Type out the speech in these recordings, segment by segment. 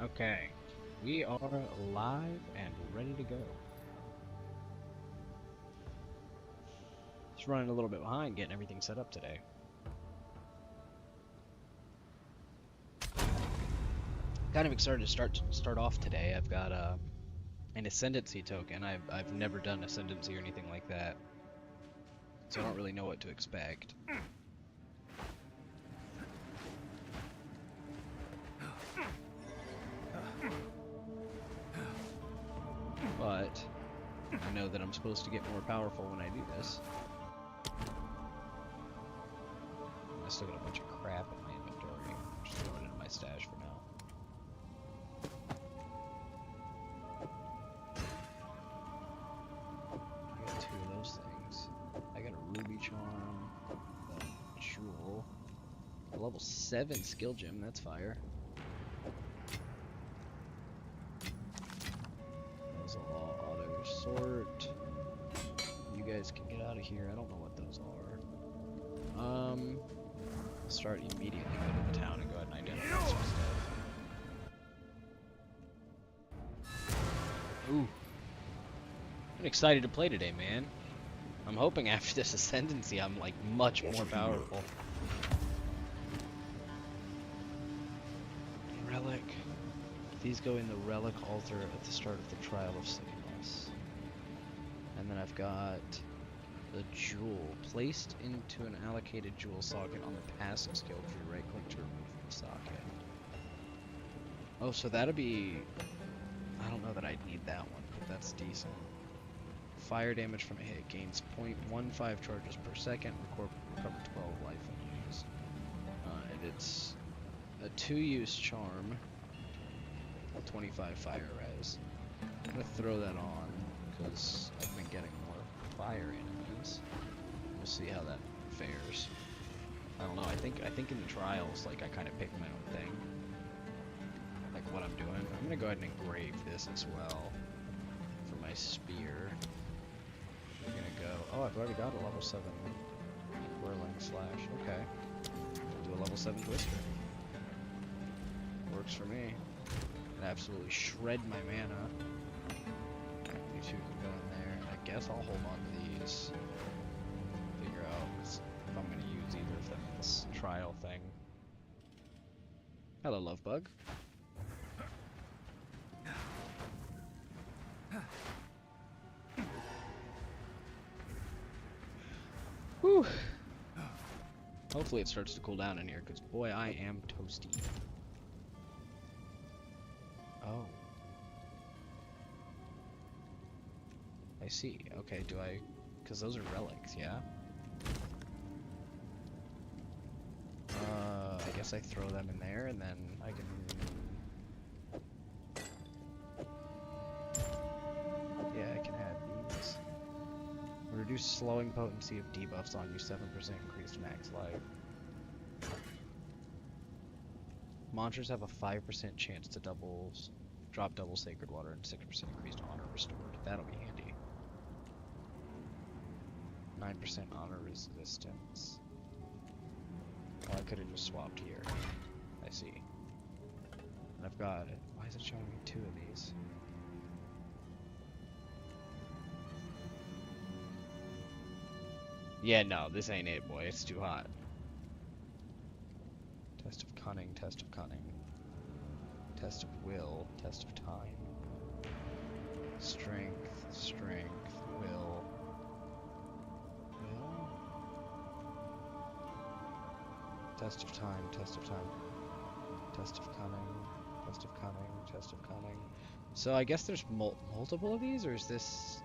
Okay, we are live and ready to go. Just running a little bit behind getting everything set up today. Kind of excited to start off today. I've got an Ascendancy token. I've never done Ascendancy or anything like that, so I don't really know what to expect. But I know that I'm supposed to get more powerful when I do this. I still got a bunch of crap in my inventory. Just throw it into my stash for now. I got 2 of those things. I got a ruby charm, a jewel, a level 7 skill gem. That's fire. Auto sort. You guys can get out of here. I don't know what those are. I'll start immediately. Go to the town and go ahead and identify some stuff. Ooh. I'm excited to play today, man. I'm hoping after this Ascendancy I'm like much more powerful. Relic. These go in the relic altar at the start of the trial of Sickness. And then I've got the jewel placed into an allocated jewel socket on the passive skill tree. Right click to remove from the socket. Oh, so that'll be. I don't know that I'd need that one, but that's decent. Fire damage from a hit gains 0.15 charges per second. Recover 12 life when used. And it's a 2-use charm. 25 fire res. I'm gonna throw that on because I've been getting more fire enemies. We'll see how that fares. I don't know. I think in the trials, like I kind of picked my own thing, like what I'm doing. I'm gonna go ahead and engrave this as well for my spear. We're gonna go. Oh, I've already got a level 7 whirling slash. Okay, we'll do a level 7 twister. Works for me. And absolutely shred my mana. You 2 can go in there, and I guess I'll hold on to these. Figure out if I'm going to use either of them in this trial thing. Hello, Lovebug. Whew. Hopefully it starts to cool down in here, because boy, I am toasty. Oh. I see. Okay, do I... Because those are relics, yeah? I guess I throw them in there, and then I can... Yeah, I can add these. Reduce slowing potency of debuffs on you, 7% increased max life. Monsters have a 5% chance to drop double Sacred Water and 6% increased honor restored. That'll be handy. 9% honor resistance. Oh, I could have just swapped here. I see. And I've got it. Why is it showing me 2 of these? Yeah, no, this ain't it, boy. It's too hot. Test of cunning, test of cunning. Test of will, test of time. Strength, strength, will. Will? Test of time, test of time. Test of cunning, test of cunning, test of cunning. So I guess there's multiple of these, or is this...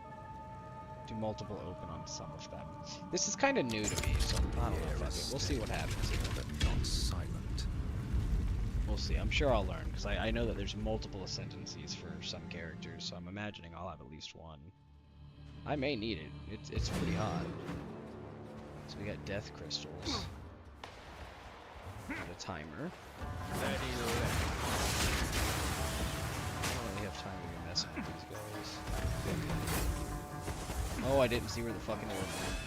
Do multiple open on some of them? This is kind of new to me, so I don't know. Fuck it. We'll see what happens here. But not silent. We'll see. I'm sure I'll learn, because I know that there's multiple ascendancies for some characters, so I'm imagining I'll have at least one. I may need it. It's pretty hot. So we got death crystals. And a timer. I don't really have time to be messing with these guys. Oh, I didn't see where the fucking orb went.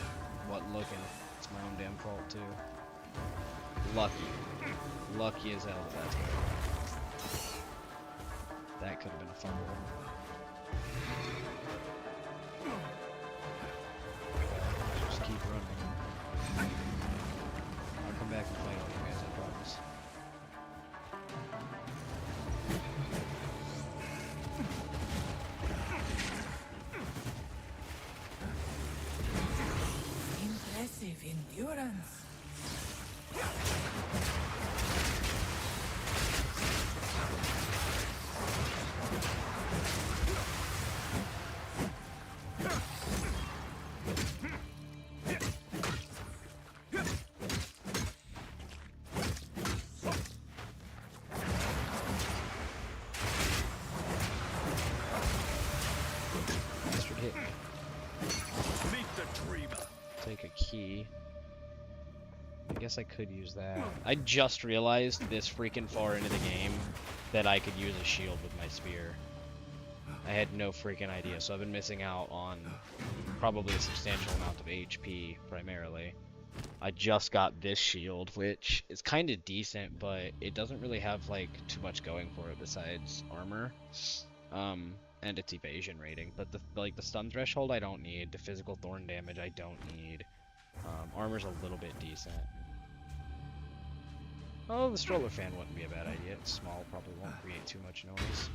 What looking? It's my own damn fault too. Lucky. Lucky as hell that that's going on. That could have been a fumble. Just keep running. I'll come back and fight all you guys, I promise. Impressive endurance. Bastard hit me. Take a key. I guess I could use that. I just realized this freaking far into the game that I could use a shield with my spear. I had no freaking idea, so I've been missing out on probably a substantial amount of HP, primarily. I just got this shield, which is kind of decent, but it doesn't really have, like, too much going for it besides armor. And its evasion rating. But, the stun threshold I don't need. The physical thorn damage I don't need. Armor's a little bit decent. Oh, the stroller fan wouldn't be a bad idea. It's small, probably won't create too much noise.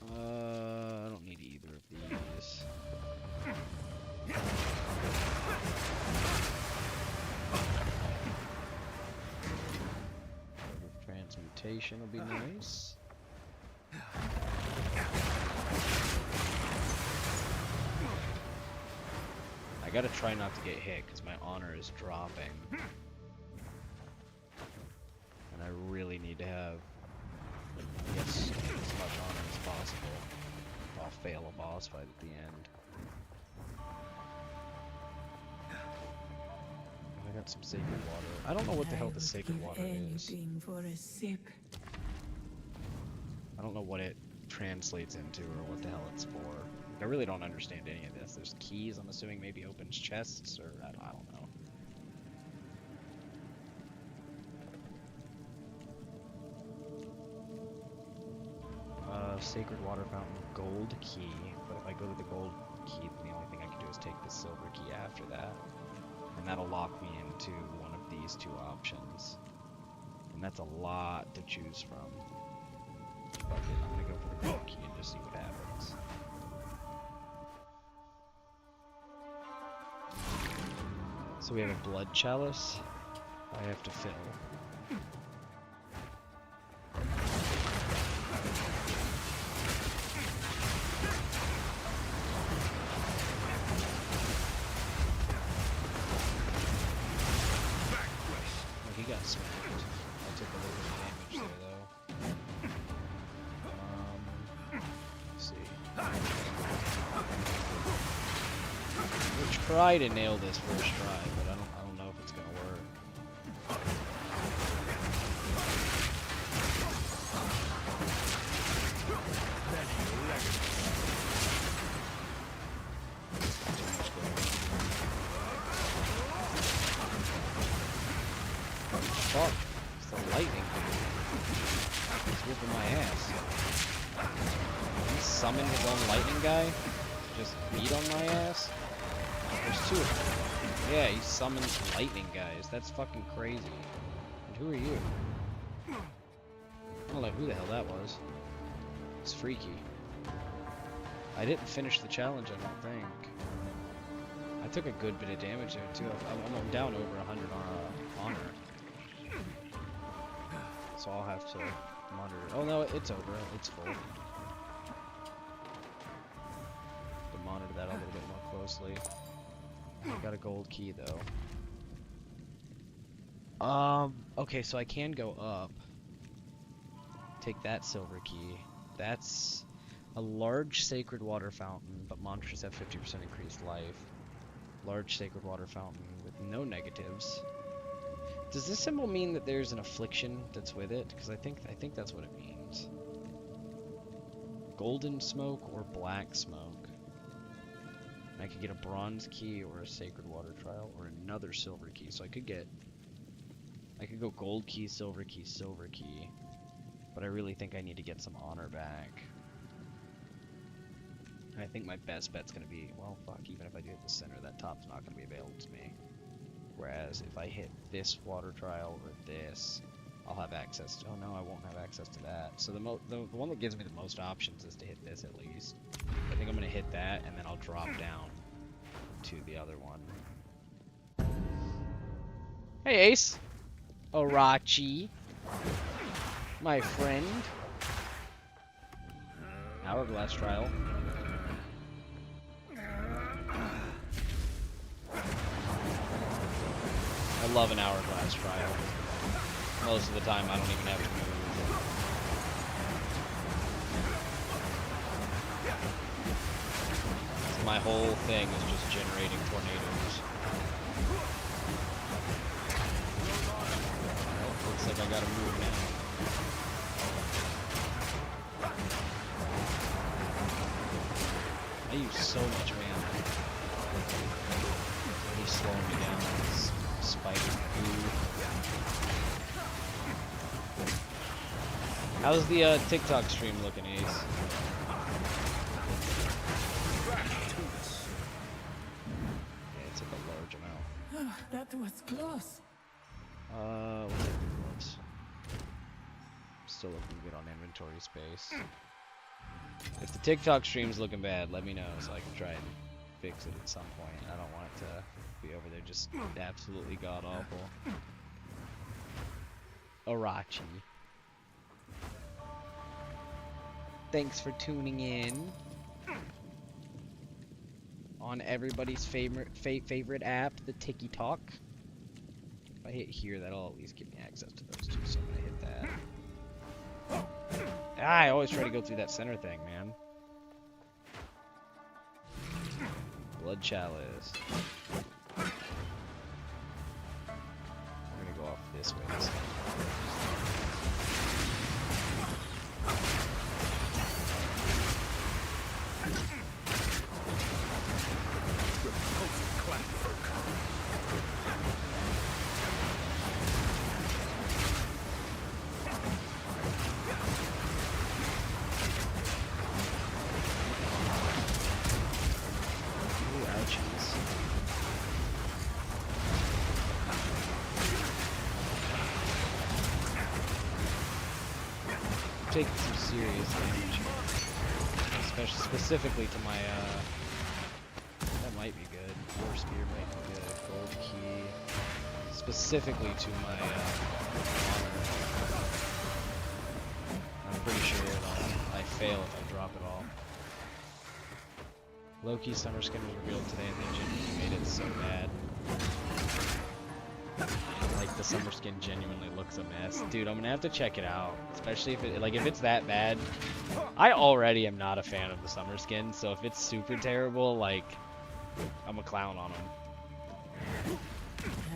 I don't need either of these. Transmutation will be nice. I gotta try not to get hit because my honor is dropping. And I really need to have, as much honor as possible. I'll fail a boss fight at the end. I got some sacred water. I don't know what the hell the sacred water is. For a sip. I don't know what it translates into or what the hell it's for. I really don't understand any of this. There's keys, I'm assuming maybe opens chests, or I don't know. Sacred water fountain, gold key. But if I go to the gold key, then the only thing I can do is take the silver key after that. And that'll lock me into one of these two options. And that's a lot to choose from. Fuck it, I'm gonna go for the gold key and just see what happens. So we have a blood chalice I have to fill. Oh, he got smacked. I took a little bit of damage there though. Let's see. We'll try to nail this first try, but I don't know if it's gonna work. Fuck, it's the lightning. He's whipping my ass. He summoned his own lightning guy to just beat on my ass? There's two of them. Yeah, he summons lightning guys. That's fucking crazy. And who are you? I don't know who the hell that was. It's freaky. I didn't finish the challenge, I don't think. I took a good bit of damage there too. I'm down over 100 on honor. So I'll have to monitor. Oh no, it's over. It's full. To monitor that a little bit more closely. I got a gold key though. Okay, so I can go up. Take that silver key. That's a large sacred water fountain, but monsters have 50% increased life. Large sacred water fountain with no negatives. Does this symbol mean that there's an affliction that's with it? Because I think that's what it means. Golden smoke or black smoke. And I could get a bronze key or a sacred water trial or another silver key. So I could get I could go gold key, silver key, silver key. But I really think I need to get some honor back. I think my best bet's gonna be, well, fuck, even if I do hit the center, that top's not gonna be available to me. Whereas if I hit this water trial or this, I'll have access to, oh no, I won't have access to that. So the one that gives me the most options is to hit this at least. I think I'm gonna hit that and then I'll drop down to the other one. Hey Ace! Orachi, my friend. Hourglass trial. I love an hourglass trial. Most of the time I don't even have to move. So my whole thing is just generating tornadoes. Well, looks like I gotta move now. I use so much mana. He's slowing me down. This spider goo. How's the TikTok stream looking, Ace? Yeah, it took a large amount. Oh, that was close. We'll take the gloves. Still looking good on inventory space. If the TikTok stream's looking bad, let me know so I can try and fix it at some point. I don't want it to be over there just absolutely god-awful. Arachi. Thanks for tuning in on everybody's favorite app, the TikTok. If I hit here, that'll at least give me access to those two, so I'm gonna hit that. I always try to go through that center thing, man. Blood Chalice. I'm gonna go off this way. Taking some serious damage, especially specifically to my that might be good. War spear might be good. Gold key, specifically to my honor. I'm pretty sure I fail if I drop it all. Loki's summer skin was revealed today, and they genuinely made it so bad. Like, the summer skin genuinely looks a mess. Dude, I'm gonna have to check it out. Especially if if it's that bad. I already am not a fan of the summer skin, so if it's super terrible, like, I'm a clown on them.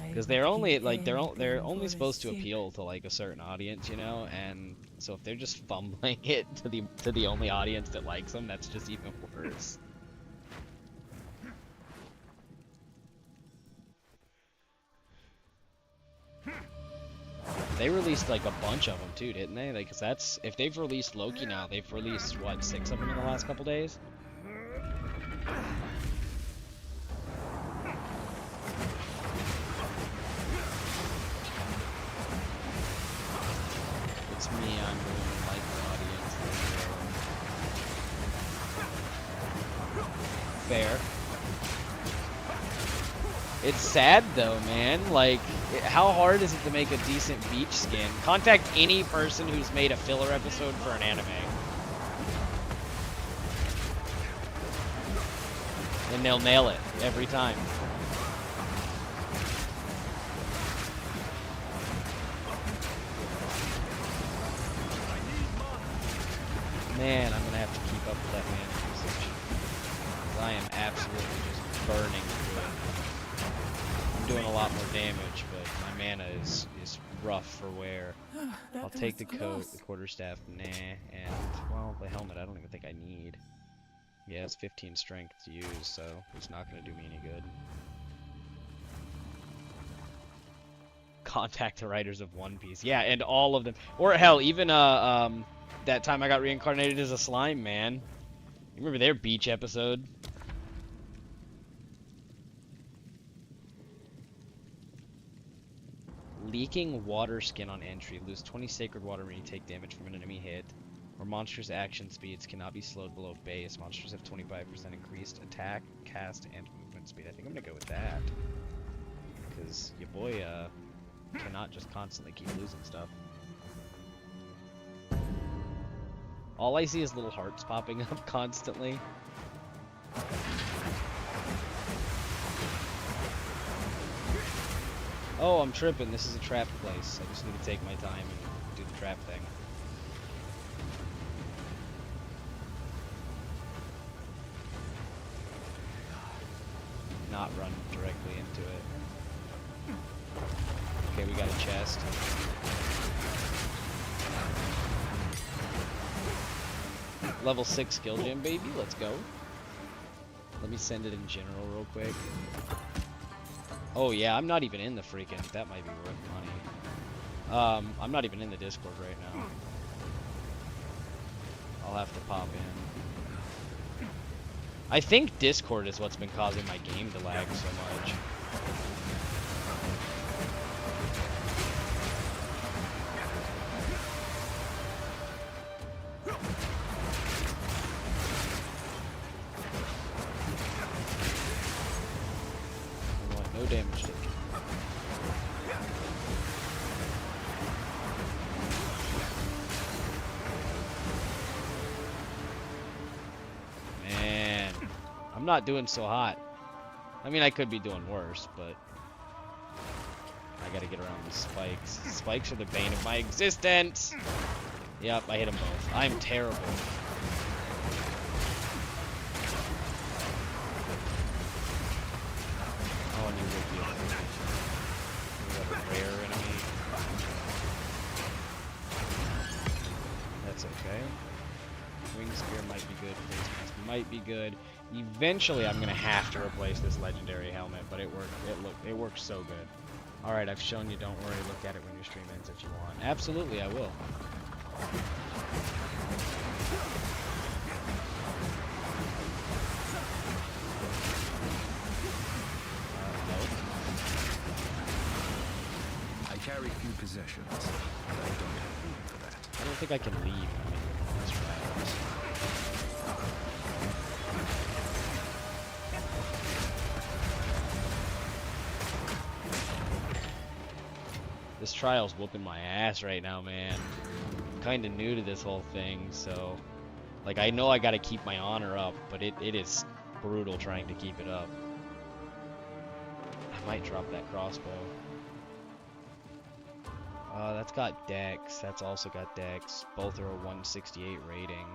Because they're only, they're only supposed to appeal to, like, a certain audience, you know? And so if they're just fumbling it to the only audience that likes them, that's just even worse. They released like a bunch of them too, didn't they? Like, 'cause that's, if they've released Loki now, they've released what, 6 of them in the last couple days? It's me, I'm ruining like the audience. Fair. It's sad though, man. Like, how hard is it to make a decent beach skin? Contact any person who's made a filler episode for an anime. And they'll nail it every time. Man, I'm gonna have to keep up with that mana usage. 'Cause I am absolutely just burning through it. I'm doing a lot more damage, but my mana is rough for wear. I'll take the coat, the quarterstaff, nah, and, well, the helmet I don't even think I need. Yeah, it's 15 strength to use, so it's not going to do me any good. contact the writers of One Piece. Yeah, and all of them. Or hell, even that time I got reincarnated as a slime, man. You remember their beach episode? Leaking water skin on entry. Lose 20 sacred water when you take damage from an enemy hit. Or monsters' action speeds cannot be slowed below base. Monsters have 25% increased attack, cast, and movement speed. I think I'm gonna go with that. Because your boy cannot just constantly keep losing stuff. All I see is little hearts popping up constantly. Oh, I'm tripping. This is a trap place. I just need to take my time and do the trap thing. Not run directly into it. Okay, we got a chest. Level 6 skill gem, baby. Let's go. Let me send it in general real quick. Oh yeah, I'm not even in the freaking... That might be worth money. I'm not even in the Discord right now. I'll have to pop in. I think Discord is what's been causing my game to lag so much. No damage taken. Man, I'm not doing so hot. I mean, I could be doing worse, but I gotta get around these spikes. Spikes are the bane of my existence. Yep, I hit them both. I'm terrible. Oh, and you would be a rare enemy. That's okay. Wing Spear might be good. Face Mask might be good. Eventually, I'm gonna have to replace this legendary helmet, but it worked. It works so good. All right, I've shown you. Don't worry. Look at it when your stream ends if you want. Absolutely, I will. I carry few possessions, but I don't have room for that. I don't think I can leave when I'm in these trials. This trial's whooping my ass right now, man. I'm kind of new to this whole thing, so... Like, I know I gotta keep my honor up, but it is brutal trying to keep it up. I might drop that crossbow. That's got dex. That's also got dex. Both are a 168 rating.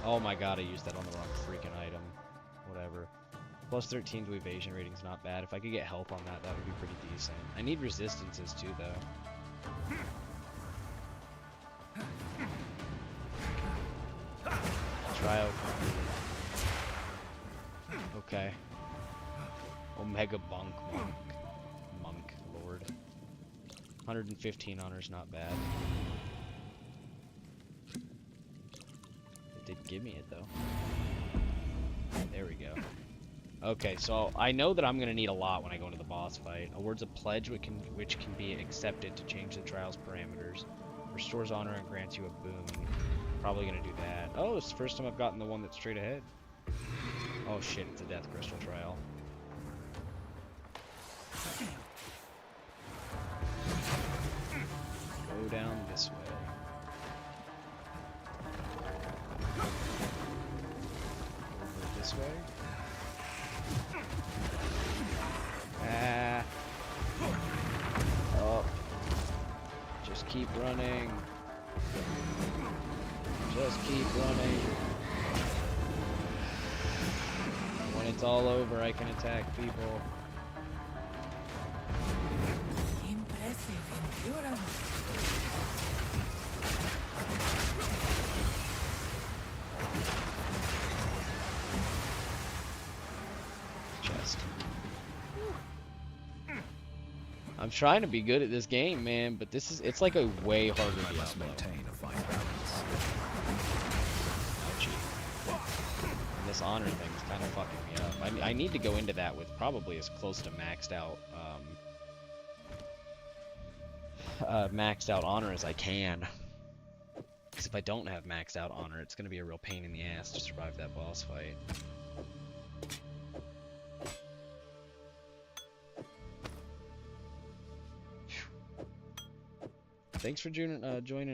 Oh my god, I used that on the wrong freaking item. Whatever. Plus 13 to evasion rating's not bad. If I could get help on that, that would be pretty decent. I need resistances too, though. Trial complete. Okay. Omega Monk. Monk Lord. 115 honor's not bad. It did give me it though. There we go. Okay, so I know that I'm gonna need a lot when I go into the boss fight. Awards a pledge which can be accepted to change the trial's parameters. Restores honor and grants you a boon. Probably gonna do that. Oh, it's the first time I've gotten the one that's straight ahead. Oh shit, it's a death crystal trial. Go down this way. Over this way. Ah. Oh. Just keep running. Just keep running. When it's all over, I can attack people. Impressive endurance. I'm trying to be good at this game, man, but it's like a way harder I must Diablo. maintain a fine balance. Ouchie. And this honor thing's kind of fucking me up. I need to go into that with probably as close to maxed out honor as I can. Because if I don't have maxed out honor, it's going to be a real pain in the ass to survive that boss fight. Thanks for joining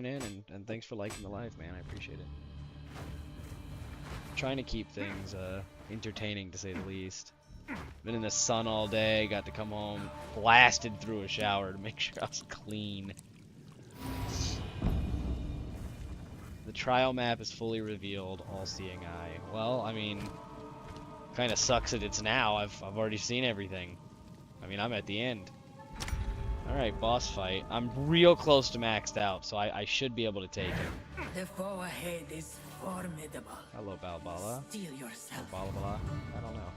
in, and thanks for liking the live, man. I appreciate it. Trying to keep things entertaining, to say the least. Been in the sun all day, got to come home, blasted through a shower to make sure I was clean. The trial map is fully revealed, all-seeing eye. Well, I mean, kind of sucks that it's now. I've already seen everything. I mean, I'm at the end. Alright, boss fight. I'm real close to maxed out, so I should be able to take it. The foe ahead is formidable. Hello, Balbala. Steel yourself. Or Balbala? I don't know.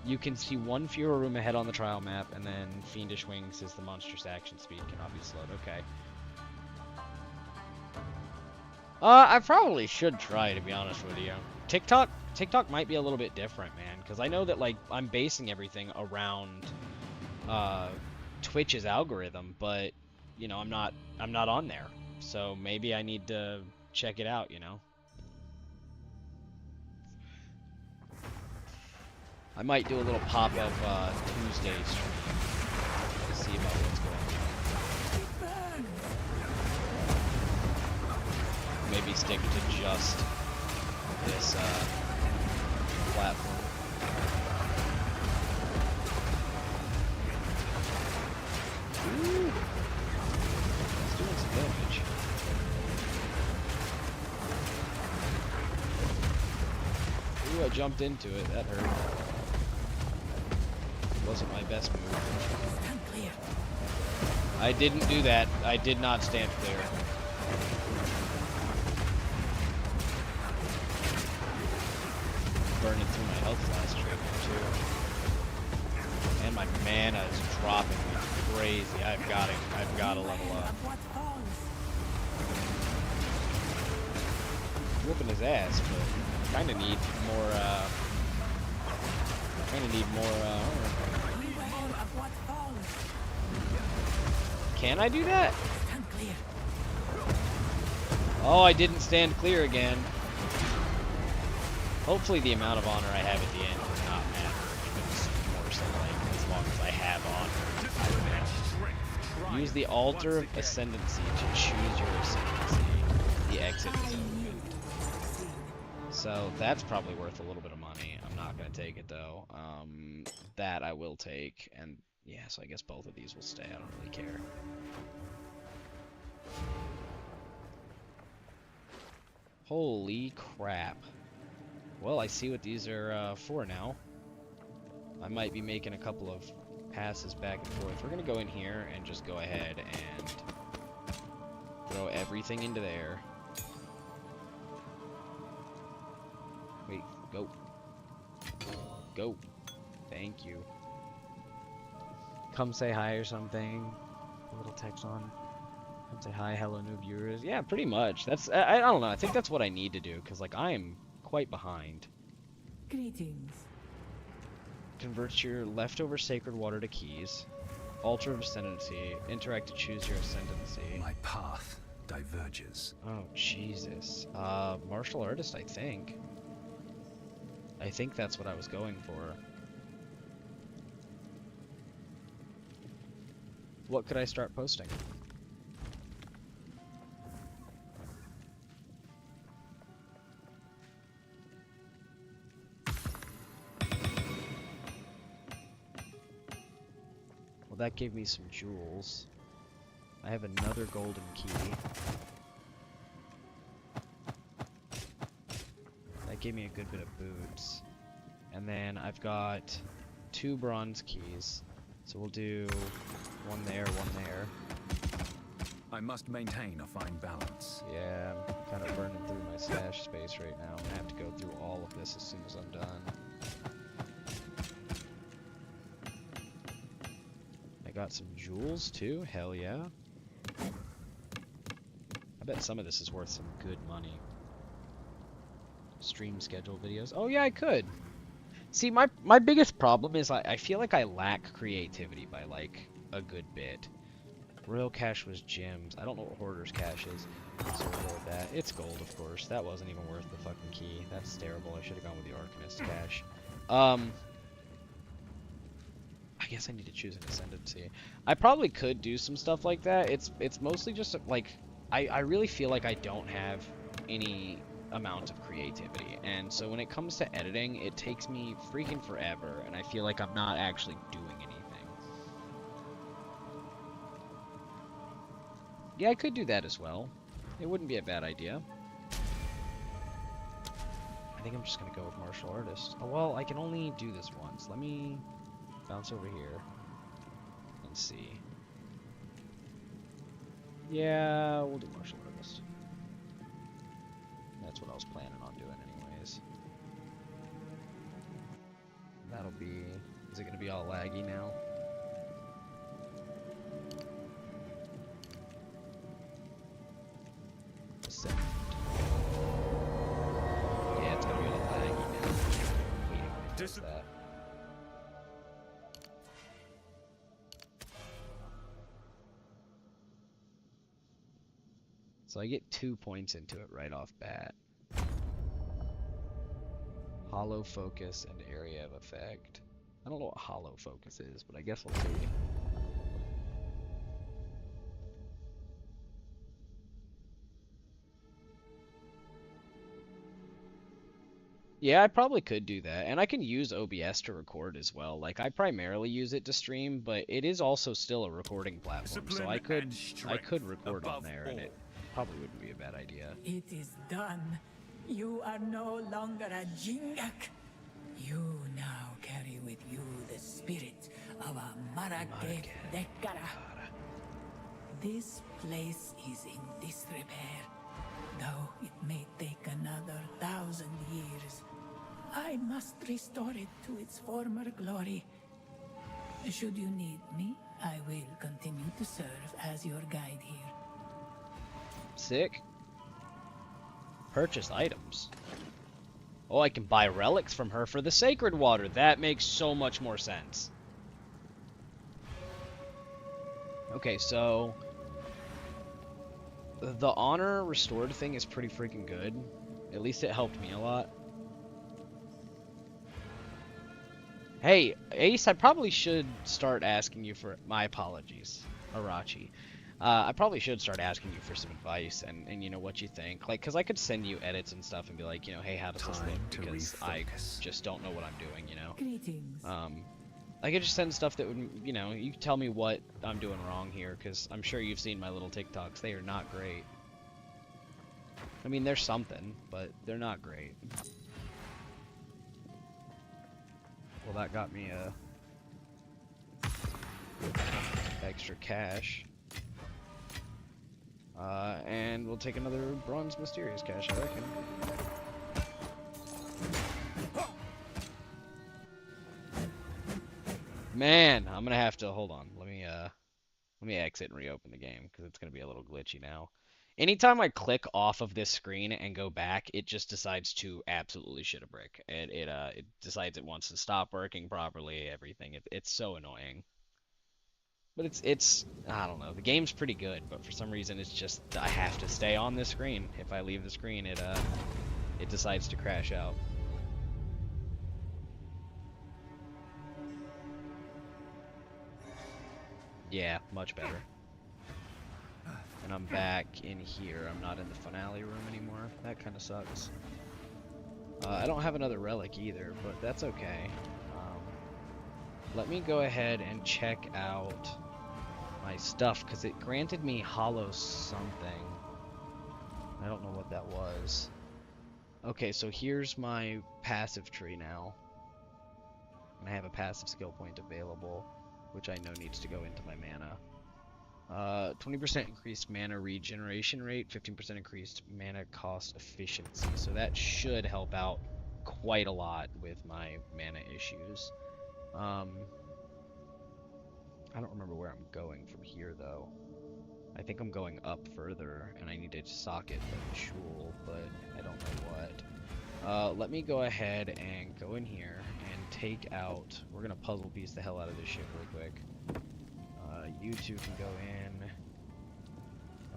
You can see one fewer room ahead on the trial map, and then Fiendish Wings is the monstrous action speed cannot be slowed. Okay. I probably should try, to be honest with you. TikTok might be a little bit different, man, because I know that, like, I'm basing everything around Twitch's algorithm, but you know, I'm not on there, so maybe I need to check it out, you know. I might do a little pop-up Tuesday stream to see about what's going on. Maybe stick to just this platform. Ooh. It's doing some damage. Ooh, I jumped into it. That hurt. Wasn't my best move. Stand clear. I didn't do that. I did not stand clear. Burning through my health last trip too. And my mana is dropping like crazy. I've got to level up. What falls? Whooping his ass, but kind of need more Beware of what falls. Can I do that? Stand clear. Oh, I didn't stand clear again. Hopefully the amount of honor I have at the end does not matter. If it's more so like as long as I have honor. Use the altar of Ascendancy to choose your Ascendancy. The exit is opened. So that's probably worth a little bit of money. I'm not going to take it though. That I will take, and yeah, so I guess both of these will stay. I don't really care. Holy crap. Well, I see what these are for now. I might be making a couple of passes back and forth. We're going to go in here and just go ahead and throw everything into there. Wait, go. Go. Thank you. Come say hi or something. A little text on. Come say hi, hello new viewers. Yeah, pretty much. That's, I don't know. I think that's what I need to do, because like I am quite behind. Greetings. Convert your leftover sacred water to keys. Altar of Ascendancy. Interact to choose your Ascendancy. My path diverges. Oh, Jesus. Martial artist, I think. I think that's what I was going for. What could I start posting? Well, that gave me some jewels. I have another golden key. That gave me a good bit of boots. And then I've got 2 bronze keys. So we'll do one there, one there. I must maintain a fine balance. Yeah, I'm kind of burning through my stash space right now. I'm gonna have to go through all of this as soon as I'm done. I got some jewels too. Hell yeah. I bet some of this is worth some good money. Stream schedule videos. Oh yeah, I could. See, my biggest problem is I feel like I lack creativity by like a good bit. Royal Cache was gems. I don't know what Hoarder's Cache is. So we'll go with that. It's gold, of course. That wasn't even worth the fucking key. That's terrible. I should have gone with the Arcanist Cache. I guess I need to choose an Ascendancy. I probably could do some stuff like that. It's mostly just like I really feel like I don't have any amount of creativity, and so when it comes to editing, it takes me freaking forever, and I feel like I'm not actually doing anything. Yeah, I could do that as well. It wouldn't be a bad idea. I think I'm just gonna go with martial artist. Oh, well, I can only do this once. Let me bounce over here and see. Yeah, we'll do martial artist. That's what I was planning on doing anyways. That'll be... Is it gonna be all laggy now? Ascend. Yeah, it's gonna be all laggy now. Waiting when it does that. So I get 2 points into it right off bat. Hollow focus and area of effect. I don't know what hollow focus is, but I guess we'll see. Yeah, I probably could do that, and I can use OBS to record as well. Like, I primarily use it to stream, but it is also still a recording platform, so I could record on there, and it probably wouldn't be a bad idea. It is done. You are no longer a Jingak. You now carry with you the spirit of a Marake Dekara. This place is in disrepair, though it may take another 1,000 years. I must restore it to its former glory. Should you need me, I will continue to serve as your guide here. Sick. Purchase items. Oh, I can buy relics from her for the sacred water. That makes so much more sense. Okay, so the honor restored thing is pretty freaking good. At least it helped me a lot. Hey, Ace, I probably should start asking you for... My apologies, Arachi. I probably should start asking you for some advice and you know, what you think. Like, because I could send you edits and stuff and be like, you know, hey, how does this look? Because I just don't know what I'm doing, you know? Greetings. I could just send stuff that would, you know, you tell me what I'm doing wrong here, because I'm sure you've seen my little TikToks. They are not great. I mean, they're something, but they're not great. Well, that got me extra cash. And we'll take another bronze mysterious cache, I reckon. Man, I'm gonna have to hold on. Let me exit and reopen the game because it's gonna be a little glitchy now. Anytime I click off of this screen and go back, it just decides to absolutely shit a brick. It decides it wants to stop working properly. Everything. It's so annoying. But it's I don't know. The game's pretty good, but for some reason it's just I have to stay on this screen. If I leave the screen, it decides to crash out. Yeah, much better. And I'm back in here. I'm not in the finale room anymore. That kind of sucks. I don't have another relic either, but that's okay. Let me go ahead and check out my stuff, because it granted me hollow something. I don't know what that was. Okay, so here's my passive tree now. And I have a passive skill point available, which I know needs to go into my mana. 20% increased mana regeneration rate, 15% increased mana cost efficiency. So that should help out quite a lot with my mana issues. I don't remember where I'm going from here, though. I think I'm going up further, and I need to socket the jewel, but I don't know what. Let me go ahead and go in here and take out... We're going to puzzle piece the hell out of this ship really quick. You two can go in, and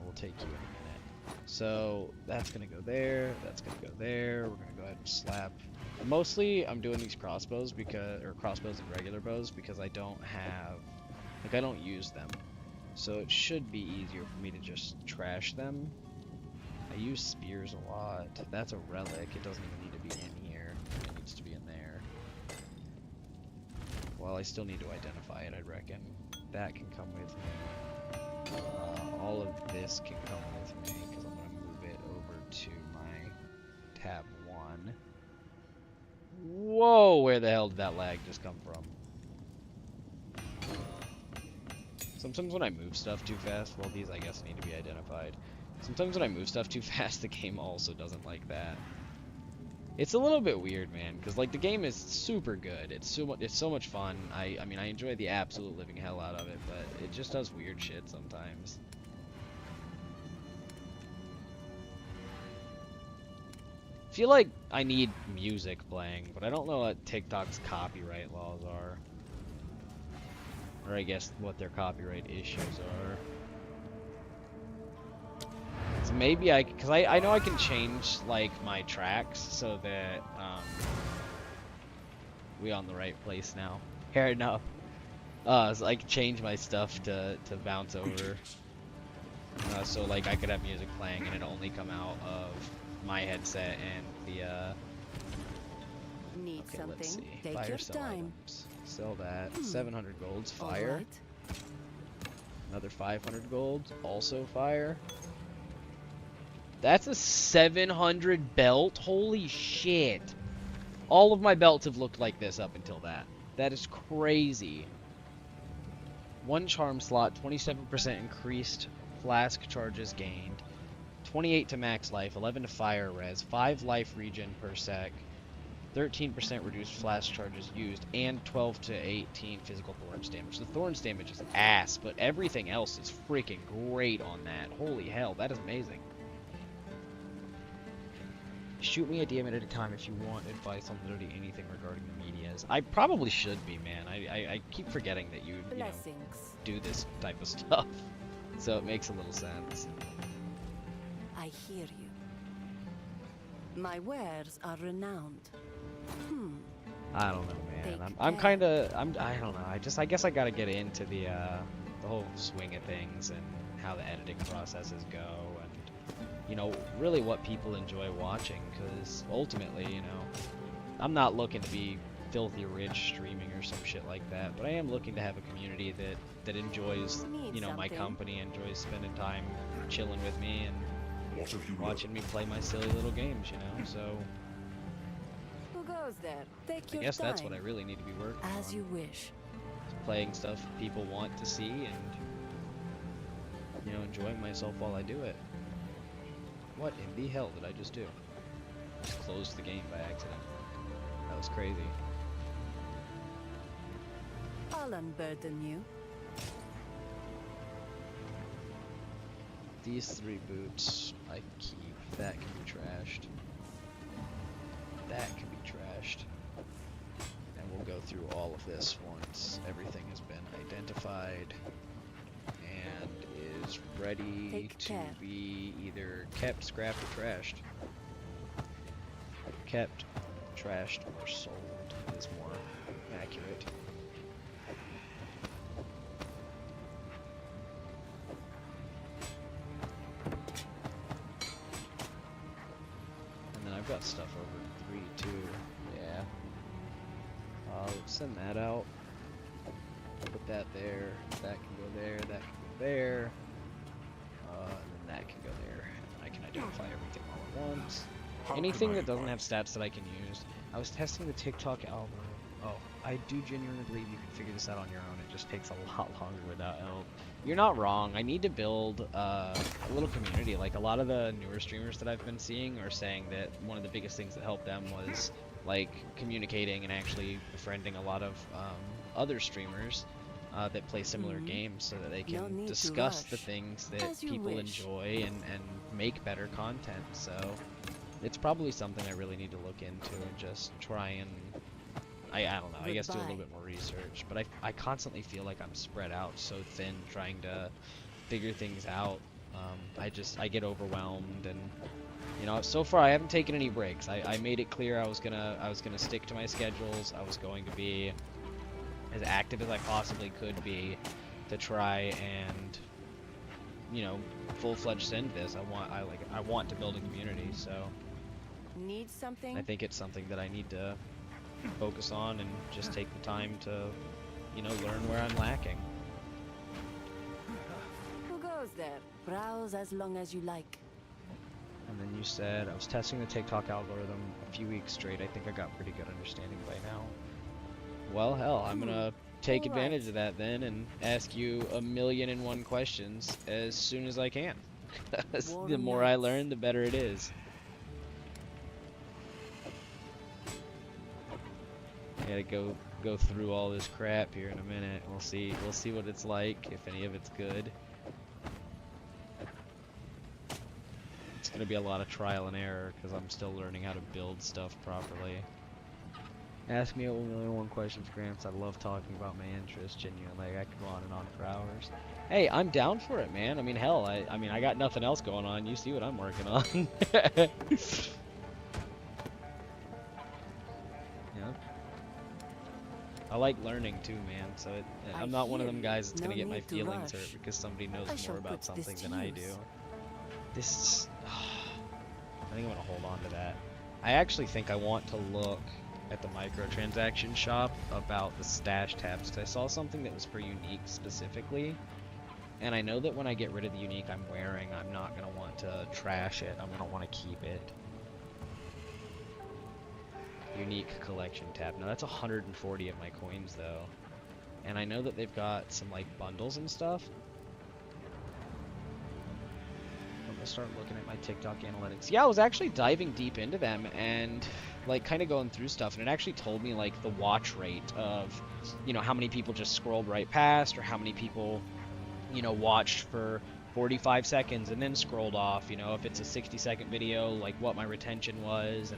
we'll take you in a minute. So, that's going to go there, that's going to go there, we're going to go ahead and slap... Mostly, I'm doing these crossbows because... or crossbows and regular bows because I don't have... Like, I don't use them. So it should be easier for me to just trash them. I use spears a lot. That's a relic. It doesn't even need to be in here. It needs to be in there. Well, I still need to identify it, I reckon. That can come with me. All of this can come with me because I'm going to move it over to my tab 1. Whoa! Where the hell did that lag just come from? Sometimes when I move stuff too fast, well, these I guess need to be identified. Sometimes when I move stuff too fast, the game also doesn't like that. It's a little bit weird, man, because like the game is super good. It's so much fun. I mean, I enjoy the absolute living hell out of it, but it just does weird shit sometimes. I feel like I need music playing, but I don't know what TikTok's copyright laws are. Or I guess what their copyright issues are. So maybe because I know I can change like my tracks so that we on the right place now. Fair enough. So I can change my stuff to bounce over. So like I could have music playing and it'll only come out of my headset and the Need okay, something? let's see. Take Fire your sell time. items. Sell that. 700 golds. Fire. All right. Another 500 gold. Also fire. That's a 700 belt. Holy shit. All of my belts have looked like this up until that. That is crazy. 1 charm slot, 27% increased flask charges gained. 28 to max life, 11 to fire res, 5 life regen per sec. 13% reduced flash charges used, and 12 to 18 physical thorns damage. The thorns damage is ass, but everything else is freaking great on that. Holy hell, that is amazing. Shoot me a DM at any time if you want advice on literally anything regarding the medias. I probably should be, man. I keep forgetting that you know, do this type of stuff. So it makes a little sense. I hear you. My wares are renowned. I don't know, man. Take I'm care. kind of I don't know. I guess I gotta get into the whole swing of things and how the editing processes go, and you know, really what people enjoy watching. Because ultimately, you know, I'm not looking to be filthy rich streaming or some shit like that, but I am looking to have a community that enjoys, you know, my company, enjoys spending time chilling with me and watching me play my silly little games, you know. So Who goes there? Take I your guess time. that's what I really need to be working As on. you wish. Playing stuff people want to see and, you know, enjoying myself while I do it. What in the hell did I just do? Just closed the game by accident. That was crazy. I'll unburden you. These 3 boots I keep. That can be trashed. That can be trashed. And we'll go through all of this once everything has been identified and is ready Take to care. be either kept, scrapped, or trashed. Kept, trashed, or sold is more accurate. And then I've got stuff over 3 too. Yeah. I'll send that out. Put that there. That can go there. That can go there. And then that can go there. And I can identify everything all at once. Anything that doesn't have stats that I can use. I was testing the TikTok algorithm. Oh, I do genuinely believe you can figure this out on your own. It just takes a lot longer without help. You're not wrong. I need to build a little community. Like a lot of the newer streamers that I've been seeing are saying that one of the biggest things that helped them was like communicating and actually befriending a lot of other streamers. that play similar games so that they No can need to discuss the rush. things that As you people wish. enjoy and make better content. So it's probably something I really need to look into and just try and I don't know, I guess do a little Goodbye. bit more research. But I constantly feel like I'm spread out so thin trying to figure things out. I get overwhelmed, and you know, so far I haven't taken any breaks. I made it clear I was gonna stick to my schedules. I was going to be as active as I possibly could be to try and, you know, full-fledged send this. I want to build a community, so Need something? I think it's something that I need to focus on and just take the time to, you know, learn where I'm lacking. Who goes there? Browse as long as you like. And then you said, I was testing the TikTok algorithm a few weeks straight. I think I got pretty good understanding by now. Well, hell, I'm gonna take advantage of that then and ask you 1,000,001 questions as soon as I can. The more I learn, the better it is. I gotta go through all this crap here in a minute. We'll see what it's like, if any of it's good. It's gonna be a lot of trial and error because I'm still learning how to build stuff properly. Ask me 1,000,001 questions, Gramps. I love talking about my interests, genuinely. I could go on and on for hours. Hey, I'm down for it, man. I mean, hell, I mean, I got nothing else going on. You see what I'm working on. Yeah. I like learning too, man. So I'm not one of them guys that's gonna get my feelings hurt because somebody knows more about something than I do. This, I think I'm gonna hold on to that. I actually think I want to look at the microtransaction shop about the stash tabs. I saw something that was for unique specifically, and I know that when I get rid of the unique I'm wearing, I'm not gonna want to trash it. I'm gonna want to keep it. Unique collection tab. Now that's 140 of my coins though, and I know that they've got some like bundles and stuff. I'm gonna start looking at my TikTok analytics. Yeah, I was actually diving deep into them and like kind of going through stuff, and it actually told me like the watch rate of, you know, how many people just scrolled right past, or how many people, you know, watched for 45 seconds and then scrolled off. You know, if it's a 60-second video, like what my retention was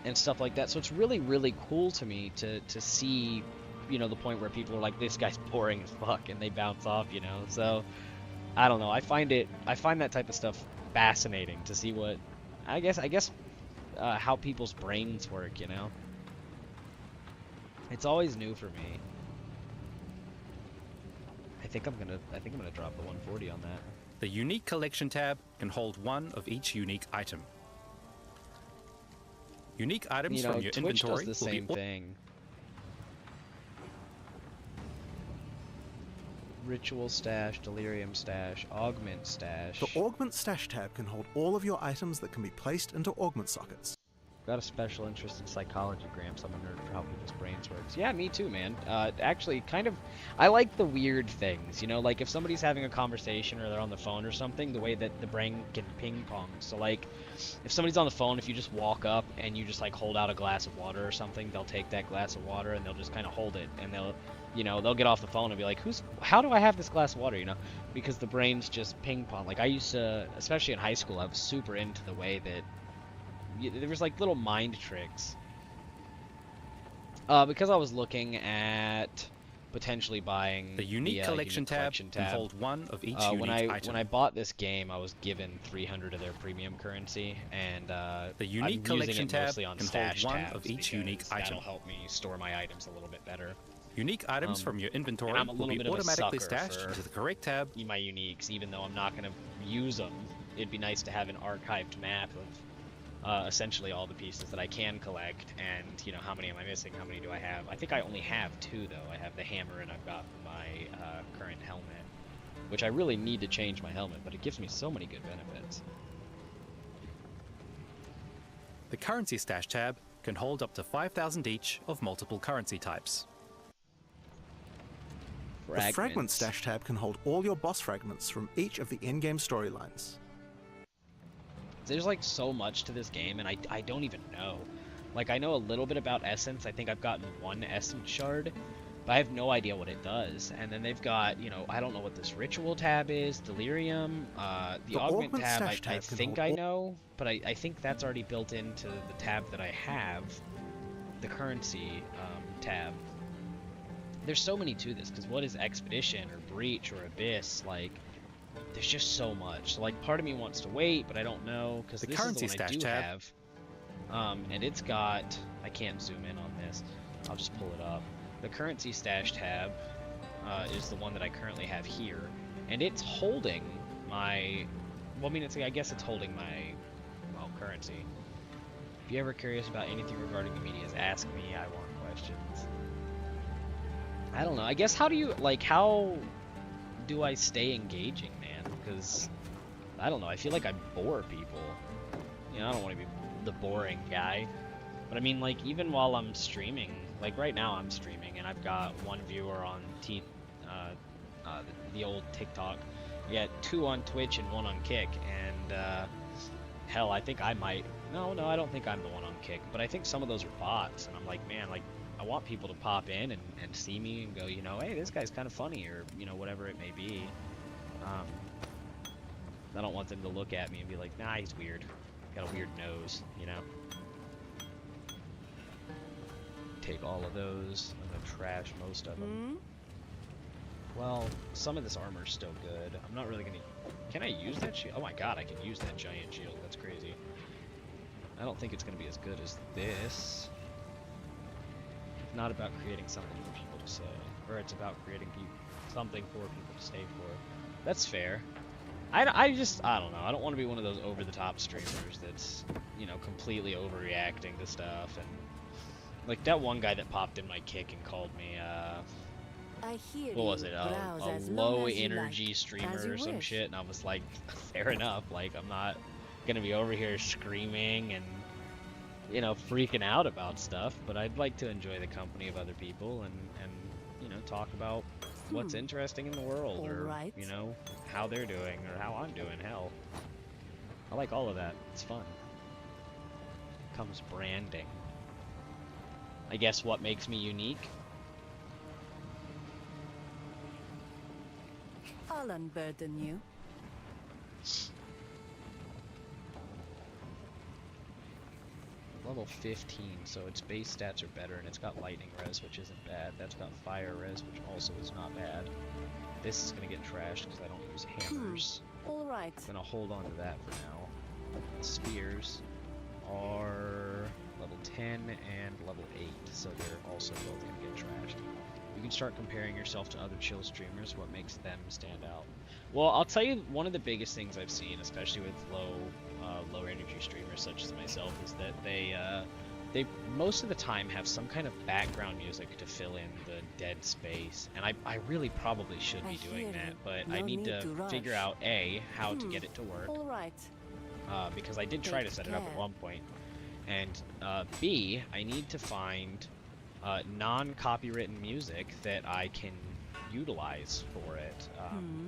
and stuff like that. So it's really, really cool to me to see, you know, the point where people are like, this guy's boring as fuck, and they bounce off, you know. So I don't know. I find that type of stuff fascinating to see what, I guess how people's brains work, you know. It's always new for me. I think I'm gonna drop the 140 on that. The Unique Collection tab can hold one of each unique item. Unique items, you know, from your Twitch inventory does the will same be thing. Ritual stash, delirium stash, augment stash. The Augment Stash tab can hold all of your items that can be placed into augment sockets. Got a special interest in psychology, Gramps. I'm a nerd for how people's brains works. Yeah, me too, man. Actually, kind of, I like the weird things, you know, like if somebody's having a conversation or they're on the phone or something, the way that the brain can ping pong. So like, if somebody's on the phone, if you just walk up and you just like hold out a glass of water or something, they'll take that glass of water and they'll just kind of hold it, and they'll, you know, they'll get off the phone and be like, how do I have this glass of water, you know? Because the brain's just ping pong. Like I used to, especially in high school, I was super into the way that there was like little mind tricks. Because I was looking at potentially buying the Unique Collection tab can hold one of each unique item. When I bought this game, I was given 300 of their premium currency, and the Unique Collection tab can hold one of each unique item. That'll help me store my items a little bit better. Unique items from your inventory will be automatically stashed into the correct tab. My uniques, even though I'm not going to use them, it'd be nice to have an archived map of essentially all the pieces that I can collect, and you know, how many am I missing, how many do I have. I think I only have 2 though. I have the hammer and I've got my current helmet, which I really need to change my helmet, but it gives me so many good benefits. The Currency Stash tab can hold up to 5,000 each of multiple currency types. The Fragment Stash tab can hold all your boss fragments from each of the in-game storylines. There's like so much to this game, and I don't even know. Like, I know a little bit about Essence. I think I've gotten 1 Essence shard, but I have no idea what it does. And then they've got, you know, I don't know what this ritual tab is, delirium, the augment tab, I think I know, but I think that's already built into the tab that I have, the currency tab. There's so many to this, because what is expedition or breach or abyss? Like, there's just so much. So, like, part of me wants to wait, but I don't know, because this is the one I do have. And it's got, I can't zoom in on this, I'll just pull it up. The currency stash tab is the one that I currently have here, and it's holding my, well, I mean, I guess it's holding my, well, currency. If you're ever curious about anything regarding the medias, ask me, I want questions. I don't know, I guess how do I stay engaging, man? Because, I don't know, I feel like I bore people. You know, I don't want to be the boring guy. But I mean, like, even while I'm streaming, like right now I'm streaming and I've got one viewer on the old TikTok. I got 2 on Twitch and 1 on Kick, and hell, I think I might, no, I don't think I'm the one on Kick, but I think some of those are bots, and I'm like, man, like, I want people to pop in and see me and go, you know, hey, this guy's kind of funny, or, you know, whatever it may be. I don't want them to look at me and be like, nah, he's weird. Got a weird nose, you know? Take all of those. I'm gonna trash most of them. Well, some of this armor's still good. I'm not really gonna... Can I use that shield? Oh my god, I can use that giant shield. That's crazy. I don't think it's gonna be as good as this. It's not about creating something for people to say. Or it's about creating something for people to stay for. That's fair. I don't know. I don't want to be one of those over-the-top streamers that's, you know, completely overreacting to stuff. And like that one guy that popped in my Kick and called me, what was it? A low-energy streamer or some shit. And I was like, fair enough. Like, I'm not gonna be over here screaming and, you know, freaking out about stuff. But I'd like to enjoy the company of other people and you know, talk about what's interesting in the world, or you know, how they're doing, or how I'm doing. Hell, I like all of that. It's fun. Comes branding. I guess what makes me unique? I'll unburden you. Level 15, so its base stats are better, and it's got lightning res, which isn't bad. That's got fire res, which also is not bad. This is gonna get trashed because I don't use hammers. Alright. I'm gonna hold on to that for now. Spears are level 10 and level 8, so they're also both gonna get trashed. You can start comparing yourself to other chill streamers. What makes them stand out? Well, I'll tell you, one of the biggest things I've seen, especially with low energy streamers such as myself, is that they most of the time have some kind of background music to fill in the dead space, and I really probably should be doing that, but I need to figure out A, how to get it to work, because I did try to set it up at one point, and B, I need to find non-copywritten music that I can utilize for it.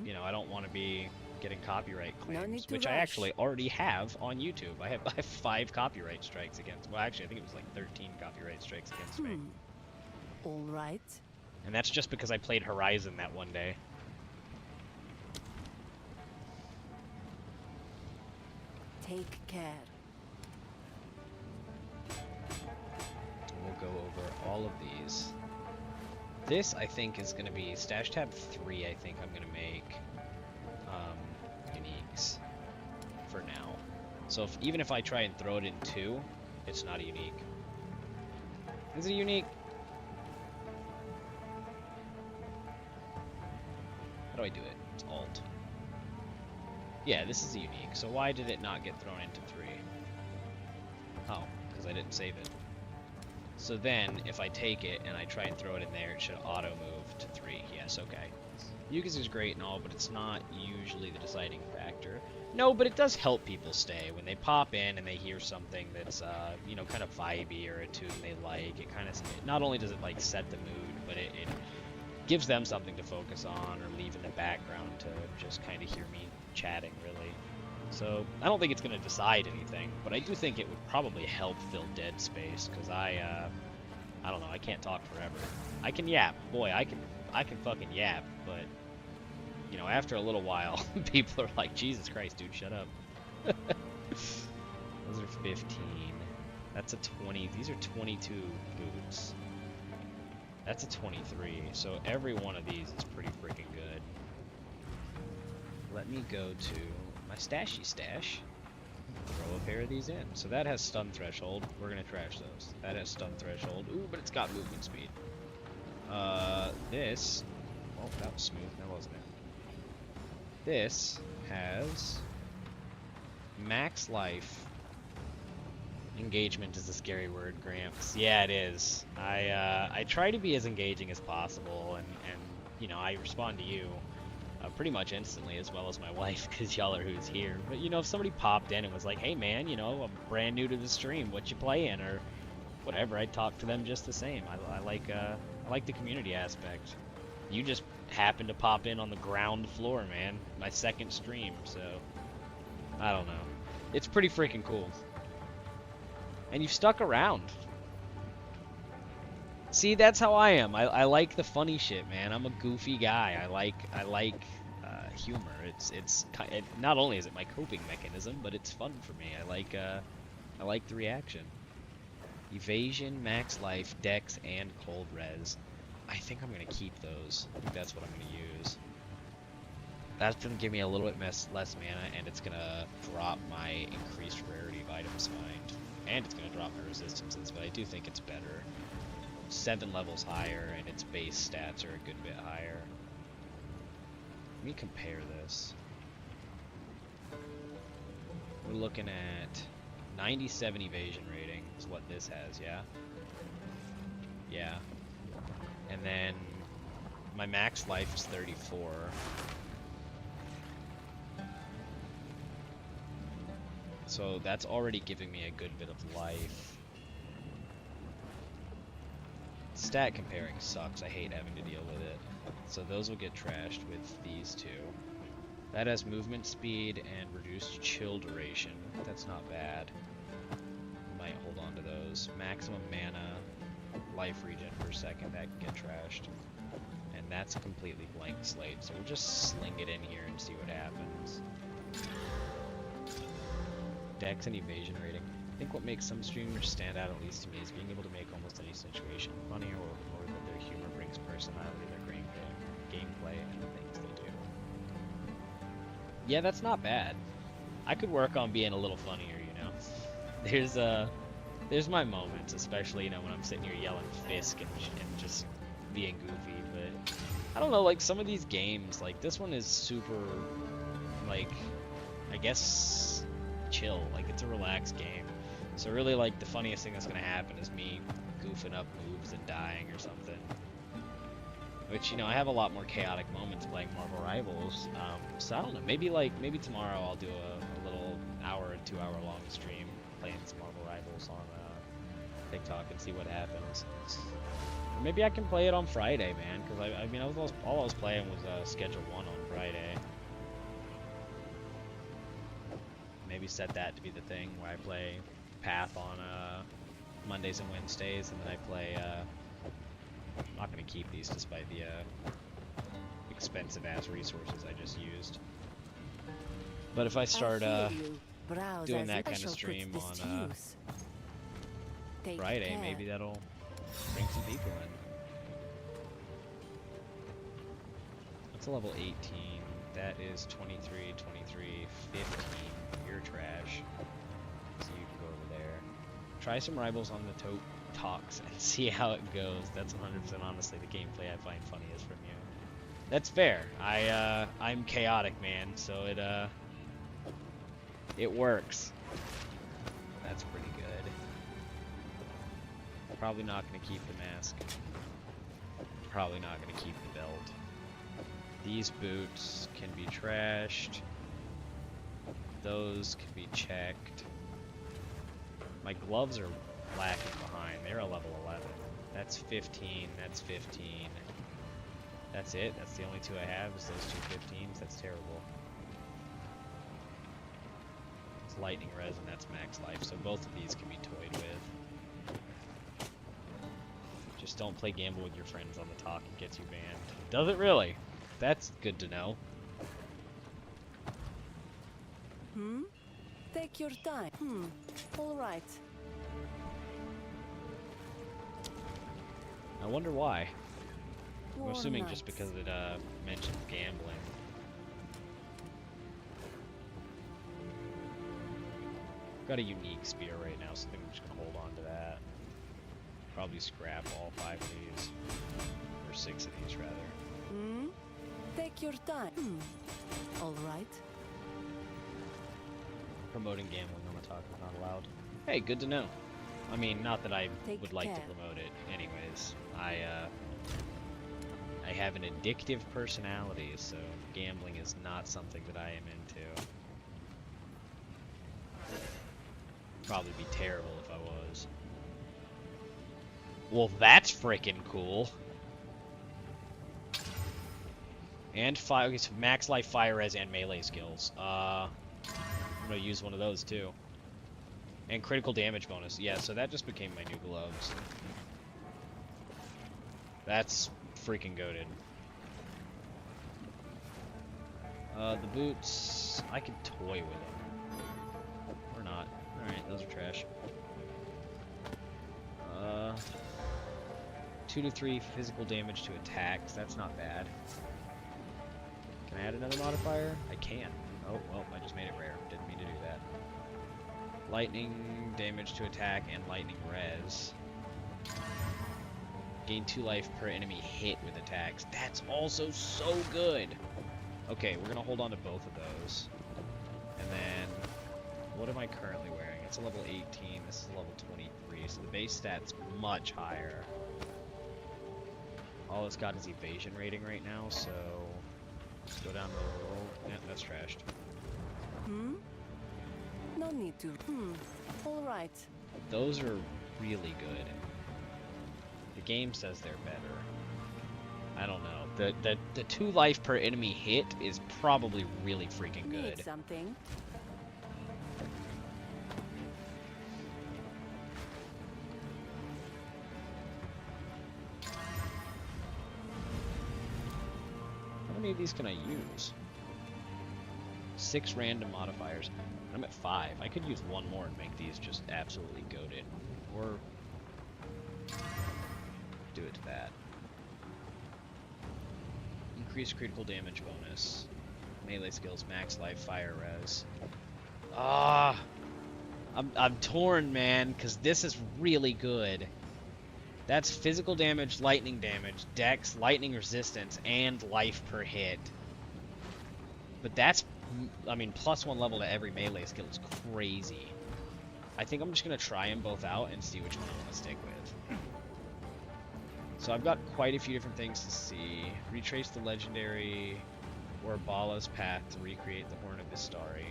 You know, I don't want to be getting copyright claims, which I actually already have on YouTube. I have 5 copyright strikes against, well, actually I think it was like 13 copyright strikes against me. Alright. And that's just because I played Horizon that one day. Take care. We'll go over all of these. This, I think, is going to be Stash Tab 3, I think I'm going to make uniques for now. So even if I try and throw it in 2, it's not a unique. Is it a unique? How do I do it? It's Alt. Yeah, this is a unique. So why did it not get thrown into 3? Oh, because I didn't save it. So then, if I take it and I try and throw it in there, it should auto-move to 3. Yes, okay. Mucus is great and all, but it's not usually the deciding factor. No, but it does help people stay. When they pop in and they hear something that's, you know, kind of vibey, or a tune they like, it kind of, not only does it, like, set the mood, but it gives them something to focus on or leave in the background to just kind of hear me chatting, really. So, I don't think it's going to decide anything, but I do think it would probably help fill dead space, because I I don't know, I can't talk forever. I can yap. Boy, I can fucking yap, but you know, after a little while, people are like, Jesus Christ, dude, shut up. Those are 15. That's a 20. These are 22 boots. That's a 23. So every one of these is pretty freaking good. Let me go to my stashy stash. Throw a pair of these in. So that has stun threshold. We're gonna trash those. That has stun threshold. Ooh, but it's got movement speed. This. Oh, that was smooth. That wasn't it. This has max life. Engagement is a scary word, Gramps. Yeah, it is. I try to be as engaging as possible, and you know, I respond to you pretty much instantly, as well as my wife, because y'all are who's here. But you know, if somebody popped in and was like, "Hey man, you know, I'm brand new to the stream. What you playing?" or whatever, I'd talk to them just the same. I like the community aspect. You just happened to pop in on the ground floor, man. My second stream, so I don't know. It's pretty freaking cool. And you've stuck around. See, that's how I am. I like the funny shit, man. I'm a goofy guy. I like humor. It's not only is it my coping mechanism, but it's fun for me. I like the reaction. Evasion, max life, dex, and cold res. I think I'm gonna keep those. I think that's what I'm gonna use. That's gonna give me a little bit less mana, and it's gonna drop my increased rarity of items find. And it's going to drop my resistances, but I do think it's better. 7 levels higher, and its base stats are a good bit higher. Let me compare this. We're looking at 97 evasion rating is what this has, yeah? Yeah. And then my max life is 34. So that's already giving me a good bit of life. Stat comparing sucks. I hate having to deal with it. So those will get trashed with these two. That has movement speed and reduced chill duration. That's not bad. Might hold on to those. Maximum mana, life regen per second, that can get trashed. And that's a completely blank slate. So we'll just sling it in here and see what happens. Dex and evasion rating. I think what makes some streamers stand out, at least to me, is being able to make almost any situation funny, or that their humor brings personality to their gameplay and the things they do. Yeah, that's not bad. I could work on being a little funnier, you know. There's my moments, especially, you know, when I'm sitting here yelling Fisk and just being goofy, but I don't know, like some of these games, like this one is super, like, I guess, chill. Like, it's a relaxed game. So really, like, the funniest thing that's gonna happen is me goofing up moves and dying or something. Which, you know, I have a lot more chaotic moments playing Marvel Rivals. So I don't know, maybe tomorrow I'll do a little hour or 2 hour long stream playing some Marvel Rivals on TikTok and see what happens. Or maybe I can play it on Friday, man, because I mean, all I was playing was Schedule 1 on Friday. Maybe set that to be the thing where I play Path on Mondays and Wednesdays, and then I play. I'm not going to keep these despite the expensive ass resources I just used. But if I start doing that kind of stream on Friday, maybe that'll bring some people in. That's a level 18. That is 23, 23, 15. You're trash. So you can go over there. Try some rivals on the talks and see how it goes. That's 100% honestly the gameplay I find funniest from you. That's fair. I'm chaotic, man, so it works. That's pretty good. Probably not going to keep the mask. Probably not going to keep the belt. These boots can be trashed. Those can be checked. My gloves are lacking behind. They're a level 11. That's 15. That's 15. That's it. That's the only two I have is those two 15s. That's terrible. It's lightning res and that's max life. So both of these can be toyed with. Just don't play Gamble with your friends on the talk. It gets you banned. Does it really? That's good to know. Take your time. All right. I wonder why. I'm War assuming night. just because it mentions gambling. Got a unique spear right now, so I think I'm just gonna hold on to that. Probably scrap all 5 of these. Or 6 of these, rather. Take your time. All right. Promoting gambling on the talk is not allowed. Hey, good to know. I mean, not that I Take would like to care. promote it anyways. I have an addictive personality, so gambling is not something that I am into. Probably be terrible if I was. Well, that's freaking cool. And fire, okay, so max life, fire res, and melee skills. I'm gonna use one of those too. And critical damage bonus. Yeah, so that just became my new gloves. That's freaking goated. The boots, I can toy with them. Or not. Alright, those are trash. 2 to 3 physical damage to attacks. That's not bad. Can I add another modifier? I can. Oh, well, I just made it rare. Didn't mean to do that. Lightning damage to attack and lightning res. Gain 2 life per enemy hit with attacks. That's also so good! Okay, we're gonna hold on to both of those. And then, what am I currently wearing? It's a level 18, this is a level 23, so the base stat's much higher. All it's got is evasion rating right now, so let's go down to the roll. Yeah, that's trashed. No need to. All right. Those are really good. The game says they're better. I don't know. The 2 life per enemy hit is probably really freaking Need good. something. How many of these can I use? 6 random modifiers. I'm at 5. I could use 1 more and make these just absolutely goated. Or do it to that. Increased critical damage bonus. Melee skills, max life, fire res. Ah, I'm torn, man, because this is really good. That's physical damage, lightning damage, dex, lightning resistance, and life per hit. But that's, I mean, +1 level to every melee skill is crazy. I think I'm just going to try them both out and see which one I want to stick with. So I've got quite a few different things to see. Retrace the legendary or Bala's path to recreate the Horn of Vistari.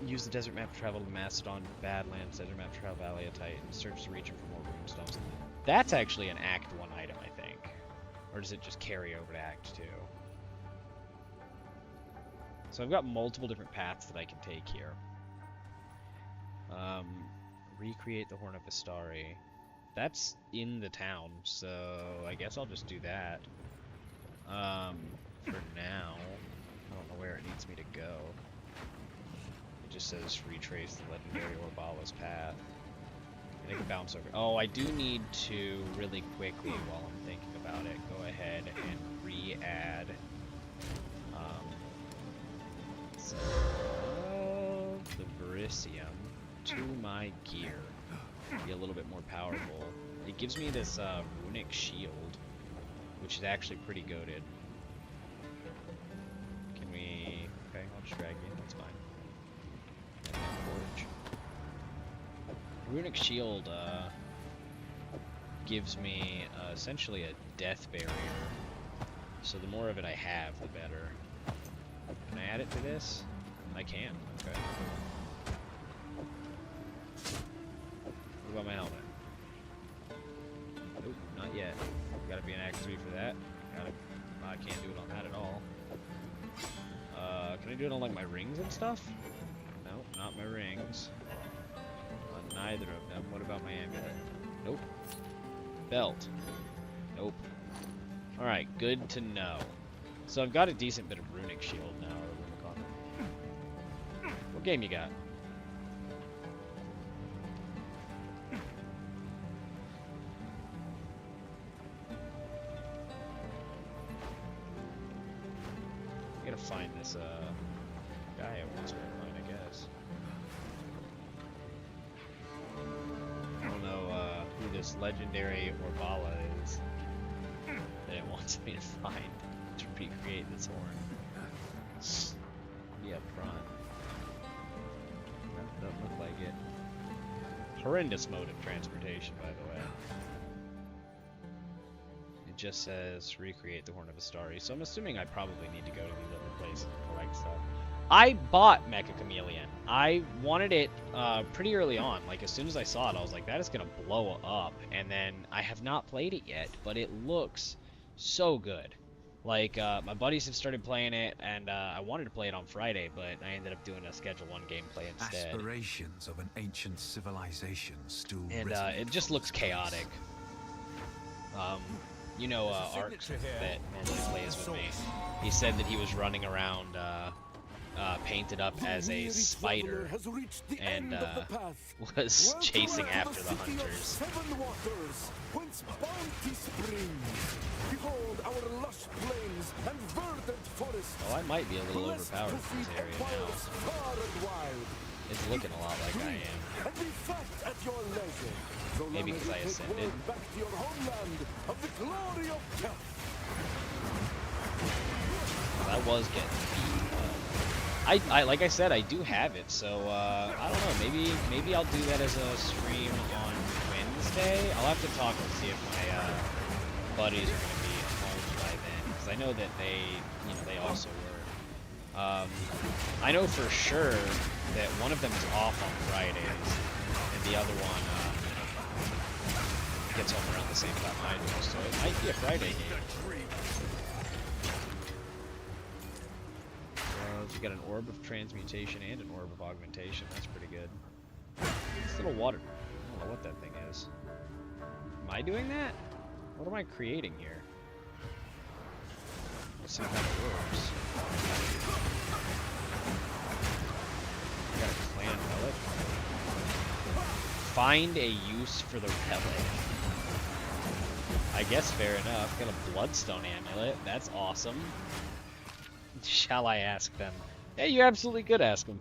Use the desert map to travel to Macedon, Badlands, desert map to travel Valley of Titan, search the region for more runestones. That's actually an Act 1 item, I think. Or does it just carry over to Act 2? So I've got multiple different paths that I can take here. Recreate the Horn of Vistari. That's in the town, so I guess I'll just do that. For now, I don't know where it needs me to go. It just says retrace the legendary Orbala's path. And I can bounce over. Oh, I do need to really quickly, while I'm thinking about it, go ahead and re-add some of the Verisium to my gear. Be a little bit more powerful. It gives me this runic shield, which is actually pretty goated. Can we? Okay, I'll just drag you. That's fine. And then forge. Runic shield gives me essentially a death barrier. So the more of it I have, the better. Can I add it to this? I can. Okay. What about my helmet? Nope, not yet. Gotta be an Act 3 for that. I can't do it on that at all. Can I do it on like my rings and stuff? No, not my rings. On neither of them. What about my amulet? Nope. Belt. Nope. Alright, good to know. So I've got a decent bit of runic shield now, or runic armor. What game you got? I gotta find this guy I once find, I guess. I don't know who this legendary Orbala is that it wants me to find to recreate this horn. Be up front. That doesn't look like it. Horrendous mode of transportation, by the way. It just says recreate the Horn of Astari, so I'm assuming I probably need to go to these other places and collect stuff. I bought Mecha Chameleon. I wanted it pretty early on. Like, as soon as I saw it, I was like, that is going to blow up. And then I have not played it yet, but it looks so good. Like, my buddies have started playing it, and I wanted to play it on Friday, but I ended up doing a Schedule 1 gameplay instead. Aspirations of an ancient civilization still And it just looks chaotic. You know, Ark that normally plays with me. He said that he was running around painted up as a spider and was chasing after the hunters. Oh, I might be a little overpowered in this area now. It's looking a lot like I am. Maybe because I ascended. I was getting beat. I like I said, I do have it, so I don't know. Maybe I'll do that as a stream on Wednesday. I'll have to talk and see if my buddies are going to be home by then, because I know that they also were. I know for sure that one of them is off on Fridays, and the other one gets home around the same time I do, so it might be a Friday game. You got an orb of transmutation and an orb of augmentation. That's pretty good. This little water. I don't know what that thing is. Am I doing that? What am I creating here? Some kind of orbs. I got a clan relic. Find a use for the relic. I guess fair enough. Got a bloodstone amulet. That's awesome. Shall I ask them? Yeah, you absolutely could ask them.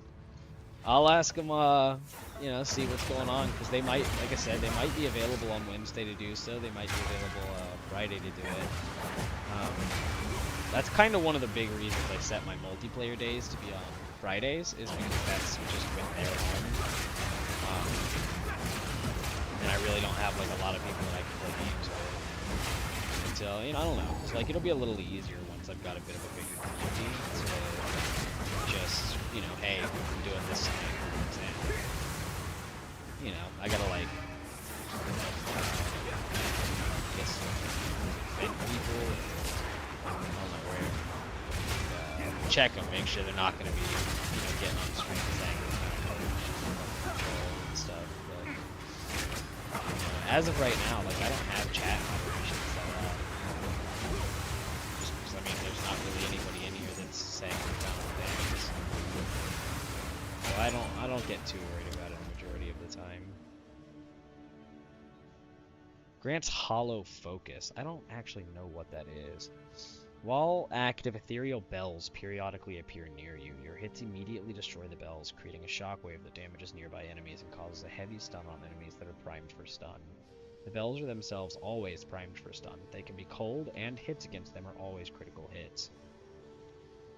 I'll ask them, you know, see what's going on, because they might, like I said, they might be available on Wednesday to do so. They might be available Friday to do it. That's kind of one of the big reasons I set my multiplayer days to be on Fridays, is because that's just when they're home. And I really don't have, like, a lot of people that I can play games with. Until, you know, I don't know. It's like, it'll be a little easier once I've got a bit of a bigger community to just, you know, hey, I'm doing this thing, for example. You know, I gotta, like, guess, defend people, I don't know where, check them, make sure they're not gonna be, you know, getting on the stream saying and stuff, but, you know, as of right now, like, I don't have chat operations set up. Just because, I mean, there's not really anybody in here that's saying things. So I don't get too worried about it the majority of the time. Grants hollow focus. I don't actually know what that is. While active, ethereal bells periodically appear near you. Your hits immediately destroy the bells, creating a shockwave that damages nearby enemies and causes a heavy stun on enemies that are primed for stun. The bells are themselves always primed for stun. They can be cold, and hits against them are always critical hits.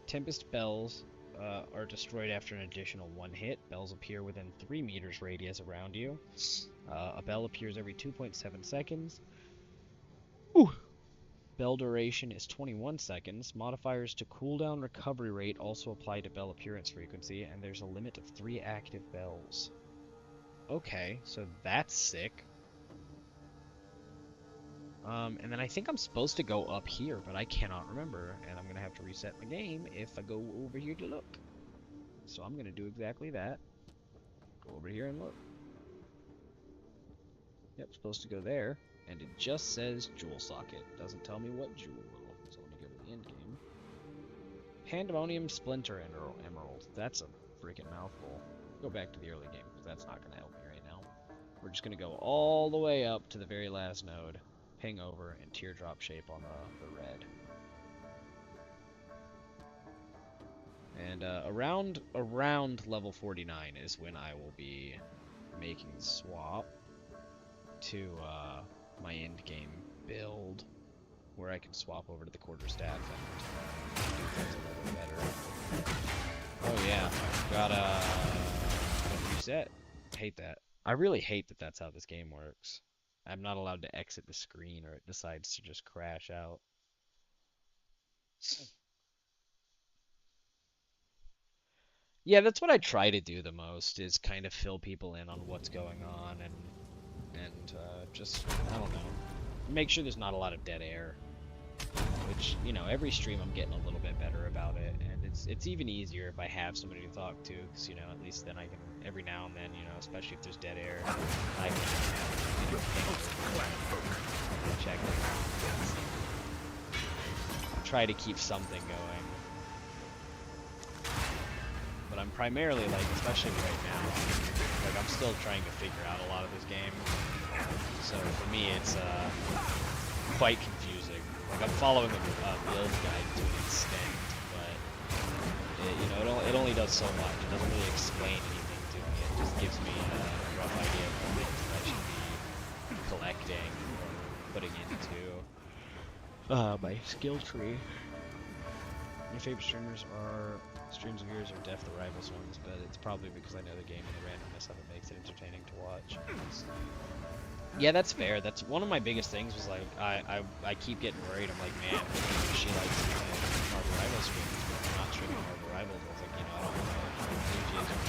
Tempest bells are destroyed after an additional 1 hit. Bells appear within 3 meters radius around you. A bell appears every 2.7 seconds. Ooh. Bell duration is 21 seconds. Modifiers to cooldown recovery rate also apply to bell appearance frequency, and there's a limit of 3 active bells. Okay, so that's sick. And then I think I'm supposed to go up here, but I cannot remember, and I'm going to have to reset my game if I go over here to look. So I'm going to do exactly that. Go over here and look. Yep, supposed to go there. And it just says jewel socket. Doesn't tell me what jewel. So let me go to the end game. Pandemonium Splinter Emerald. That's a freaking mouthful. Go back to the early game, because that's not going to help me right now. We're just going to go all the way up to the very last node, ping over, and teardrop shape on the red. And around level 49 is when I will be making the swap to my end game build, where I can swap over to the quarterstaff and do things a little better. Oh yeah, gotta reset. Hate that. I really hate that that's how this game works. I'm not allowed to exit the screen, or it decides to just crash out. Yeah, that's what I try to do the most, is kind of fill people in on what's going on, and just, I don't know, make sure there's not a lot of dead air. Which, you know, every stream I'm getting a little bit better about it, and it's even easier if I have somebody to talk to, because, you know, at least then I can, every now and then, you know, especially if there's dead air, I can, you know, check it. Try to keep something going. But I'm primarily, like, especially right now, like, I'm still trying to figure out a lot of this game. So for me, it's quite confusing. Like, I'm following a build guide to an extent, but it, you know, it only does so much. It doesn't really explain anything to me. It just gives me a rough idea of the things that I should be collecting or putting into my skill tree. My favorite streams of yours are Death the Rivals ones, but it's probably because I know the game and the randomness of it makes it entertaining to watch. Yeah, that's fair. That's one of my biggest things, was like, I keep getting worried. I'm like, man, she likes Marvel Rivals streams, but I'm not streaming Marvel Rivals. I was like, you know, I don't know if enthusiasm.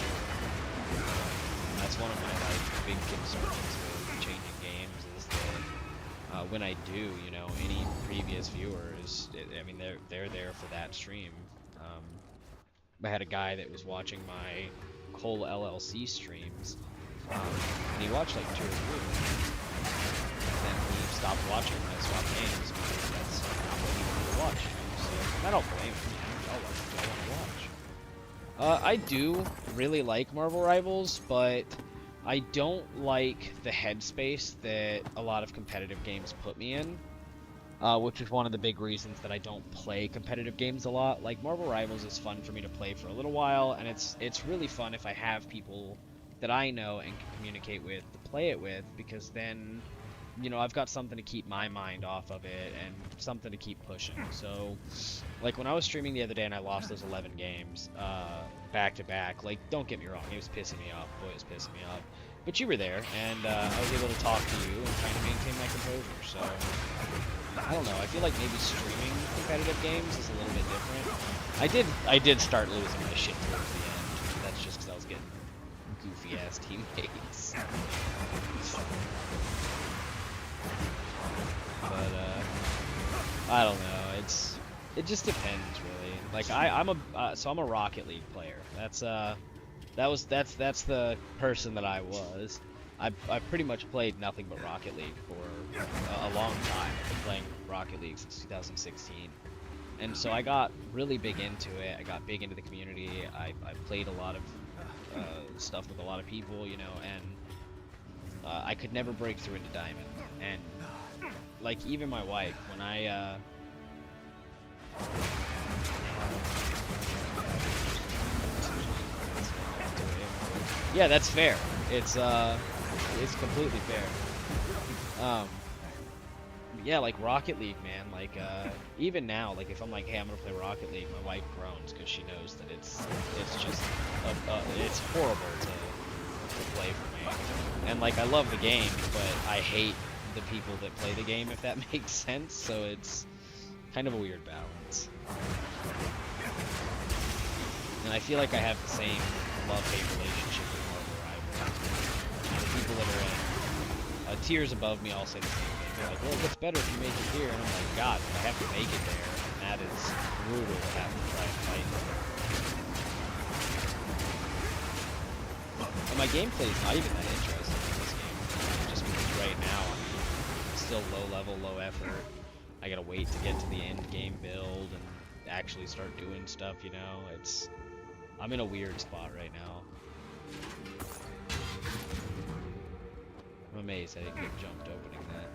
That's one of my, like, big concerns with changing games, is that when I do, you know, any previous viewers, I mean, they're there for that stream. I had a guy that was watching my whole LLC streams, and he watched like 2 or 3 of them. Then he stopped watching when I swapped games, because that's not what he wanted to watch. So I don't blame him. I'll watch what I want to watch. I do really like Marvel Rivals, but I don't like the headspace that a lot of competitive games put me in. Which is one of the big reasons that I don't play competitive games a lot. Like, Marvel Rivals is fun for me to play for a little while, and it's really fun if I have people that I know and can communicate with to play it with, because then, you know, I've got something to keep my mind off of it and something to keep pushing. So, like, when I was streaming the other day and I lost those 11 games back to back, like, don't get me wrong, it was pissing me off. Boy, it was pissing me off. But you were there, and I was able to talk to you and kind of maintain my composure, so I don't know, I feel like maybe streaming competitive games is a little bit different. I did start losing my shit towards the end. That's just because I was getting goofy ass teammates. But I don't know. It just depends, really. Like, I'm a Rocket League player. That's the person that I was. I pretty much played nothing but Rocket League for a long time. I've been playing Rocket League since 2016. And so I got really big into it. I got big into the community. I played a lot of stuff with a lot of people, you know, and I could never break through into Diamond. And, like, even my wife, when I... Yeah, that's fair. It's completely fair. Yeah, like Rocket League, man. Like, even now, like, if I'm like, hey, I'm gonna play Rocket League, my wife groans because she knows that it's just it's horrible to play for me. And like, I love the game, but I hate the people that play the game, if that makes sense. So it's kind of a weird balance. And I feel like I have the same love-hate relationship with Marvel Rivals. The people that are in tiers above me all say the same thing. They're like, well, it gets better if you make it here. And I'm like, God, I have to make it there. And that is brutal to have to try and fight. And my gameplay is not even that interesting in this game. Just because right still low level, low effort. I gotta wait to get to the end game build and actually start doing stuff, you know? I'm in a weird spot right now. I'm amazed I didn't get jumped opening that.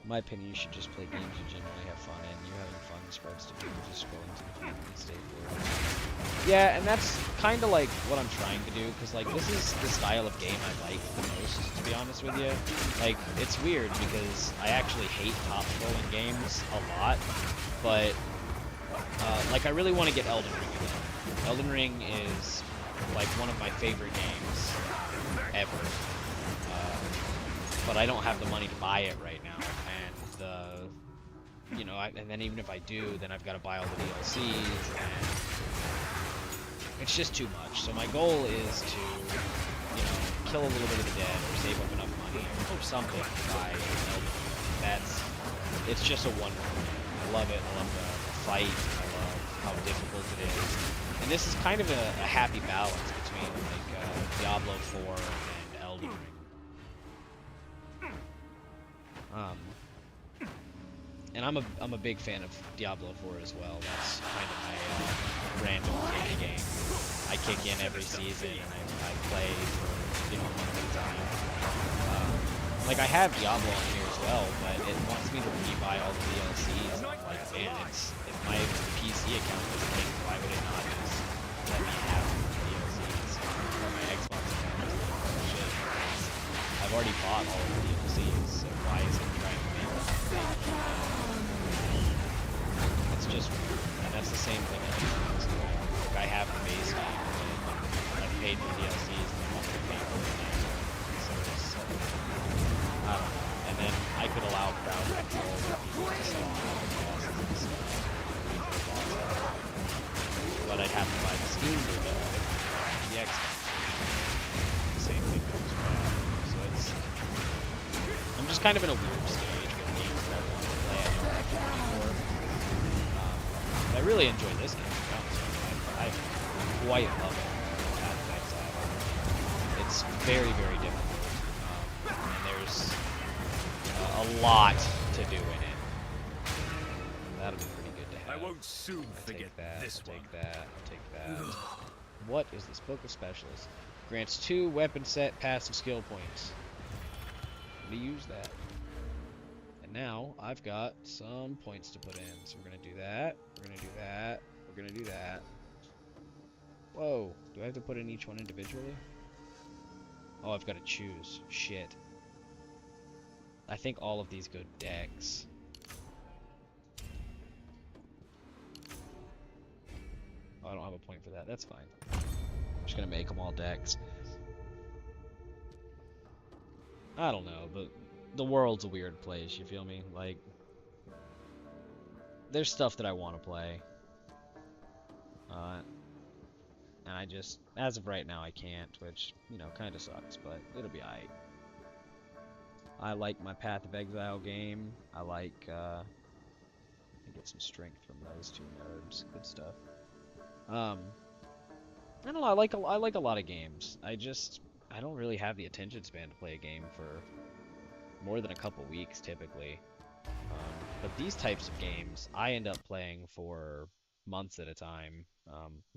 In my opinion, you should just play games you genuinely have fun in. You're having fun spreads to people just scrolling to the feed and stay for it. Yeah, and that's kind of like what I'm trying to do, because like this is the style of game I like the most, to be honest with you. Like, it's weird because I actually hate top scrolling games a lot, but like I really want to get Elden Ring again. Elden Ring is like one of my favorite games ever. But I don't have the money to buy it right now, and you know, and then even if I do, then I've got to buy all the DLCs, and it's just too much. So my goal is to, you know, kill a little bit of the debt, or save up enough money, or something to buy Elden Ring. It's just a wonderful game. I love it. I love the fight. I love how difficult it is. And this is kind of a happy balance between like Diablo 4 and Elden Ring. And I'm a big fan of Diablo 4 as well. That's kind of my random kick game. I kick in every season and I play for, you know, a month at a time. Like I have Diablo on here as well, but it wants me to rebuy all the DLCs. And I'm like, man, if my PC account was linked, why would it not just let me have the DLCs? Or my Xbox account is like, oh shit. I've already bought all of the DLCs, so why is it trying to make me? It's just weird, and that's the same thing like I have the base game, but I've paid for DLCs and I'm also paying for the game. So it's, I don't know. And then I could allow crowd control for people to sell bosses and stuff. But I'd have to buy the Steam version of the Xbox. The same thing goes for that. So I'm just kind of in a weird stage with games that I want to play. I don't have the money for. I really enjoy this game, to be honest with you. I quite love it. Path of Exile. It's very, very difficult, and there's a lot to do in it. That'll be pretty good to have. I won't soon forget this I'll one. take that. I'll take that. What is this? Book of Specialists. Grants 2 weapon set passive skill points. Let me use that. Now I've got some points to put in, so we're gonna do that, we're gonna do that, we're gonna do that. Whoa, do I have to put in each one individually? Oh, I've got to choose. Shit. I think all of these go dex. Oh, I don't have a point for that. That's fine. I'm just gonna make them all dex. I don't know, but the world's a weird place, you feel me? Like, there's stuff that I want to play. And I just, as of right now, I can't, which, you know, kind of sucks, but it'll be alright. I like my Path of Exile game. I like, I get some strength from those 2 nerds. Good stuff. I don't know, I like a lot of games. I don't really have the attention span to play a game for more than a couple weeks, typically. But these types of games, I end up playing for months at a time,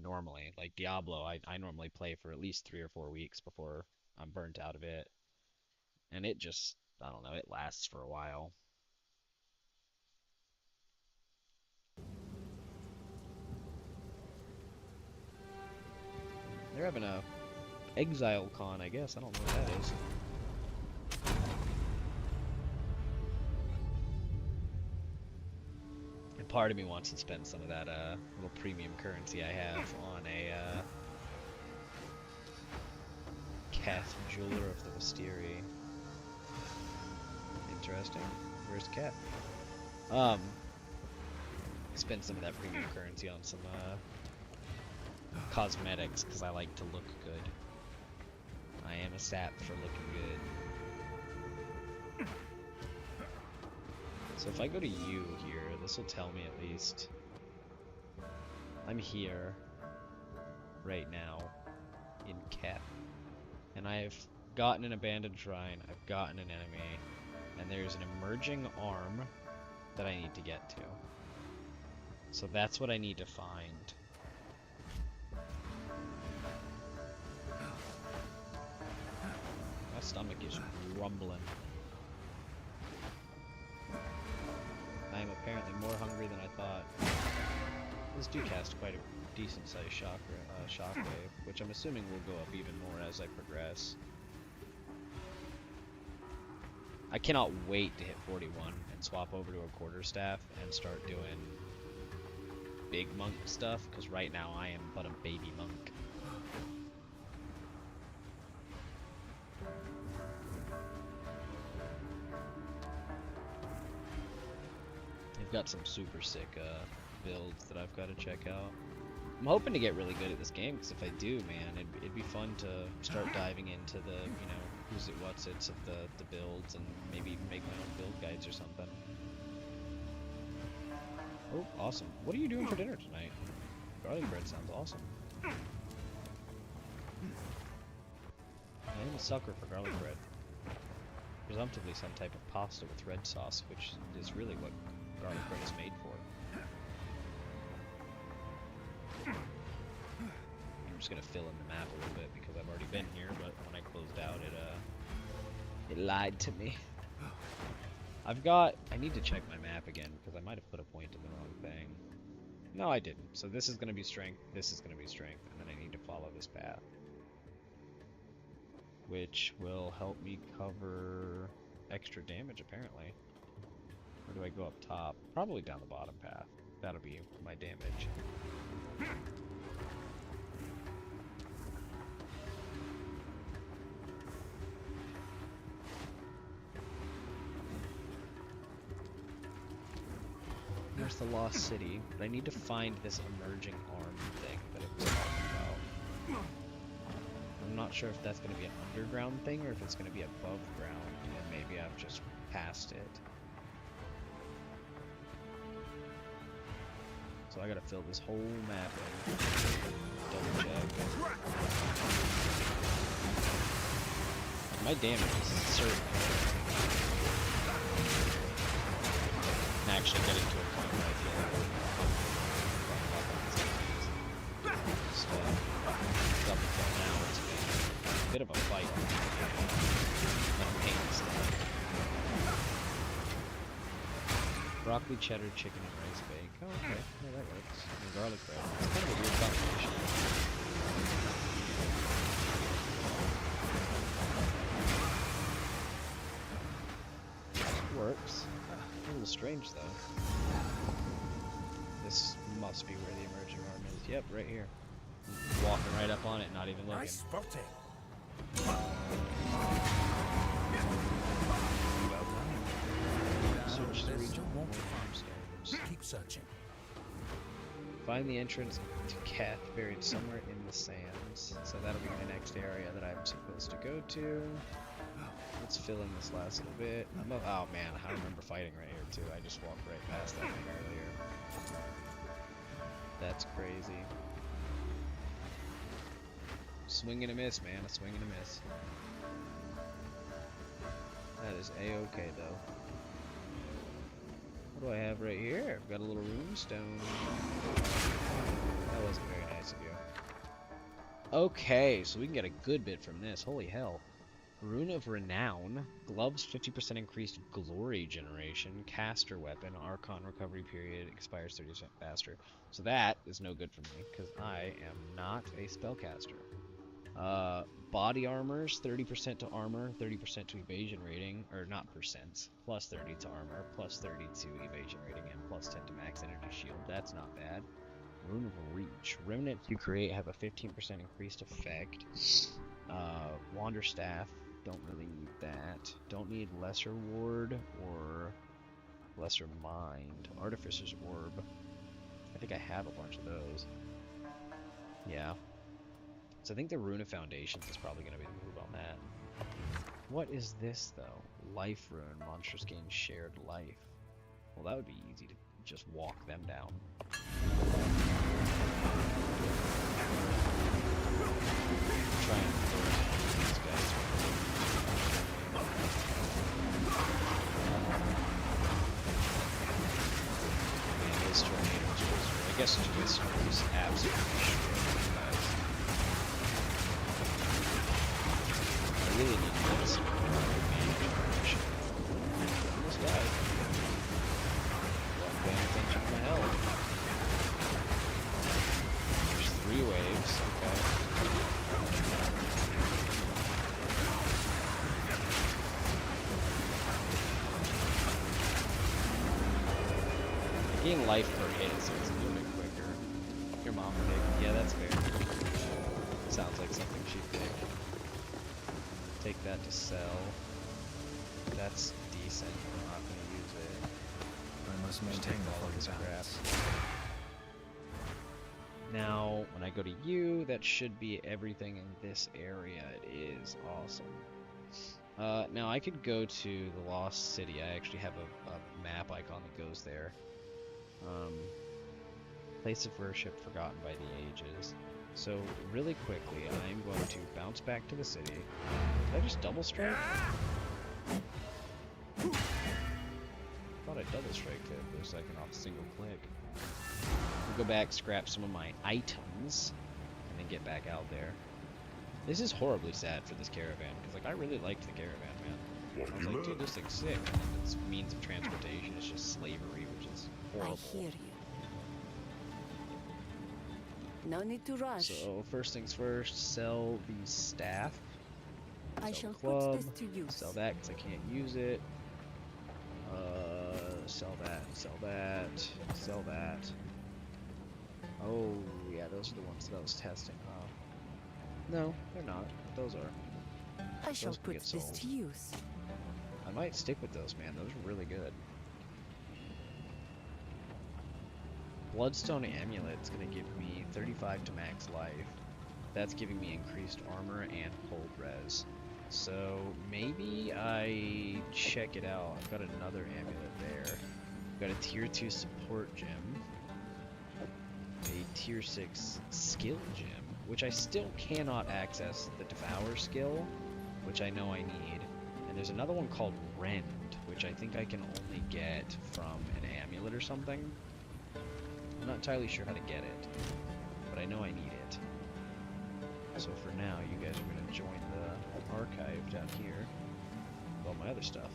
normally. Like Diablo, I normally play for at least 3 or 4 weeks before I'm burnt out of it. And it just, I don't know, it lasts for a while. They're having a Exile con, I guess. I don't know what that is. And part of me wants to spend some of that little premium currency I have on a Cath Jeweler of the Mystery. Interesting. Where's the cat? Spend some of that premium currency on some cosmetics because I like to look good. I am a sap for looking good. So if I go to you here, this will tell me at least I'm here right now. in Keth. And I have gotten an abandoned shrine, I've gotten an enemy, and there's an emerging arm that I need to get to. So that's what I need to find. My stomach is rumbling. I am apparently more hungry than I thought. This do cast quite a decent sized shockwave, which I'm assuming will go up even more as I progress. I cannot wait to hit 41 and swap over to a quarterstaff and start doing big monk stuff, because right now I am but a baby monk. I've got some super sick builds that I've got to check out. I'm hoping to get really good at this game, because if I do, man, it'd be fun to start diving into the, you know, who's it, what's it's of the builds, and maybe even make my own build guides or something. Oh, awesome. What are you doing for dinner tonight? Garlic bread sounds awesome. I am a sucker for garlic bread. Presumptively some type of pasta with red sauce, which is really what garlic bread is made for. I'm just gonna fill in the map a little bit because I've already been here, but when I closed out it lied to me. I need to check my map again because I might have put a point in the wrong thing. No, I didn't. So this is gonna be strength, this is gonna be strength, and then I need to follow this path, which will help me cover extra damage apparently. Or do I go up top? Probably down the bottom path. That'll be my damage. There's the Lost City, but I need to find this emerging arm thing that it was talking about. I'm not sure if that's going to be an underground thing or if it's going to be above ground, and maybe I've just passed it. So I gotta fill this whole map in. Double check. My damage is certain. I'm actually getting to a point where I feel like just double kill now. It's been a bit of a fight. Not a pain stuff. Broccoli, cheddar, chicken, and rice bake. Oh, okay. Yeah, that works. And garlic bread. It's kind of a weird combination. Works. A little strange, though. This must be where the emerging arm is. Yep, right here. Walking right up on it, not even looking. Nice spotting. Search the There's region still for more more to find. farmstones. Keep searching. Find the entrance to Keth buried somewhere in the sands. So that'll be my next area that I'm supposed to go to. Let's fill in this last little bit. Oh man, I remember fighting right here too. I just walked right past that thing earlier. That's crazy. Swing and a miss, man. A swing and a miss. That is a-okay though. What do I have right here? I've got a little runestone. That wasn't very nice of you. Okay, so we can get a good bit from this. Holy hell. Rune of Renown. Gloves 50% increased glory generation. Caster weapon. Archon recovery period expires 30% faster. So that is no good for me, because I am not a spellcaster. Body armors, 30% to armor, 30% to evasion rating, or not percents, plus 30 to armor, plus 30 to evasion rating, and plus 10 to max energy shield. That's not bad. Rune of Reach. Remnants you create have a 15% increased effect. Wander Staff, don't really need that. Don't need Lesser Ward or Lesser Mind. Artificer's Orb. I think I have a bunch of those. Yeah. So I think the Rune of Foundations is probably going to be the move on that. What is this, though? Life Rune. Monsters gain shared life. Well, that would be easy to just walk them down. guess Twist was absolutely destroyed, guys. I really need to get some management action. Almost died. Wasn't paying attention to my health. There's 3 waves, okay. I gain life per hit, so it's a little bit quicker. Your mom picked. Yeah, that's fair. Sounds like something she'd pick. Take that to sell. That's decent. I'm not going to use it. I must Just maintain take the all of this holy crap. balance. Now, when I go to you, that should be everything in this area. It is awesome. Now I could go to the Lost City. I actually have a map icon that goes there. Place of worship forgotten by the ages. So really quickly, I'm going to bounce back to the city. Did I just double strike? Thought I double striked it for a second off a single click. I'll go back, scrap some of my items, and then get back out there. This is horribly sad for this caravan, because like I really liked the caravan, man. I was like, dude, this thing's sick. And then its means of transportation is just slavery, which is horrible. I hear you. No need to rush. So first things first, sell the staff. I Sell shall the club. put this to use. Sell that because I can't use it. Sell that. Sell that. Sell that. Oh yeah, those are the ones that I was testing. No, they're not. Those are. I shall Those can put get this sold. to use. I might stick with those, man. Those are really good. Bloodstone Amulet's gonna give me 35 to max life. That's giving me increased armor and hold res. So maybe I check it out. I've got another amulet there. I've got a tier 2 support gem. A tier 6 skill gem, which I still cannot access the Devour skill, which I know I need. And there's another one called Rend, which I think I can only get from an amulet or something. I'm not entirely sure how to get it, but I know I need it. So for now, you guys are going to join the archive down here with all my other stuff.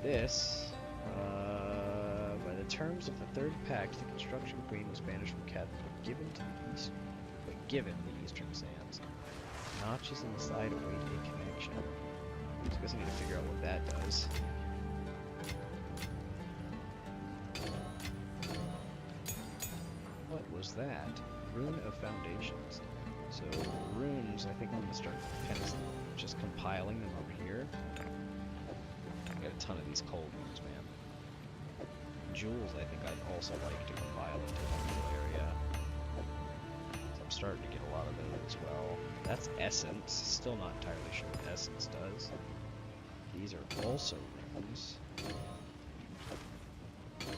This, by the terms of the third pact, the construction queen was banished from Cat, given to the east, given the eastern sands. Notches in the side await a connection. So I guess I need to figure out what that does. What was that? Rune of Foundations. So runes, I think I'm gonna start kind of just compiling them over here. I got a ton of these cold runes, man. Jewels, I think I'd also like to compile into one little area. So I'm starting to get a lot of those as well. That's Essence. Still not entirely sure what Essence does. These are also runes.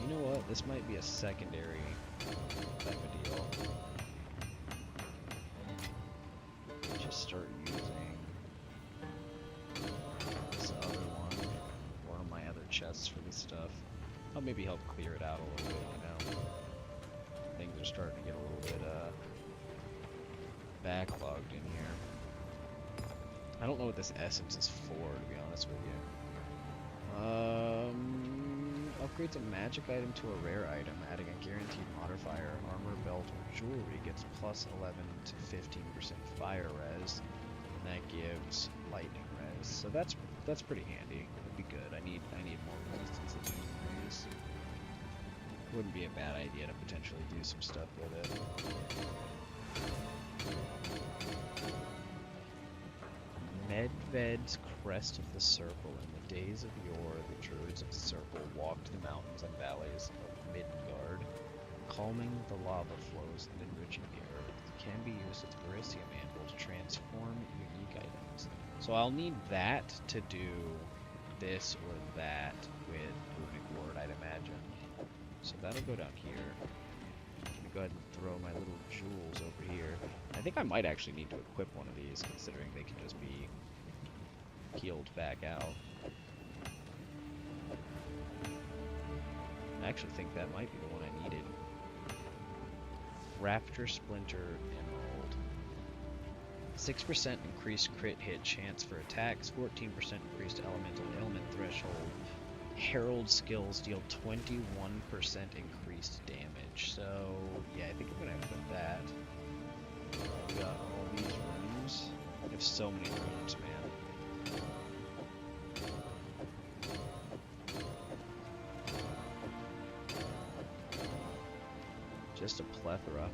You know what? This might be a secondary type of deal. Just start using this other one of my other chests for this stuff. I'll maybe help clear it out a little bit, you know. Things are starting to get a little bit backlogged in here. I don't know what this essence is for, to be honest with you. Upgrades a magic item to a rare item, adding a guaranteed modifier. Armor, belt, or jewelry gets plus 11 to 15% fire res, and that gives lightning res. So that's pretty handy. It'd be good. I need more resistance to lightning res. Wouldn't be a bad idea to potentially do some stuff with it. Medved's Crest of the Circle. In the days of yore, the druids of the circle walked the mountains and valleys of Midgard, calming the lava flows and enriching the earth. It can be used as Berisium Anvil to transform unique items. So I'll need that to do this or that with Runic Ward, I'd imagine. So that'll go down here. I'm gonna go ahead and throw my little jewels over here. I think I might actually need to equip one of these, considering they can just be healed back out. I actually think that might be the one I needed. Raptor Splinter Emerald. 6% increased crit hit chance for attacks, 14% increased elemental ailment threshold. Herald skills deal 21% increased damage. So, yeah, I think I'm gonna put that. I've got all these rooms. I have so many rooms, man. Just a plethora.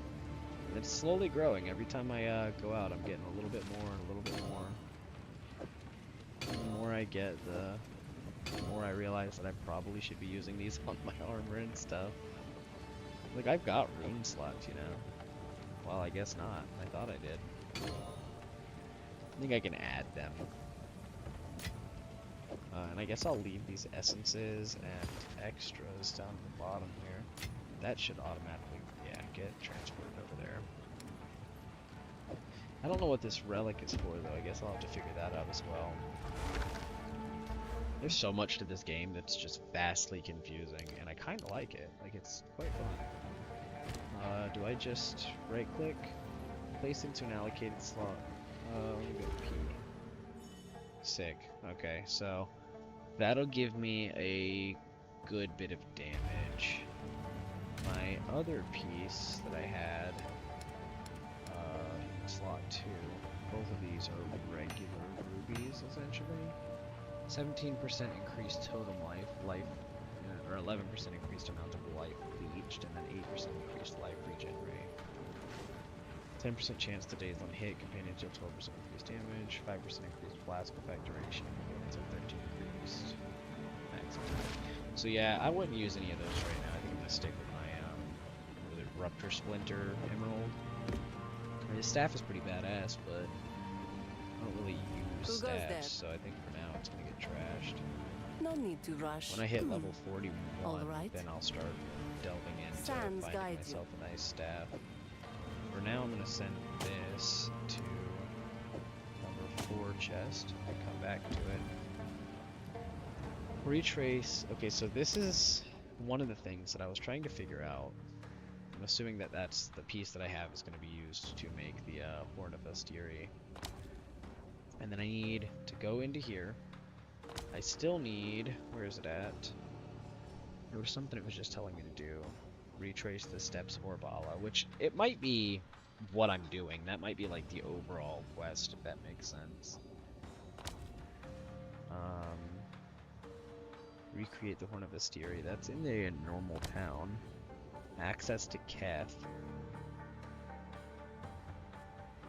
And it's slowly growing. Every time I go out, I'm getting a little bit more and a little bit more. The more I get, the more I realize that I probably should be using these on my armor and stuff. Like, I've got rune slots, you know. Well, I guess not. I thought I did. I think I can add them. And I guess I'll leave these essences and extras down at the bottom here. That should automatically, yeah, get transported over there. I don't know what this relic is for, though. I guess I'll have to figure that out as well. There's so much to this game that's just vastly confusing, and I kind of like it. Like, it's quite fun. Do I just right-click? Place into an allocated slot. Let me go P. Sick. Okay, so that'll give me a good bit of damage. My other piece that I had, slot 2, both of these are regular rubies, essentially. 17% increased totem life, or 11% increased amount of life leached, and then 8% increased life regenerate. 10% chance to daze on hit, companions deal 12% increased damage, 5% increased flask effect duration, and 13 increased max attack. So yeah, I wouldn't use any of those right now. I think I'm gonna stick with my Raptor Splinter Emerald. I mean, the staff is pretty badass, but I don't really use staffs, so I think for now it's gonna get trashed. No need to rush. When I hit level 41, Alright. then I'll start delving into Sans finding guide myself a nice staff. For now, I'm gonna send this to number 4 chest and come back to it. Retrace. Okay, so this is one of the things that I was trying to figure out. I'm assuming that that's the piece that I have is going to be used to make the Horn of Asteri. And then I need to go into here. I still need... Where is it at? There was something it was just telling me to do. Retrace the steps of Orbala, which it might be what I'm doing. That might be like the overall quest, if that makes sense. Recreate the Horn of Asteri. That's in the normal town. Access to Keth,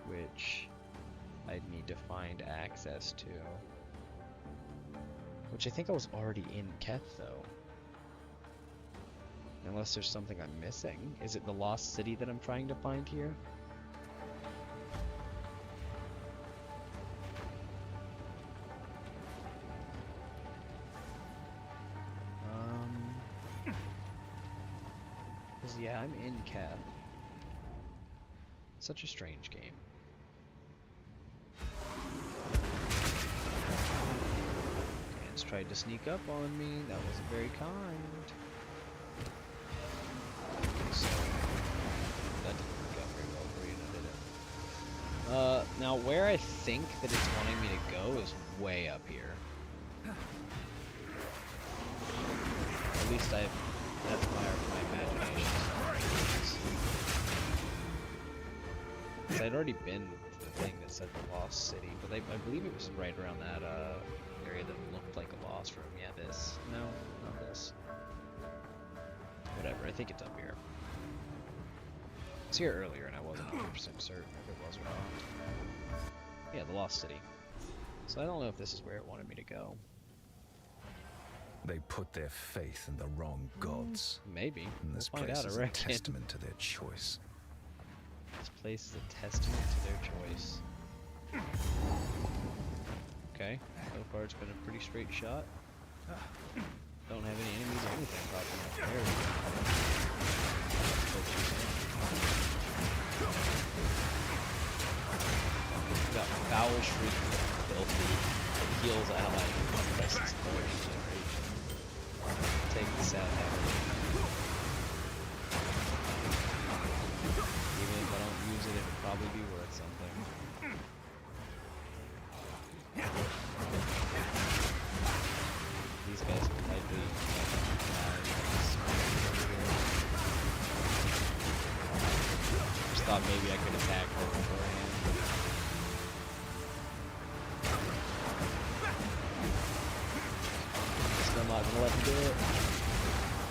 which I'd need to find access to. Which I think I was already in Keth, though. Unless there's something I'm missing. Is it the Lost City that I'm trying to find here? Yeah, I'm in Keth. Such a strange game. Ants tried to sneak up on me. That wasn't very kind. Okay, so that didn't work out very well for you, did it? Now where I think that it's wanting me to go is way up here. At least that's my imagination. I'd already been to the thing that said the Lost City, but I believe it was right around that area that looked like a lost room. Yeah, this. No, not this. Whatever, I think it's up here. I was here earlier and I wasn't 100% certain if it was or not. Yeah, the Lost City. So I don't know if this is where it wanted me to go. They put their faith in the wrong gods. Maybe. And this We'll find place out, is I a reckon. testament to their choice. This place is a testament to their choice. Okay, so far it's been a pretty straight shot. Don't have any enemies or anything popping up. There we go. We got Foul Shriek, Filthy, heals ally, presses authority generation. Take this out. probably be worth something. These guys will likely just thought maybe I could attack them beforehand. Still not gonna let me do it.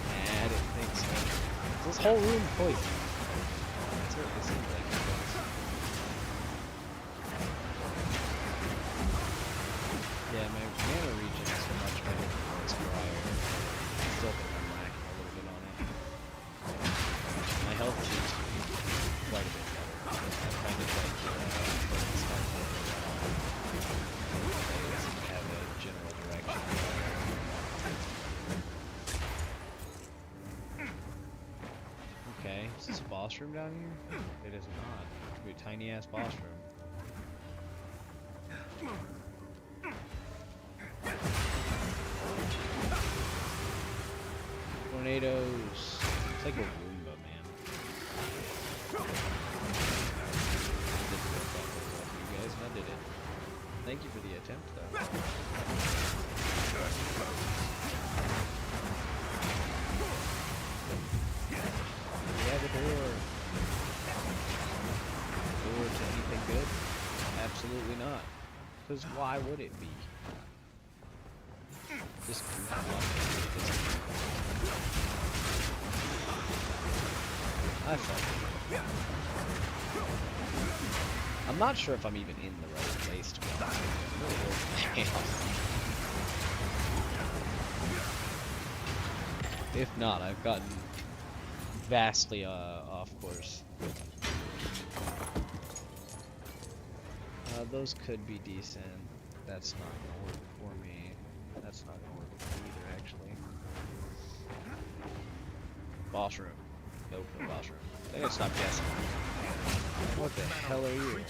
Nah, I didn't think so. Is this whole room poison? That's what it seems like it was. Yeah, my mana regen is much better than it was prior. I still think I'm lacking a little bit on it. My health seems to be quite a bit better. I kind of like it's not I seem to have a general direction. Okay, is this a boss room down here? It is not. It's gonna be a tiny ass boss room. Tornadoes. It's like a Roomba, man. Didn't work that well for you guys, and I did it. Thank you for the attempt, though. We have a door. Door to anything good? Absolutely not. Because why would it be? Just I felt it. I'm not sure if I'm even in the right place to be honest. If not, I've gotten vastly off course. Those could be decent. That's not gonna work for me. That's not gonna work for me either, actually. Boss room. Nope, no boss room. I gotta stop guessing. What the hell are you? That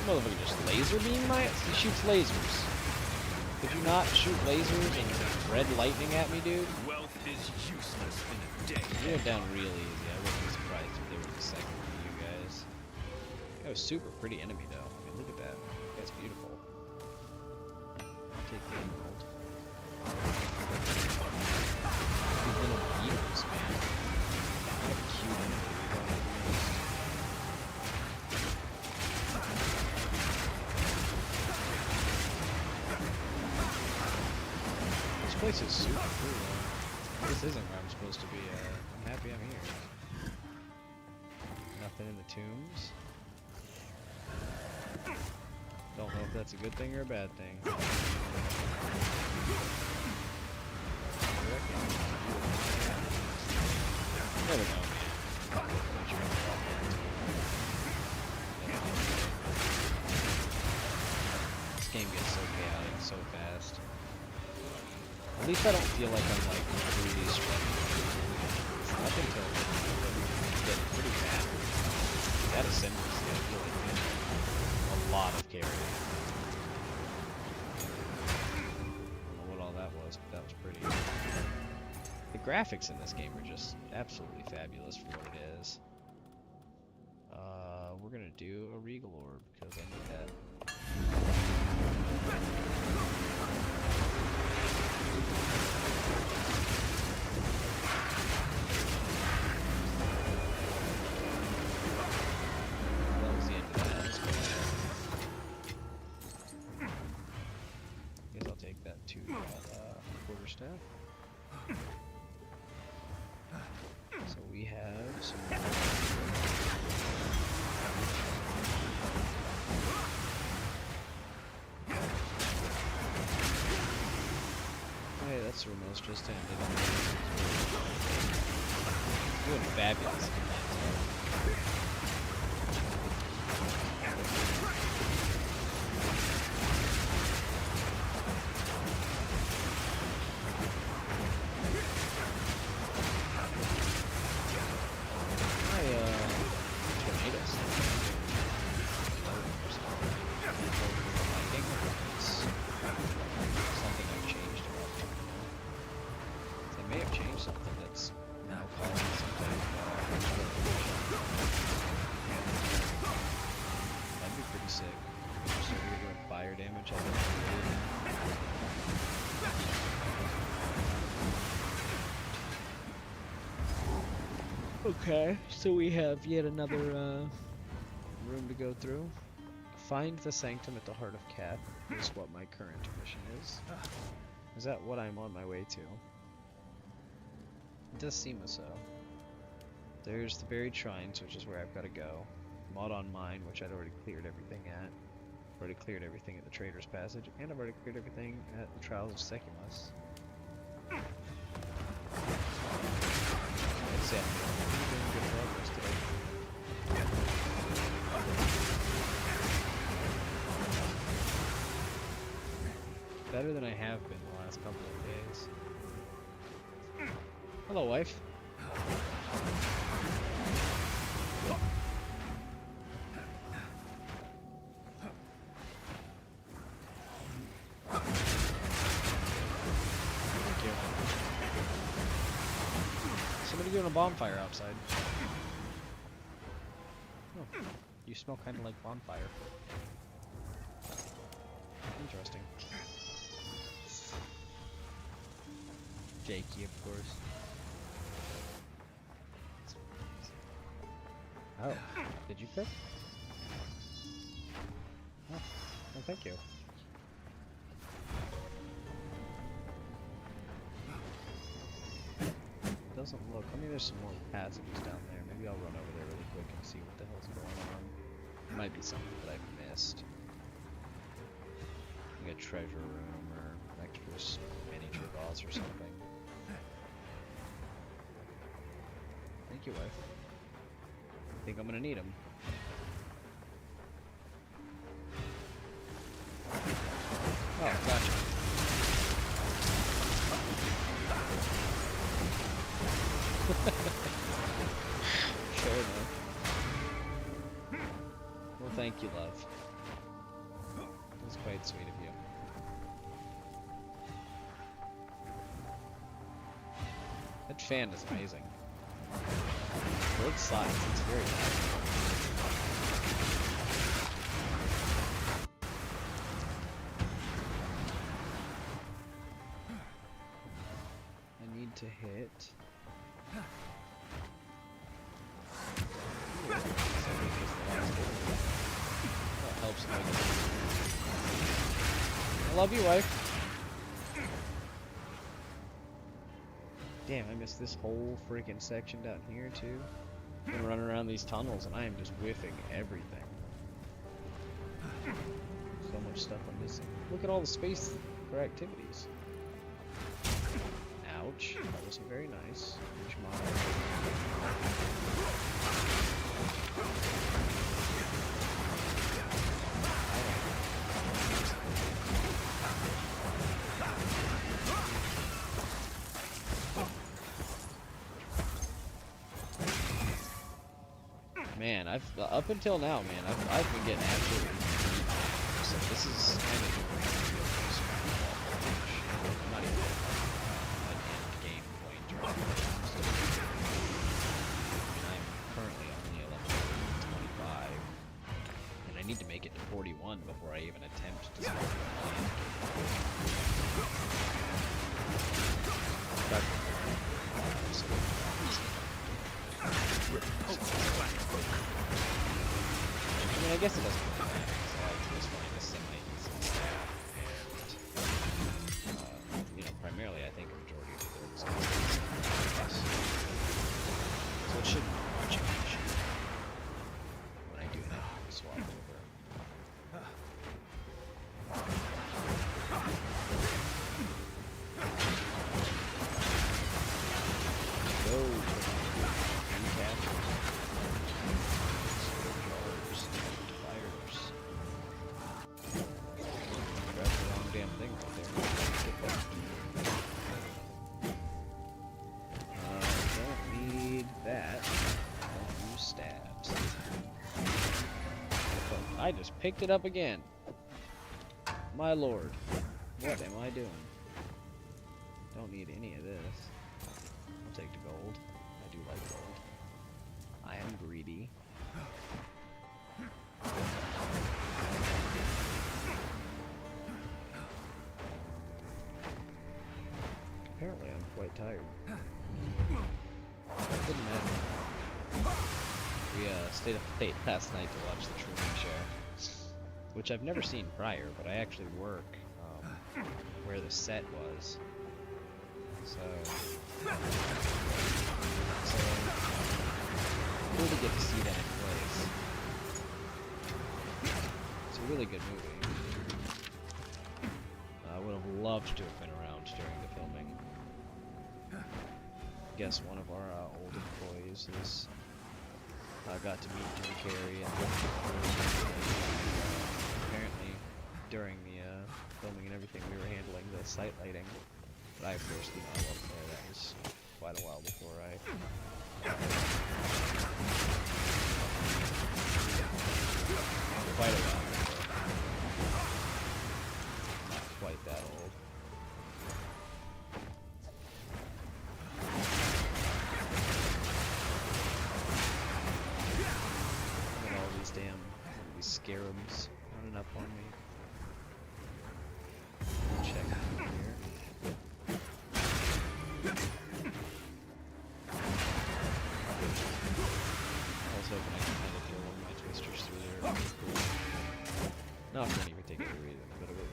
motherfucker just laser beam my ass? He shoots lasers. Could you not shoot lasers and red lightning at me, dude? Wealth is useless in a day. You went down real easy. I wouldn't be surprised if there was a second for you guys. That was super pretty enemy though. I mean, look at that. That's beautiful. I'll take the emerald. These little beetles, man. What a cute enemy. This place is super cool though. This isn't where I'm supposed to be. I'm happy I'm here. Nothing in the tombs. Don't know if that's a good thing or a bad thing. Never know, man. This game gets so chaotic so fast. At least I don't feel like I'm like really struggling. Up until get pretty bad. That Ascendancy, I feel like did a lot of carrying. I don't know what all that was, but that was pretty. The graphics in this game are just absolutely fabulous for what it is. We're gonna do a Regal Orb because I need that. That was the end of that. Let's go ahead. Guess I'll take that too. Quarterstaff. So we have some. Hey, that's where most just ended. Doing fabulous. Tornadoes. Something I've changed about them. They may have changed something that's now causing something. Okay, so we have yet another room to go through. Find the sanctum at the heart of Kath is what my current mission is. Is that what I'm on my way to? It does seem as so. There's the buried shrines, which is where I've got to go. Mod on mine, which I'd already cleared everything at. Already cleared everything at the Trader's Passage, and I've already cleared everything at the Trials of Secumus. I'd say I'm doing good progress today. Better than I have been the last couple of days. Hello, wife. Thank you. Somebody doing a bonfire outside. Oh, you smell kind of like bonfire. Interesting. Jakey, of course. Oh, did you cook? Oh, well, thank you. Doesn't look. I mean, there's some more passages down there. Maybe I'll run over there really quick and see what the hell's going on. There might be something that I've missed. Like a treasure room or extra miniature boss or something. Thank you, wife. I think I'm gonna need them. Oh, gotcha. Fair enough. Well, thank you, love. That's quite sweet of you. That fan is amazing. Both sides, it's very nice. I need to hit. Ooh, that helps me. I love you, wife. Damn, I missed this whole freaking section down here too. Been running around these tunnels and I am just whiffing everything. So much stuff I'm missing. Look at all the space for activities. Ouch, that wasn't very nice. Which Man, up until now, man, I've been getting absolutely. So this is kind of I'm not even an end game point. Right? I'm currently only level 25, and I need to make it to 41 before I even attempt to start the end I mean, I guess it doesn't really matter, because I like to just find a semi-decent staff, and, you know, primarily I think a majority of the build is going to be so it shouldn't be much of an issue when I do have to swap over. Go to recapture. I just picked it up again. My lord. What am I doing? Don't need any of this. I'll take the gold. I do like gold. I am greedy. Apparently I'm quite tired. Didn't matter. We stayed up late last night to watch the Truman Show, which I've never seen prior, but I actually work where the set was. So cool to get to see that in place. It's a really good movie. I would have loved to have been around during the filming. I guess one of our old employees is got to meet Jim Carrey, and apparently during the filming and everything, we were handling the site lighting. But I, of course, I wasn't there. That was quite a while before I. Quite a while before. Not quite that old. And all these these scarabs running up on me. Check here. Also, hoping I can kind of throw one of my twisters through there. Not for any particular reason, but it would.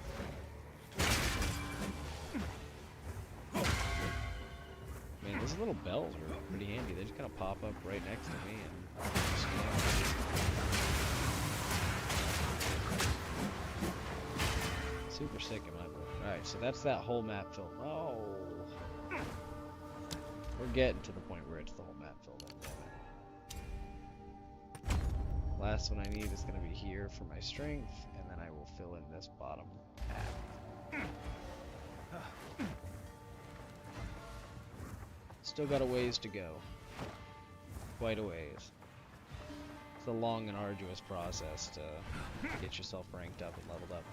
Man, those little bells are pretty handy. They just kind of pop up right next to me and super sick in my book. Alright, so that's that whole map film. Oh! We're getting to the point where it's the whole map film. Last one I need is going to be here for my strength, and then I will fill in this bottom half. Still got a ways to go. Quite a ways. It's a long and arduous process to get yourself ranked up and leveled up.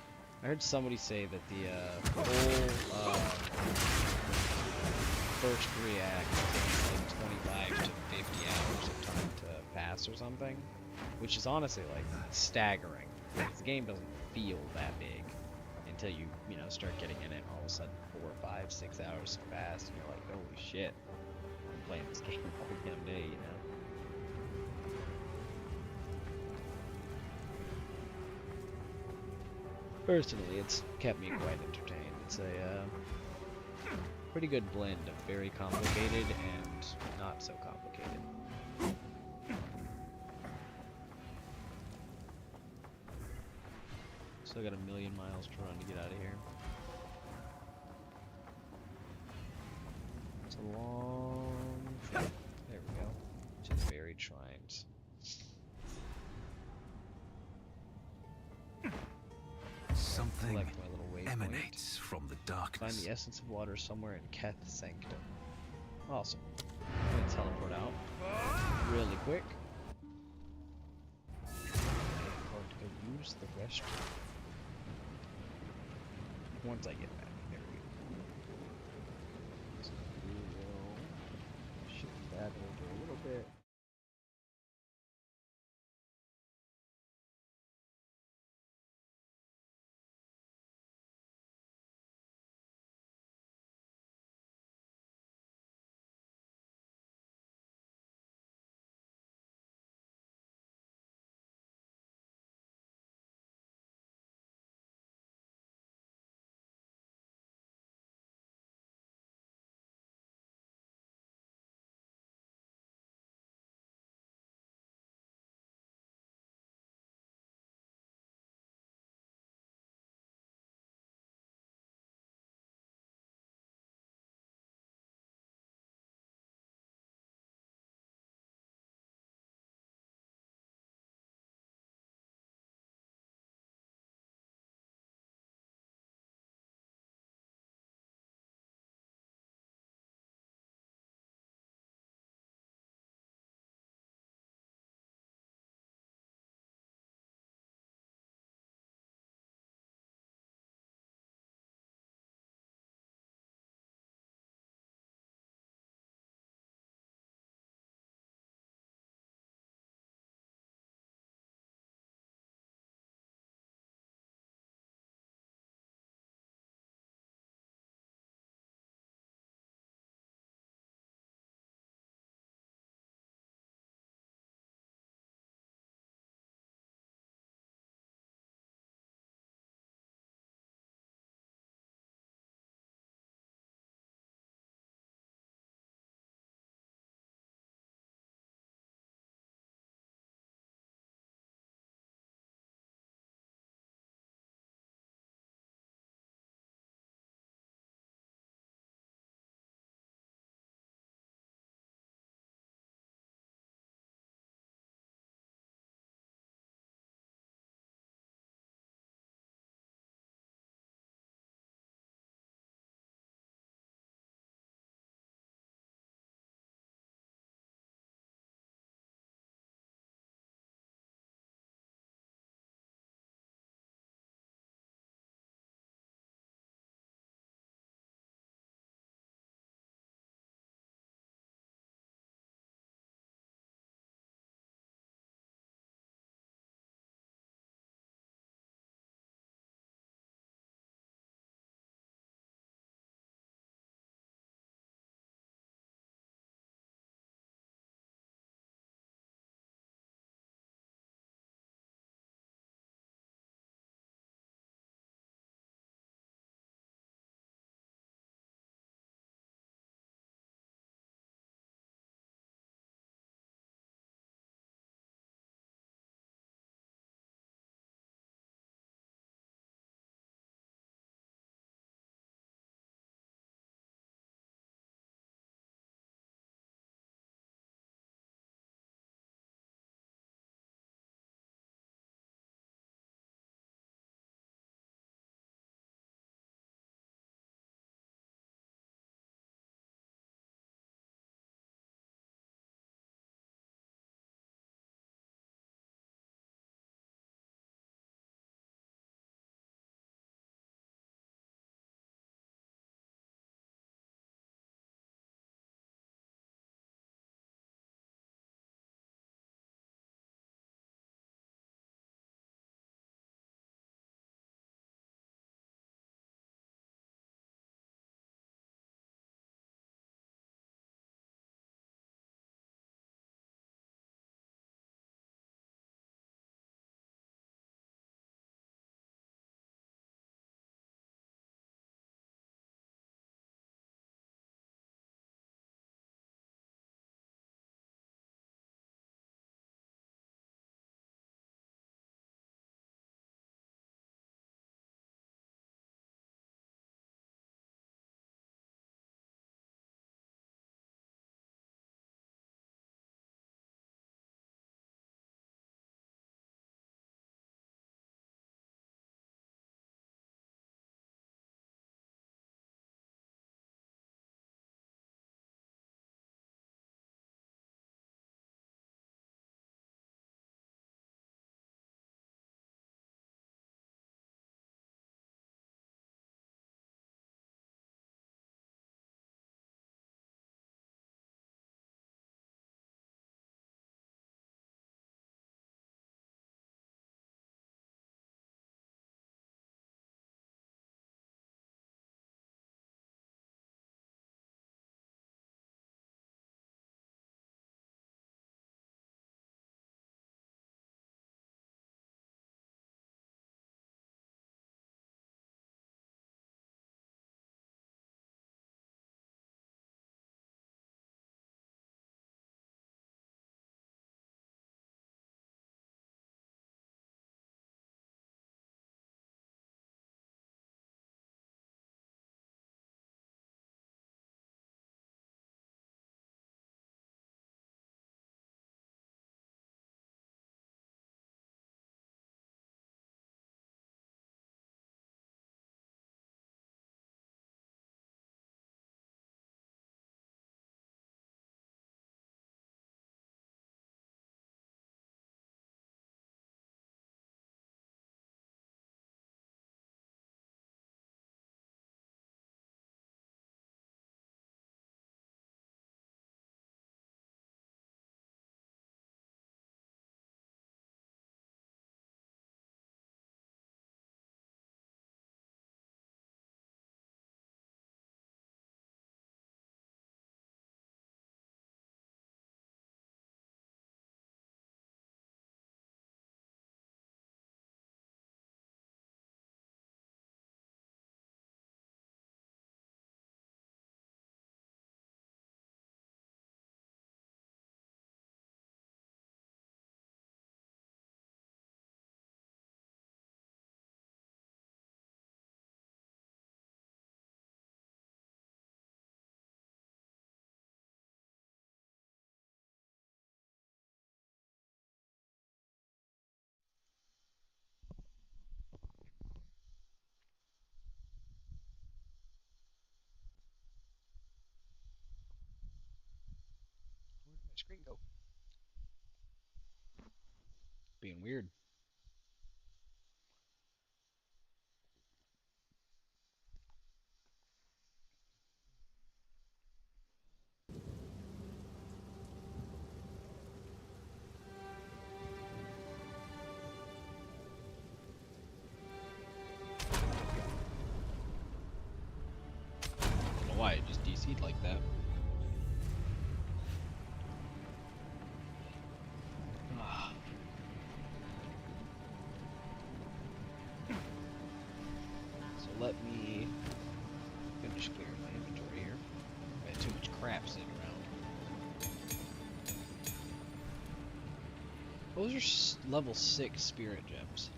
I heard somebody say that the whole first react takes like 25 to 50 hours of time to pass or something, which is honestly like staggering. Because the game doesn't feel that big until you start getting in it. All of a sudden, 4, 5, 6 hours pass, and you're like, holy shit, I'm playing this game all damn day, Personally, it's kept me quite entertained. It's a pretty good blend of very complicated and not so complicated. Still got 1,000,000 miles to run to get out of here. It's a long trip. There we go. To the buried shrines. Something Select my little waypoint. emanates from the darkness. Find the essence of water somewhere in Keth Sanctum. Awesome. I'm gonna teleport out really quick. I'm going to go use the restroom. Once I get back, there we go. So we will shift that over a little bit. screen go? Being weird. I don't know why it just DC'd like that. Ah. So let me finish clearing my inventory here. I had too much crap sitting around. Those are level 6 spirit gems.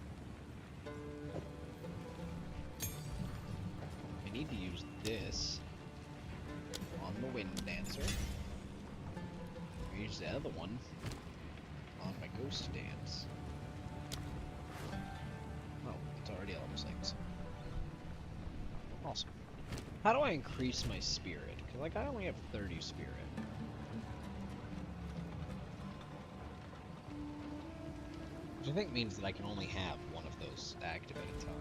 I need to use this on the Wind Dancer. Use the other one on my Ghost Dance. Oh, it's already level 6. Awesome. How do I increase my spirit? Because, like, I only have 30 spirit. Which I think means that I can only have one of those active at a time.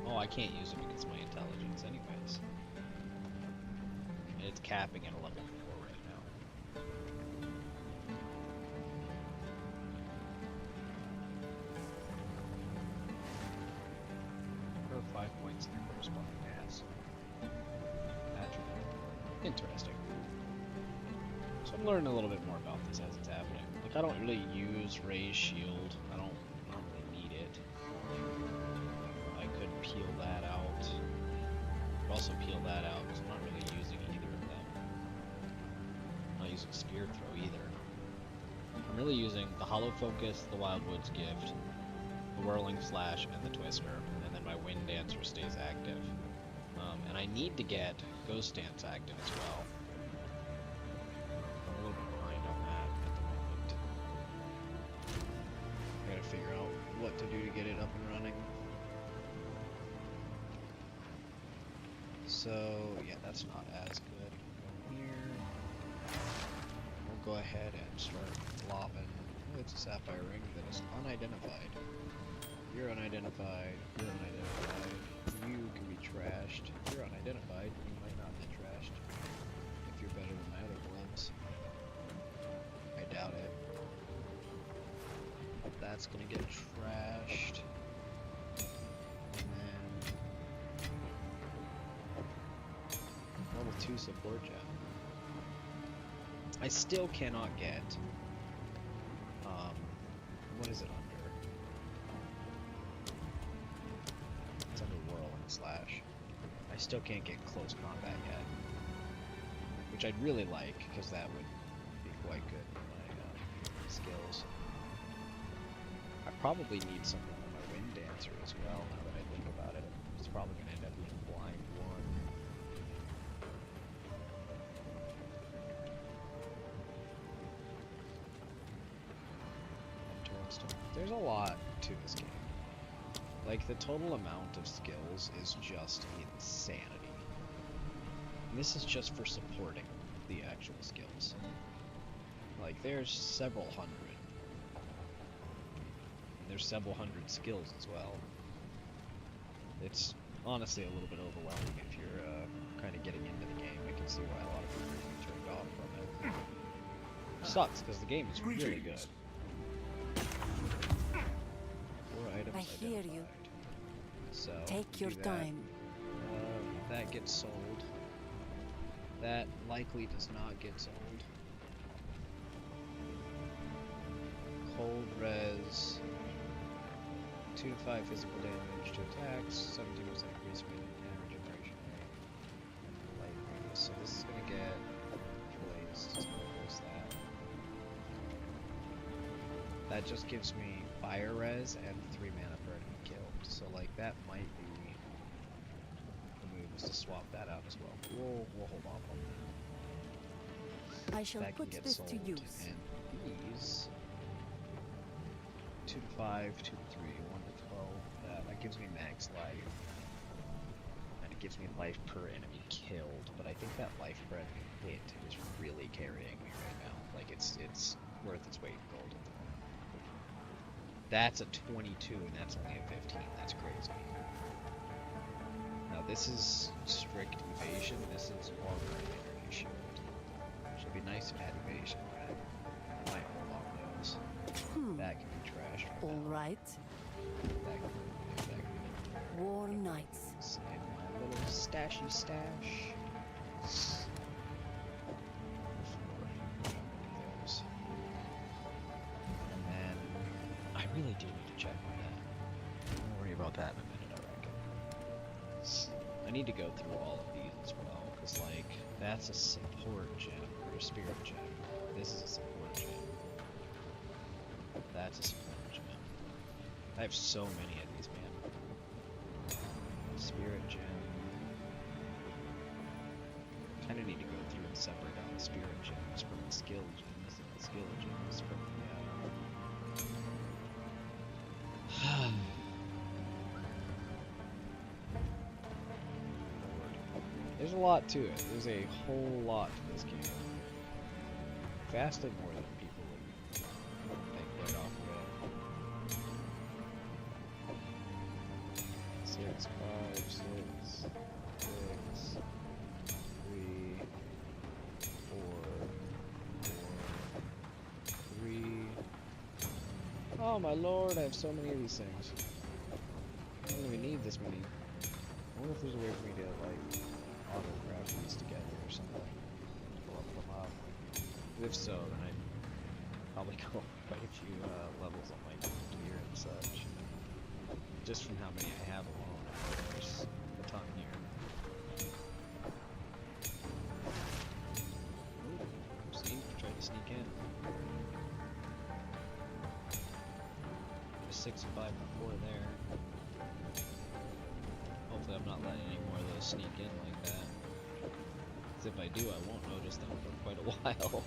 Oh, I can't use it because of my intelligence anyways. And it's capping at a level 4 right now. What are 5 points in the corresponding mass? Attribute. Interesting. So I'm learning a little bit more about this as it's happening. Like, I don't really use Ray's shield. I don't really need it. I could peel that out. Could also peel that out because I'm not really using either of them. I'm not using Spear Throw either. I'm really using the Hollow Focus, the Wildwood's Gift, the Whirling Slash, and the Twister. And then my Wind Dancer stays active. And I need to get Ghost Dance active as well. I'm a little bit behind on that at the moment. I gotta figure out what to do to get it up and running. So, yeah, that's not as good. Go here. We'll go ahead and start lobbing. Oh, it's a sapphire ring that is unidentified. You're unidentified. You're unidentified. You can be trashed. You're unidentified. You might not be trashed. If you're better than my other gloves. I doubt it. That's gonna get trashed. And then level 2 support gem. I still cannot get what is it under? It's under Whirling Slash. I still can't get close combat yet. Which I'd really like, because that would be quite good for my skills. I probably need something on my Wind Dancer as well, now that I think about it. It's probably going to end up being Blind 1. There's a lot to this game. Like, the total amount of skills is just insanity. And this is just for supporting the actual skills. Like, there's several hundred. And there's several hundred skills as well. It's honestly a little bit overwhelming if you're kind of getting into the game. I can see why a lot of people are getting turned off from it. Sucks, because the game is really good. I hear you. So Take your do that. time. That gets sold. That likely does not get sold. Cold res. 2 to 5 physical damage to attacks. 17% increase in damage generation rate. Light radius. So this is gonna get placed. It's gonna place that. That just gives me fire res and 3 mana per enemy killed. So like that might be the move is to swap that out as well. We'll hold off on that. I shall That can put get this sold. to use. And these 2 to 5, 2 to 3, 1 to 12. That gives me max life. And it gives me life per enemy killed, but I think that life per enemy hit is really carrying me right now. Like, it's worth its weight in gold at the moment. That's a 22, and that's only a 15. That's crazy. Now, this is strict evasion. This is armor and energy shield. Should be nice to add evasion, right? I might hold on those. That can be trashed. All right. That can be War Knights. in my little stashy stash. Those. And then I really do need to check on that. Don't worry about that in a minute, I reckon. I need to go through all of these as well, because like that's a support gem or a spirit gem. This is a support gem. That's a support gem. I have so many of these, man. Spirit gem. Kind of need to go through and separate out the spirit gems from the skill gems and the skill gems from the There's a lot to it. There's a whole lot to this game. Vastly more than people would think right off the bat. 6, 5, 6, 6, 3, 4, 3. Oh my lord, I have so many of these things. I don't even need this many. I wonder if there's a way for me to like auto-craft these together or something. Level them up. If so, then I'd probably go quite a few levels on my gear and such. Just from how many I have alone, there's a ton here. Ooh, see? Tried to sneak in. 6 and 5 before there. Hopefully I'm not letting any more of those sneak in like that. Because if I do, I won't notice them for quite a while.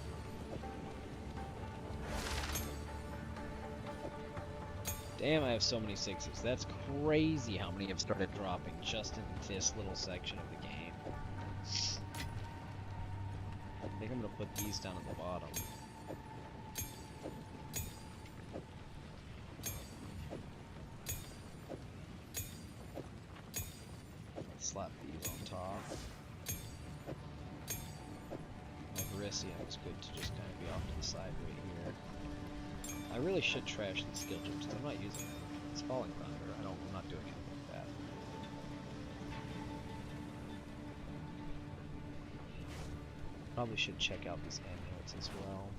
Damn, I have so many 6s. That's crazy how many have started dropping just in this little section of the game. I think I'm gonna put these down at the bottom. Slap these on top. My Berisium is good to just kind of be off to the side right here. I really should trash these skill gems because I'm not using them. It's Falling Thunder. I'm not doing anything with that. Probably should check out these amulets as well.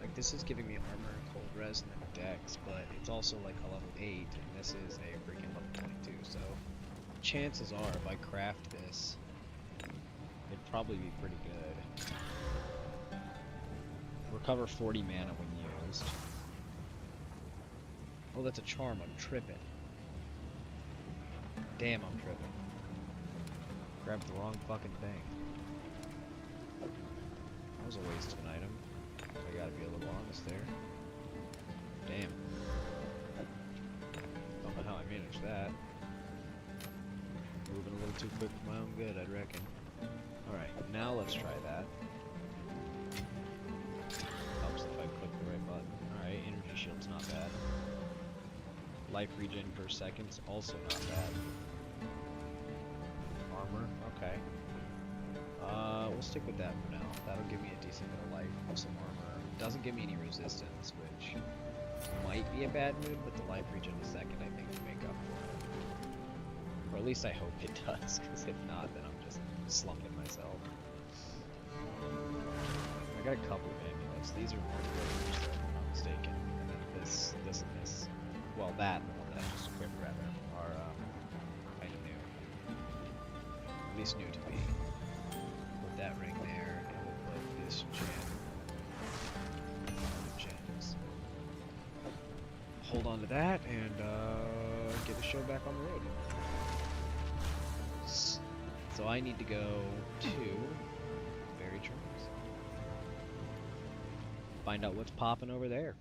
Like this is giving me armor and cold res and then dex, but it's also like a level 8 and this is a freaking level 22, so chances are if I craft this, it'd probably be pretty good. Recover 40 mana when used. Oh, that's a charm. I'm tripping. Damn, I'm tripping. Grabbed the wrong fucking thing. That was a waste of an item. I gotta be a little honest there. Damn. Don't know how I managed that. Moving a little too quick for my own good, I'd reckon. Alright, now let's try that. Helps if I click the right button. Alright, energy shield's not bad. Life regen per second's also not bad. Armor, okay. We'll stick with that for now. That'll give me a decent bit of life with some armor. Doesn't give me any resistance, which might be a bad move, but the life regen a second I think will make up for it. Or at least I hope it does, because if not, then I'm just slumping myself. I got a couple of amulets. These are more good, if I'm not mistaken. And then this, and this. Well, that and the one that I just equipped, rather, are kind of new. At least new to me. Put that ring there, and we'll put this gem. Gems. Hold on to that, and get the show back on the road. So I need to go to Berry Trunks. Find out what's popping over there.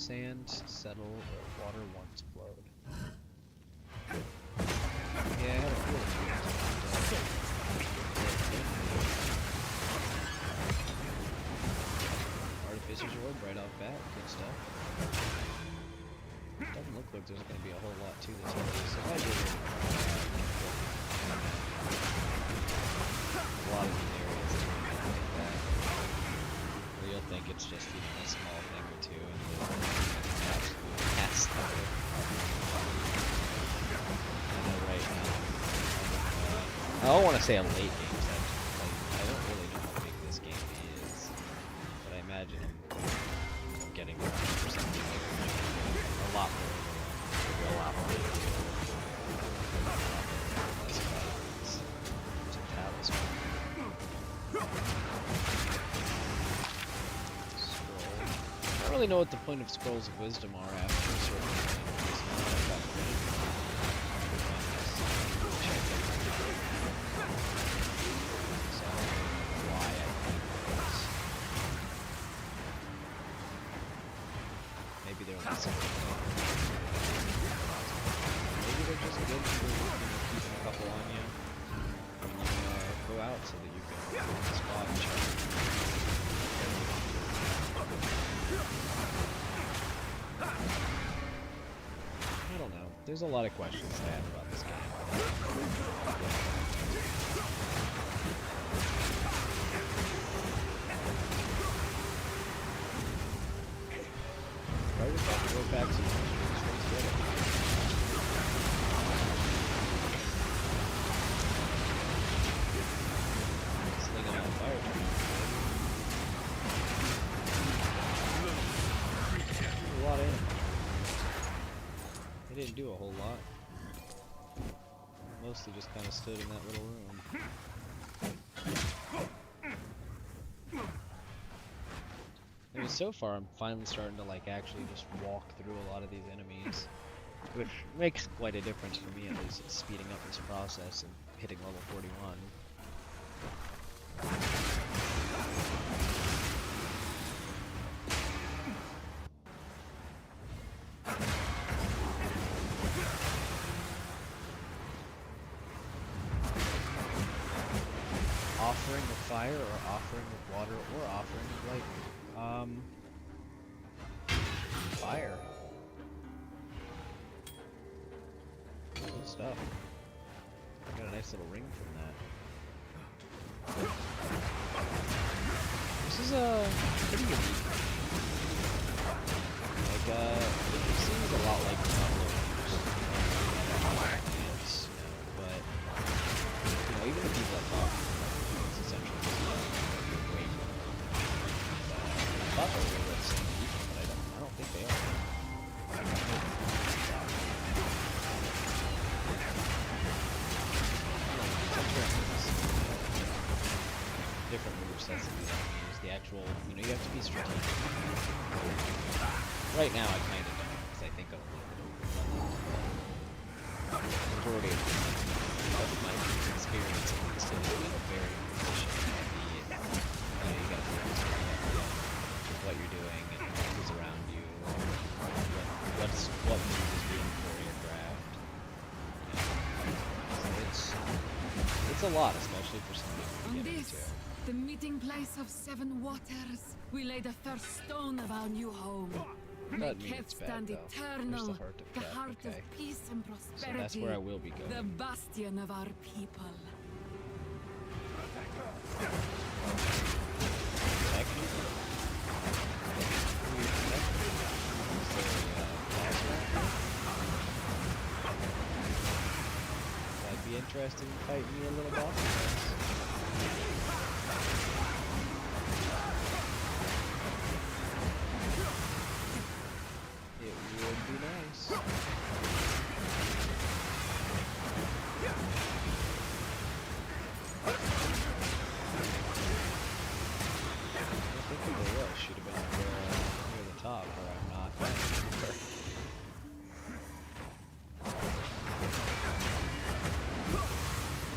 sand settle or water once flowed. Yeah, I had a feeling. Artificer's orb right off bat, good stuff. Doesn't look like there's going to be a whole lot to this area, so I do a lot of these areas like that. Where you'll think it's just a small thing or two, and it's absolutely massive. I know right now. I don't want to say a late game section. I don't really know how big this game is, but I imagine I'm getting 100% a lot more. A lot more. Less fights. There's a talisman. Scroll. I don't really know what the point of scrolls of wisdom are after a certain point. Maybe they're just good for keeping a couple on you when you go out so that you can spot check. I don't know. There's a lot of questions to have about this game. Right about to go back to slinging out fire. A lot of enemies. They didn't do a whole lot. Mostly just kind of stood in that little room. I mean, so far I'm finally starting to like actually just walk through a lot of these enemies, which makes quite a difference for me, at least. It's speeding up this process and hitting level 41. Offering of fire, or offering of water, or offering of lightning. Fire. Good stuff. Got a nice little ring from that. This is pretty unique. Like, it seems a lot like Diablo. But, even the people that talk, it's essentially just wait. I thought they were the same people, but I don't think they are. Different movesets that you have to use. The actual, you have to be strategic. Right now, I kind of don't, because I think I'm a little bit over. Majority of my experience in this is very efficient. You gotta focus on what you're doing and who's around you, what move is being choreographed. So it's a lot, especially for somebody who get into. The meeting place of 7 waters, we lay the first stone of our new home. Doesn't Make mean it it's bad, stand though. eternal, There's the heart of death, heart okay. of peace and prosperity. So that's where I will be going. The bastion of our people. That'd be interesting to fight me a little boss. It would be nice. I think if there was, should have been up there near the top, where I'm not.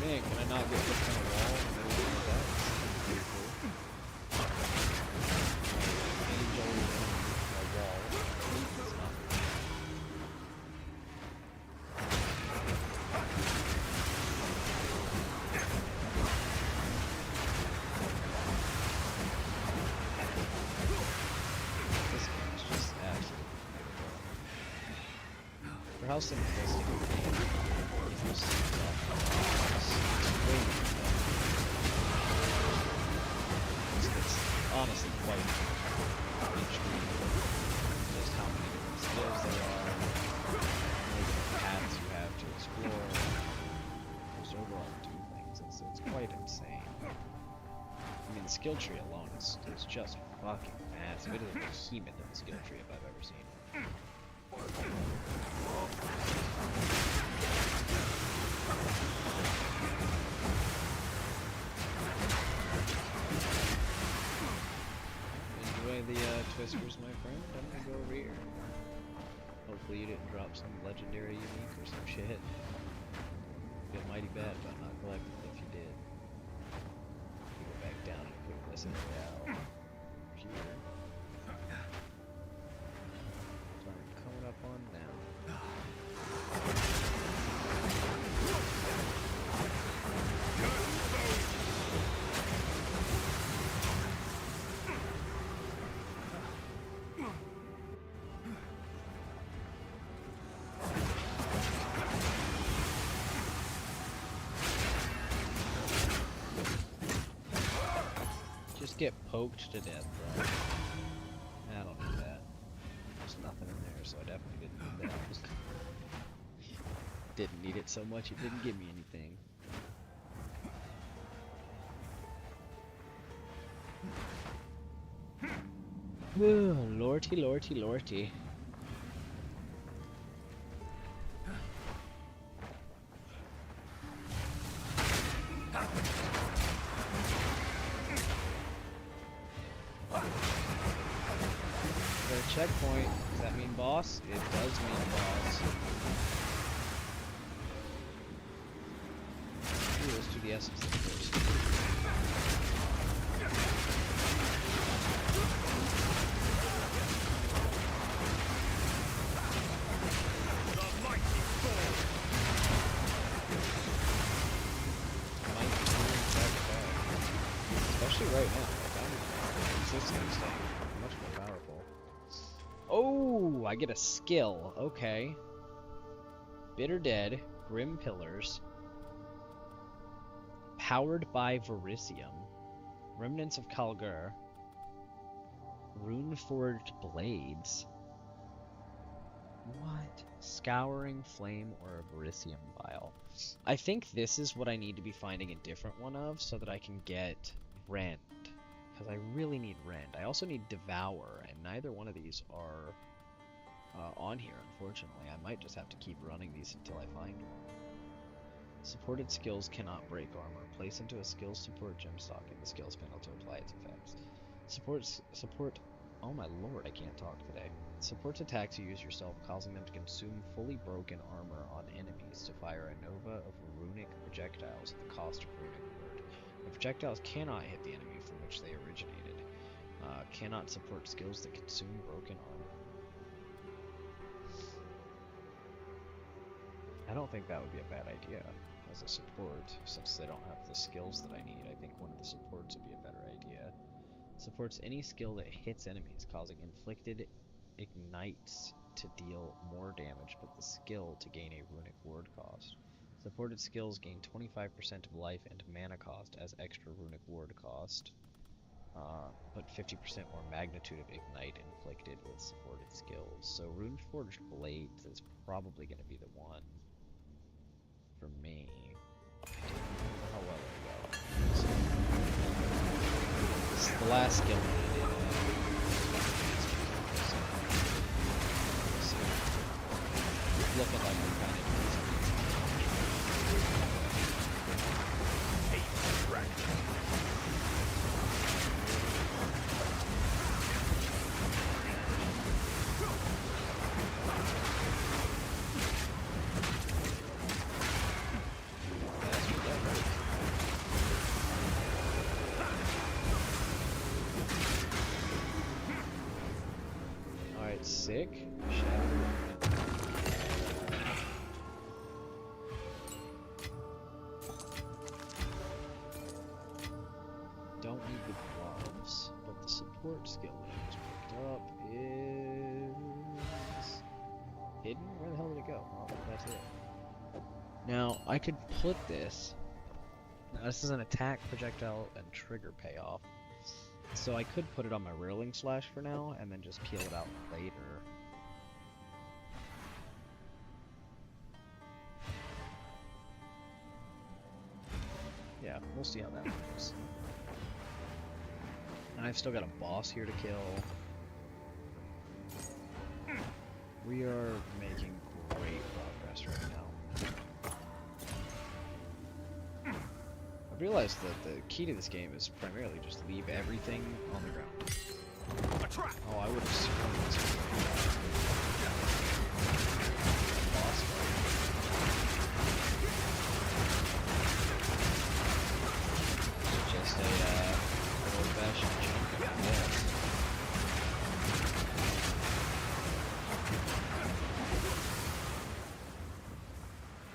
Man, can I not get this kind of how simplistic it can be. You know, it's way more fun. It's honestly quite intriguing just how many different skills there are, how many different paths you have to explore, just overall do things. It's quite insane. I mean, the skill tree alone is just fucking massive. It is a behemoth of a skill tree if I've ever seen it. Enjoy the twisters, my friend. I'm gonna go over here. Hopefully you didn't drop some legendary unique or some shit. Feel mighty bad about not collecting it if you did. You go back down and put this in down here. So I'm coming up on now. Just get poked to death, bro. I don't need that. There's nothing in there, so I definitely didn't need that. Didn't need it so much, it didn't give me anything. Lorty, lorty, lorty. Checkpoint. Does that mean boss? It does mean boss. Ooh, let's do the essence thing first. Especially right now. Like, I'm consistently staying much more powerful. Oh, I get a skill. Okay. Bitter Dead, Grim Pillars, Powered by Verisium, Remnants of Kalgur, Runeforged Blades. What? Scouring Flame or a Verisium Vial. I think this is what I need to be finding a different one of so that I can get Rend. Because I really need Rend. I also need Devour, and neither one of these are on here, unfortunately. I might just have to keep running these until I find one. Supported skills cannot break armor. Place into a skills support gem stock in the skills panel to apply its effects. Support. Oh my lord, I can't talk today. Supports attacks you use yourself, causing them to consume fully broken armor on enemies to fire a nova of runic projectiles at the cost of runic word. The projectiles cannot hit the enemy from which they originated. Cannot support skills that consume broken armor. I don't think that would be a bad idea as a support, since they don't have the skills that I need. I think one of the supports would be a better idea. Supports any skill that hits enemies, causing inflicted ignites to deal more damage, but the skill to gain a runic ward cost. Supported skills gain 25% of life and mana cost as extra runic ward cost, but 50% more magnitude of ignite inflicted with supported skills. So Runeforged Blades is probably going to be the one for me. How well it goes. This is the last skill that I did. Looking like I'm kind of Alright, sick. Don't need the gloves, but the support skill that I just picked up is hidden? Where the hell did it go? Oh, that's it. Now, I could put this. Now, this is an attack, projectile, and trigger payoff. So I could put it on my Whirling Slash for now, and then just peel it out later. Yeah, we'll see how that works. And I've still got a boss here to kill. We are making great progress right now. I've realized that the key to this game is primarily just leave everything on the ground. Oh, I would have sworn this was a boss fight. Just a old-fashioned jump, I guess.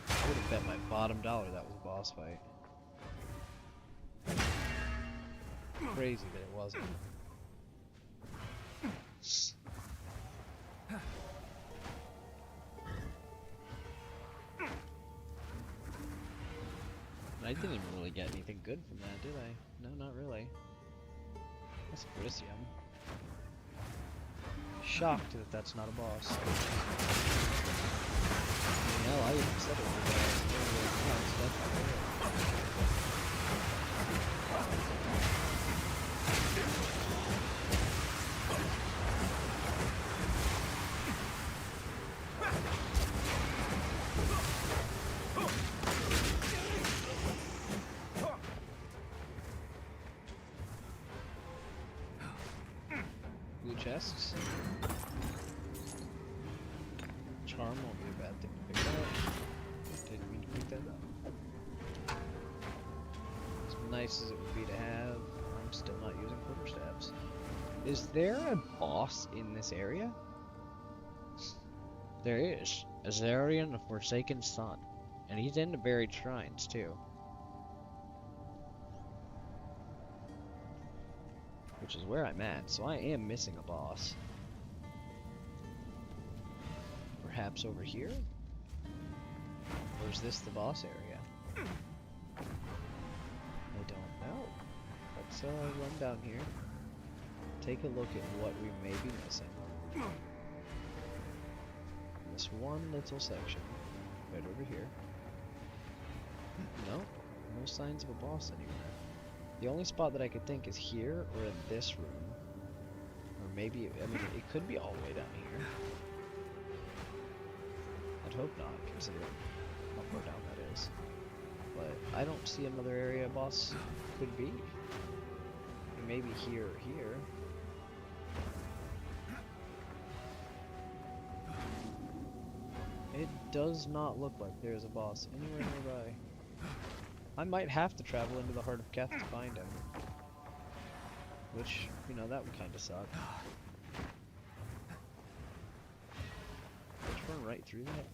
I would have bet my bottom dollar that was a boss fight. Crazy that it wasn't. I didn't even really get anything good from that, did I? No, not really. That's Brisium. Shocked that that's not a boss. Hell, I even said it was a boss. No, it's definitely real. Chests. Charm won't be a bad thing to pick up. Didn't mean to pick that up. As nice as it would be to have, I'm still not using quarterstabs. Is there a boss in this area? There is. Azarian, the Forsaken Sun. And he's in the buried shrines too. Which is where I'm at, so I am missing a boss. Perhaps over here? Or is this the boss area? I don't know. Let's run down here. Take a look at what we may be missing. This one little section. Right over here. No, no signs of a boss anywhere. The only spot that I could think is here or in this room. Or maybe, I mean, it could be all the way down here. I'd hope not, considering how far down that is. But I don't see another area a boss could be. Maybe here or here. It does not look like there's a boss anywhere nearby. I might have to travel into the heart of Keth to find him. Which, you know, that would kind of suck. Let's run right through that.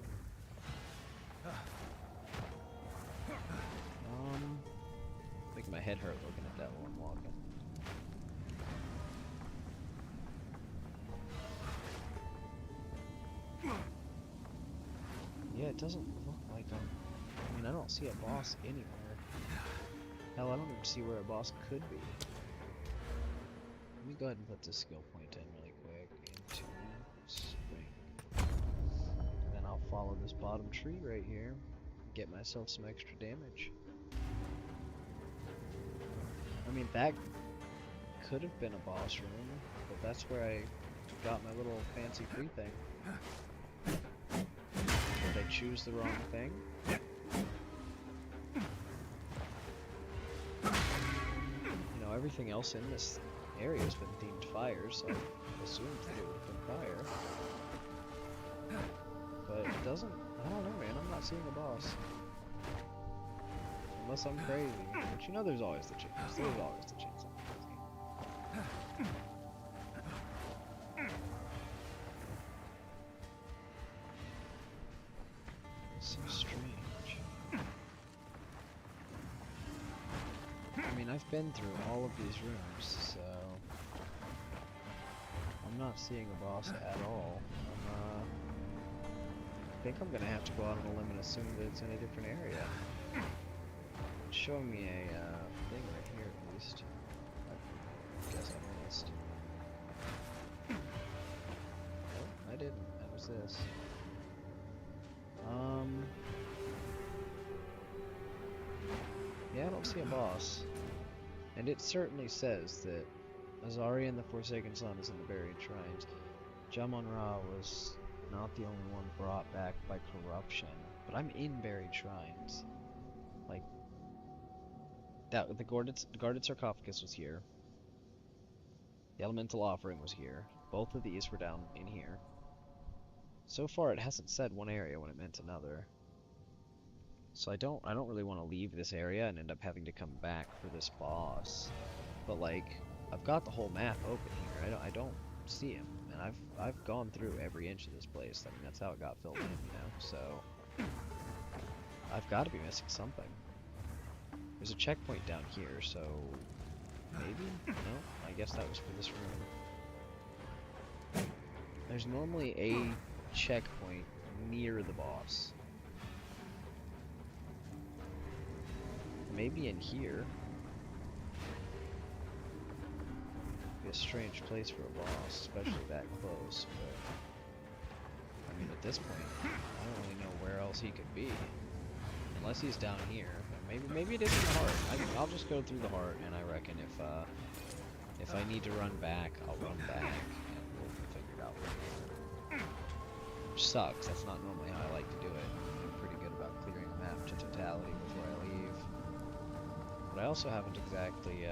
Make my head hurt looking at that while I'm walking. Yeah, it doesn't look like them. I mean, I don't see a boss anywhere. Hell, I don't even see where a boss could be. Let me go ahead and put this skill point in really quick into spring. And then I'll follow this bottom tree right here. Get myself some extra damage. I mean, that could have been a boss room, but that's where I got my little fancy free thing. Did I choose the wrong thing? You know, everything else in this area has been themed fire, so I assumed that it would have been fire. But it doesn't, I don't know, man, I'm not seeing a boss. Unless I'm crazy. But you know there's always the chance. There's always the chance I'm crazy. So strange. I mean, I've been through all of these rooms, so I'm not seeing a boss at all. think I'm gonna have to go out on a limb and assume that it's in a different area. It's showing me a thing right here at least. I guess I missed. Oh, I didn't. That was this. Yeah, I don't see a boss. And it certainly says that Azari and the Forsaken Sun is in the Buried Shrines. Jamon-Ra was not the only one brought back by corruption, but I'm in Buried Shrines. Like, that the guarded sarcophagus was here. The elemental offering was here. Both of these were down in here. So far, it hasn't said one area when it meant another. So I don't really want to leave this area and end up having to come back for this boss. But like, I've got the whole map open here. I don't see him, and I've gone through every inch of this place. I mean, that's how it got filled in, you know. So I've got to be missing something. There's a checkpoint down here, so maybe? No, I guess that was for this room. There's normally a checkpoint near the boss. Maybe in here. Be a strange place for a boss, especially that close, but I mean, at this point, I don't really know where else he could be. Unless he's down here. Maybe it is in the heart. I'll just go through the heart, and I reckon if I need to run back, I'll run back, and we'll figure it out. Which sucks. That's not normally how I like to do it. I'm pretty good about clearing the map to totality before I leave. But I also haven't exactly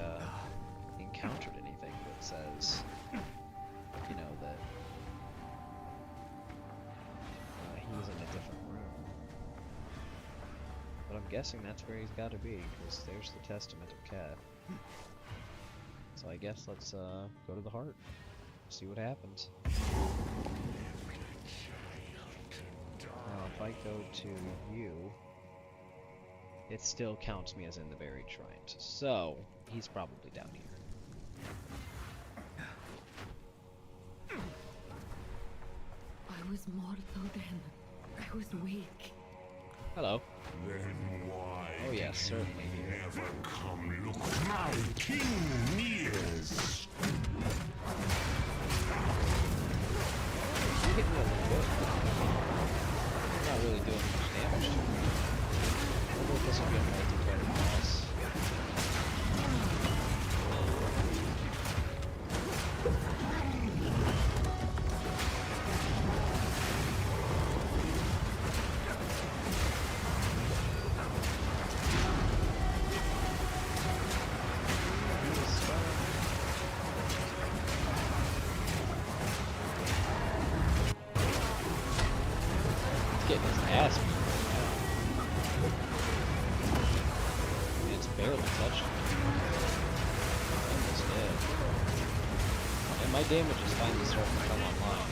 encountered anything that says, you know, that he's in a different room. But I'm guessing that's where he's got to be, because there's the Testament of Cat. So I guess let's go to the heart, see what happens. Now, if I go to view, it still counts me as in the Buried Shrines. So, he's probably down here. I was mortal then. I was weak. Hello. Then why Oh yes, certainly here. never come look my king nears? You're hitting me a little bit. Not really doing much damage to me. I wonder if this will be a multiplayer boss. Getting his ass beat right now. And it's barely touched him. Almost dead. And my damage is finally starting to come online.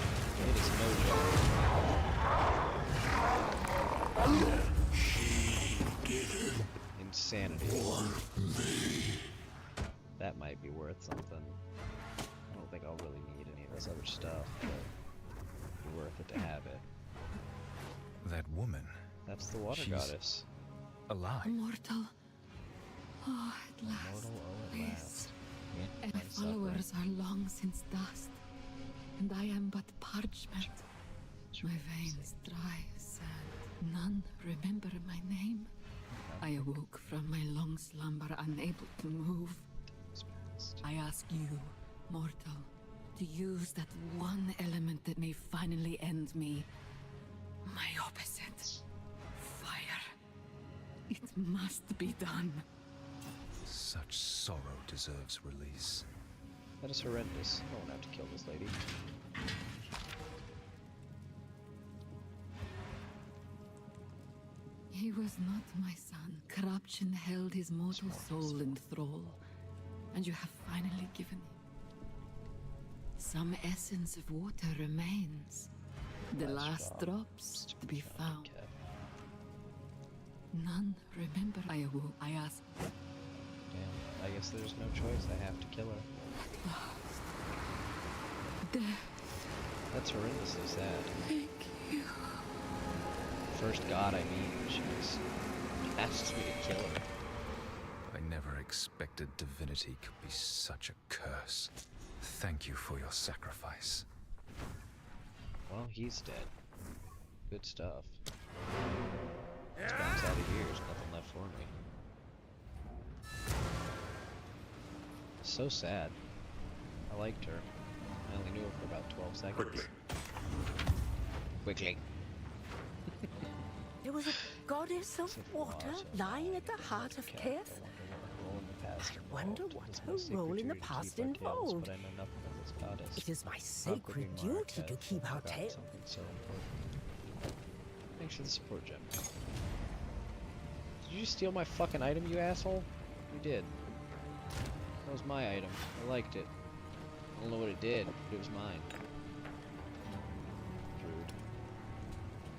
It is no joke. Insanity. That might be worth something. I don't think I'll really need any of this other stuff, but it'd be worth it to have it. That woman. That's the water She's goddess. alive. Immortal. Oh, at last. Immortal, oh, at Please. last. My I'm suffering. followers are long since dust, and I am but parchment. My veins dry as sand. None remember my name. I awoke from my long slumber, unable to move. I ask you, mortal, to use that one element that may finally end me. My opposite. Fire. It must be done. Such sorrow deserves release. That is horrendous. I don't have to kill this lady. He was not my son. Corruption held his mortal soul in thrall, and you have finally given him. Some essence of water remains. The last drops to be found. Cat. None remember I awoke. I asked, Damn. I guess there's no choice. I have to kill her. death, That's horrendously sad. thank you. first god I meet. She just asks me to kill her. I never expected divinity could be such a curse. Thank you for your sacrifice. Well, he's dead. Good stuff. Let's bounce out of here. There's nothing left for me. So sad. I liked her. I only knew her for about 12 seconds. Quickly. There was a goddess of water lying at the heart of Keth. I wonder what her role in the past involved. It is my sacred duty to keep our tale. Thanks for the support, Gem. Did you steal my fucking item, you asshole? You did. That was my item. I liked it. I don't know what it did, but it was mine. Rude.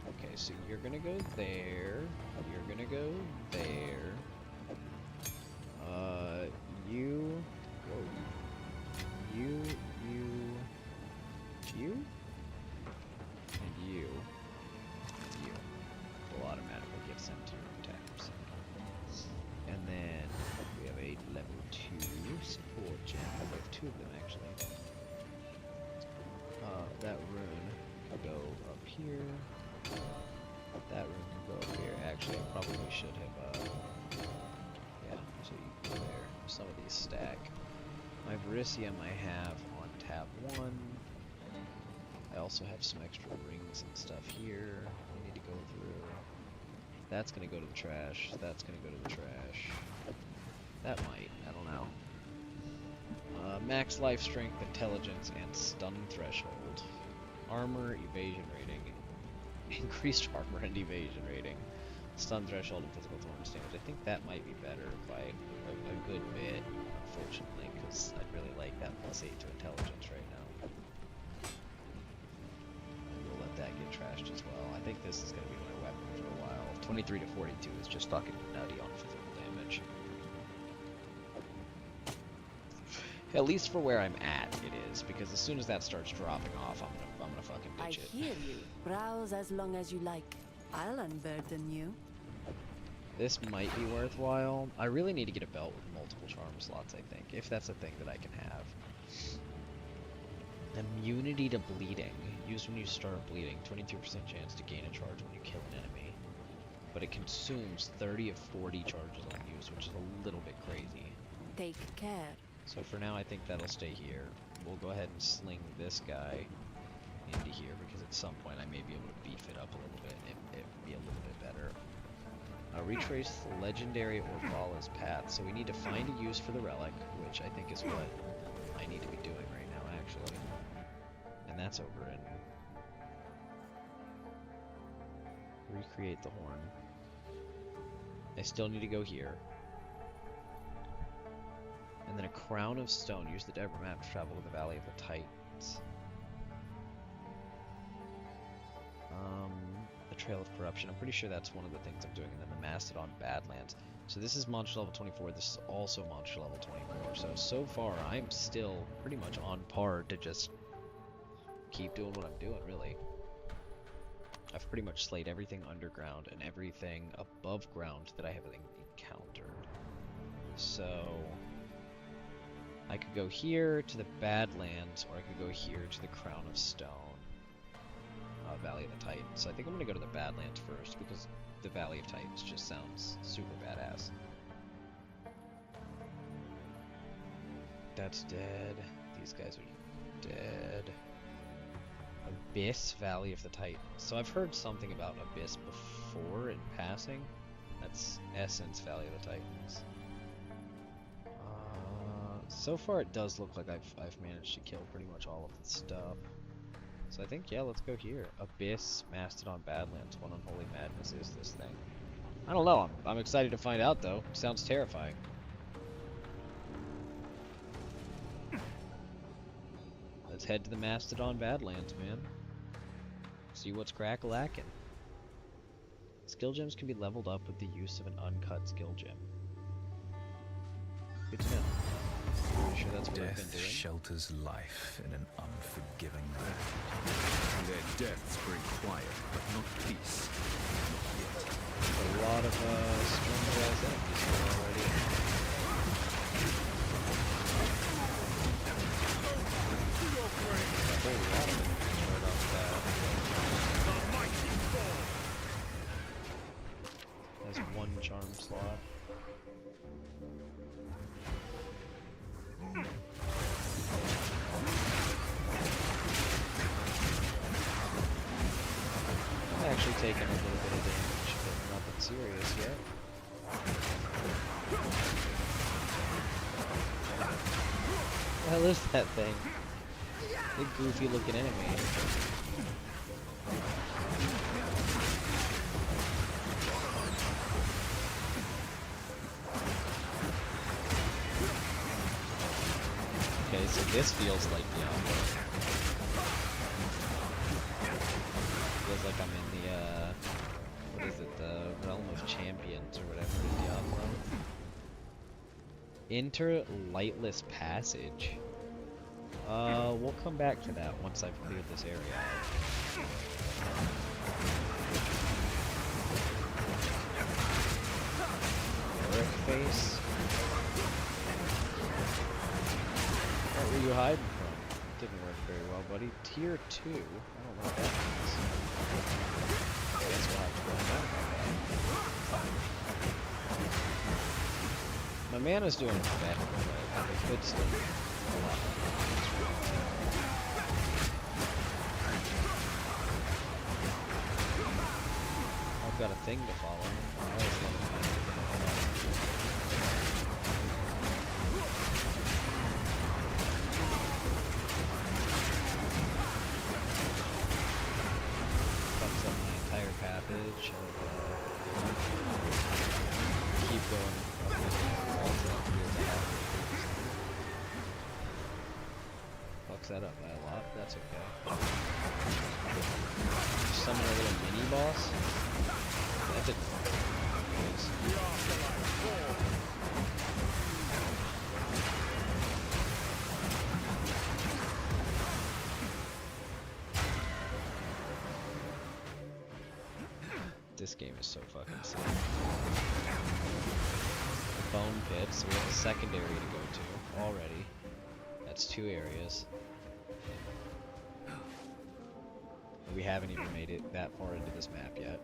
Okay, so you're gonna go there. You're gonna go there. You. Whoa. You. And you. Will automatically get sent to your attackers. And then we have a level 2 support gem. We have 2 of them actually. That rune can go up here. That rune can go up here. Actually, I probably should have, yeah, so you go there. Some of these stack. My Verisium I have on tab 1. I also have some extra rings and stuff here I need to go through. That's gonna go to the trash. That's gonna go to the trash. That might. I don't know. Max life strength, intelligence, and stun threshold. Armor, evasion rating. Increased armor and evasion rating. Stun threshold and physical thorns damage. I think that might be better by a good bit, unfortunately, because I'd really like that +8 to intelligence right now. And we'll let that get trashed as well. I think this is going to be my weapon for a while. 23 to 42 is just fucking nutty on physical damage. At least for where I'm at, it is, because as soon as that starts dropping off, I'm gonna fucking ditch it. I hear you. Browse as long as you like. I'll unburden you. This might be worthwhile. I really need to get a belt with multiple charm slots, I think, if that's a thing that I can have. Immunity to bleeding. Used when you start bleeding. 22% chance to gain a charge when you kill an enemy. But it consumes 30 of 40 charges on use, which is a little bit crazy. Take care. So for now, I think that'll stay here. We'll go ahead and sling this guy into here, because at some point I may be able to beef it up a little bit, and it be a little bit better. Retrace the legendary Orvala's path. So we need to find a use for the relic, which I think is what I need to be doing right now, actually. And that's over in... Recreate the horn. I still need to go here. And then a crown of stone. Use the Deborah map to travel to the Valley of the Titans. The Trail of Corruption. I'm pretty sure that's one of the things I'm doing. And then the Mastodon Badlands. So this is monster level 24. This is also monster level 24. So far, I'm still pretty much on par to just keep doing what I'm doing, really. I've pretty much slayed everything underground and everything above ground that I have encountered. So... I could go here to the Badlands, or I could go here to the Crown of Stone. Valley of the Titans. So I think I'm going to go to the Badlands first, because the Valley of Titans just sounds super badass. That's dead. These guys are dead. Abyss, Valley of the Titans. So I've heard something about Abyss before in passing. That's Essence, Valley of the Titans. So far it does look like I've managed to kill pretty much all of the stuff. So I think, yeah, let's go here. Abyss, Mastodon, Badlands. What unholy madness is this thing? I don't know. I'm excited to find out, though. Sounds terrifying. Let's head to the Mastodon Badlands, man. See what's crack-a-lackin'. Skill gems can be leveled up with the use of an uncut skill gem. Good to know. sure that's what I've been Death doing? shelters life in an unforgiving land. Their deaths bring quiet, but not peace. A lot of strong guys enemies here already. A whole lot of enemies right off the bat. Has one charm slot. I'm actually taking a little bit of damage, but nothing serious yet. What the hell is that thing? Big goofy looking enemy. Okay, so this feels like Diablo. Feels like I'm in the, what is it, the Realm of Champions or whatever in Diablo. Enter Lightless Passage. We'll come back to that once I've cleared this area out. Brick face. What were you hiding from? Didn't work very well, buddy. Tier 2? I don't know what that means. I guess we'll have to go down. My mana's doing better, but it could still be a lot better. I've got a thing to follow. I always love it. Fucks up my entire passage. Keep going up this wall to up here to have fucks that up by a lot, but that's okay. Summon a little mini boss. That didn't work. This game is so fucking sick. The Bone Pit, so we have a second area to go to already. That's 2 areas. We haven't even made it that far into this map yet.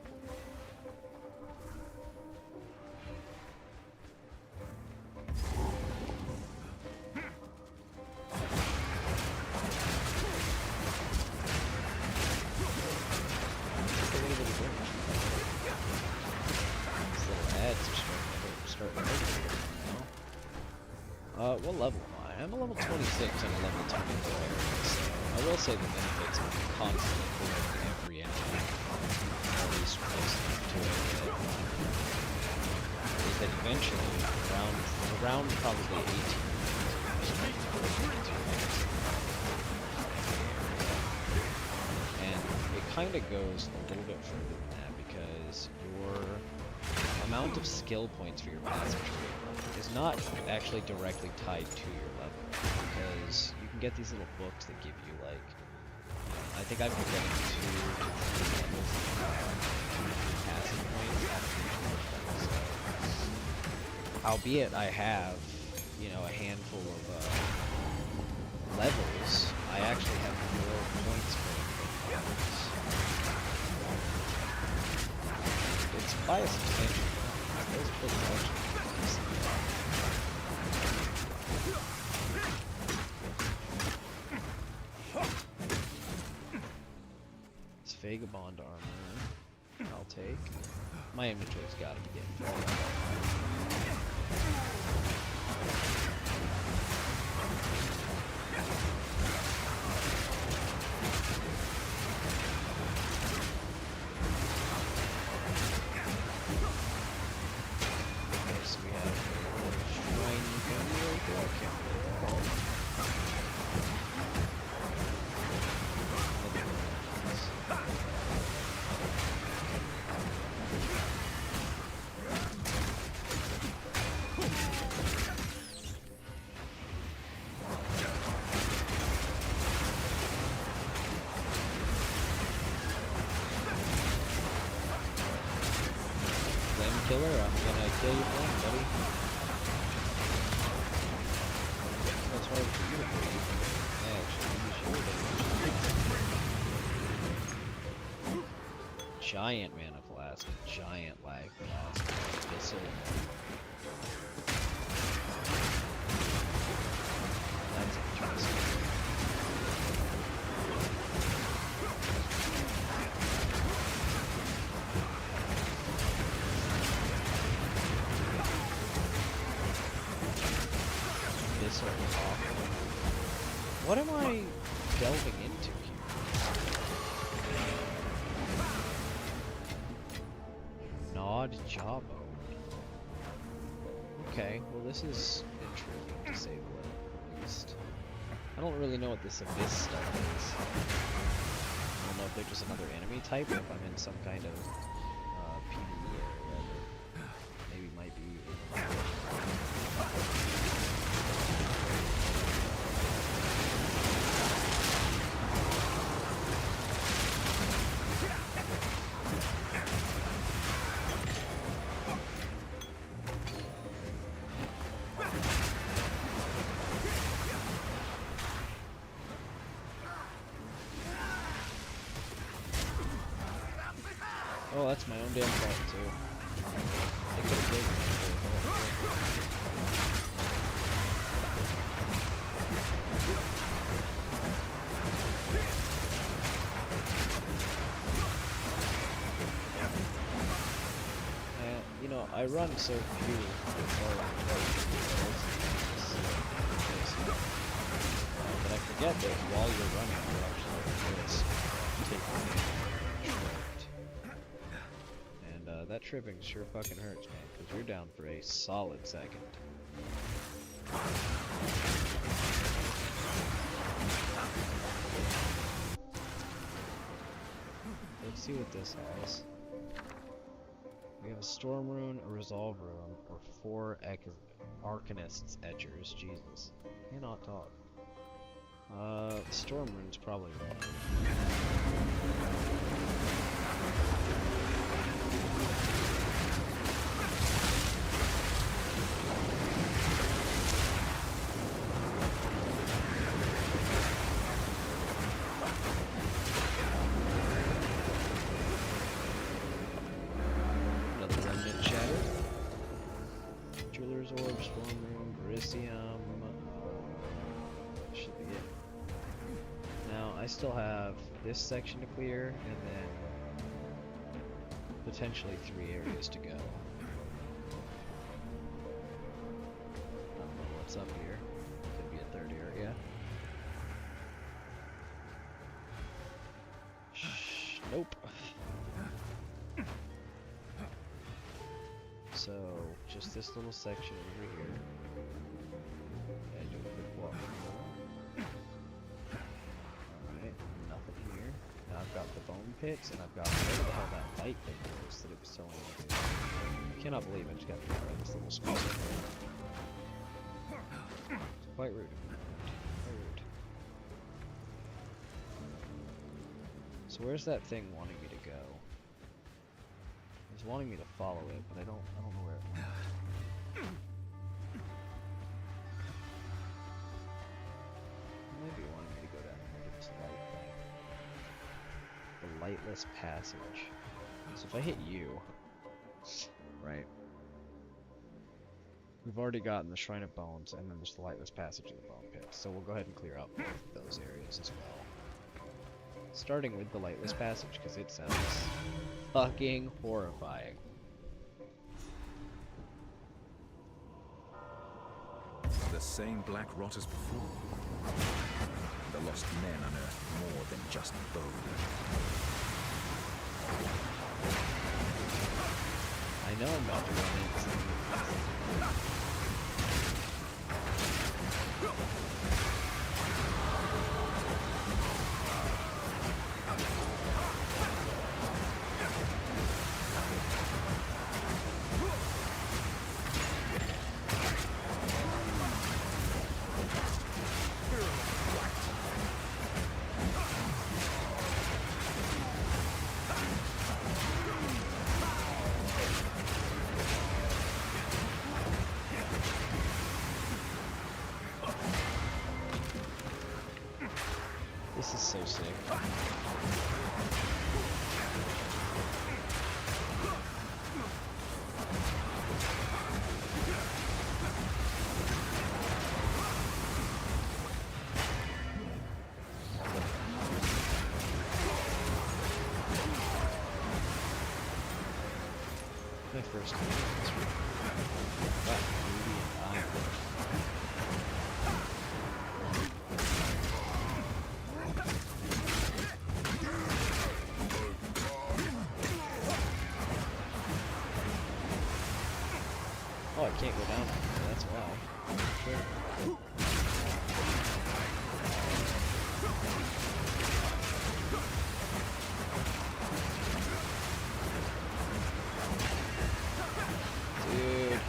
What level am I? I'm a level 26 and a level 24 area, so I will say the benefits of constantly pulling every enemy, at least close enough to it, is that eventually, around probably 18 and it kind of goes a little bit further than that because your amount of skill points for your passive tree is not actually directly tied to your level, because you can get these little books that give you like, I think I've been getting 2 to 3 levels of passive points after each level. So, albeit I have, you know, a handful of levels, I actually have more points for levels. It's by a substantial amount. Those books actually It's Vagabond armor. I'll take. My inventory's gotta be getting full. So we have a shiny thing right there. I can't really call it. killer, I'm gonna kill your friend, buddy. That's hard for you to believe. Yeah, actually, you should. Giant mana flask, giant lag flask, missile. That's interesting. What am I delving into here? Nod Jawbone. Okay, well this is intriguing to say the least. I don't really know what this abyss stuff is. I don't know if they're just another enemy type or if I'm in some kind of PvE area that maybe might be oh, that's my own damn fault, too. They could have taken you know, I run so few but I forget that while you're running, you're actually taking that tripping sure fucking hurts, man, because you're down for a solid second. Let's see what this has. We have a Storm Rune, a Resolve Rune, or 4 Arcanist's Etchers. Jesus. Cannot talk. Storm Rune's probably wrong. I still have this section to clear, and then potentially 3 areas to go. I don't know what's up here. Could be a 3rd area. Nope. So, just this little section over here. Yeah, do a quick walk. I've got the bone pits, and I've got whatever the hell that light thing was that it was telling me to do. I cannot believe I just got thrown by this little spot. It's quite rude. Quite rude. So where's that thing wanting me to go? It's wanting me to follow it, but I don't know where it went. Maybe it wanted me to go down here to this light thing. The lightless passage. So if I hit you, right? We've already gotten the Shrine of Bones, and then there's the lightless passage of the Bone Pit. So we'll go ahead and clear out both of those areas as well. Starting with the lightless passage, because it sounds fucking horrifying. The same black rot as before. The lost men unearthed more than just bone. I know I'm about to run into something. This is so sick. My first time. Wow, ruby and iron. Oh, I can't go down there, that's why. Sure. Dude.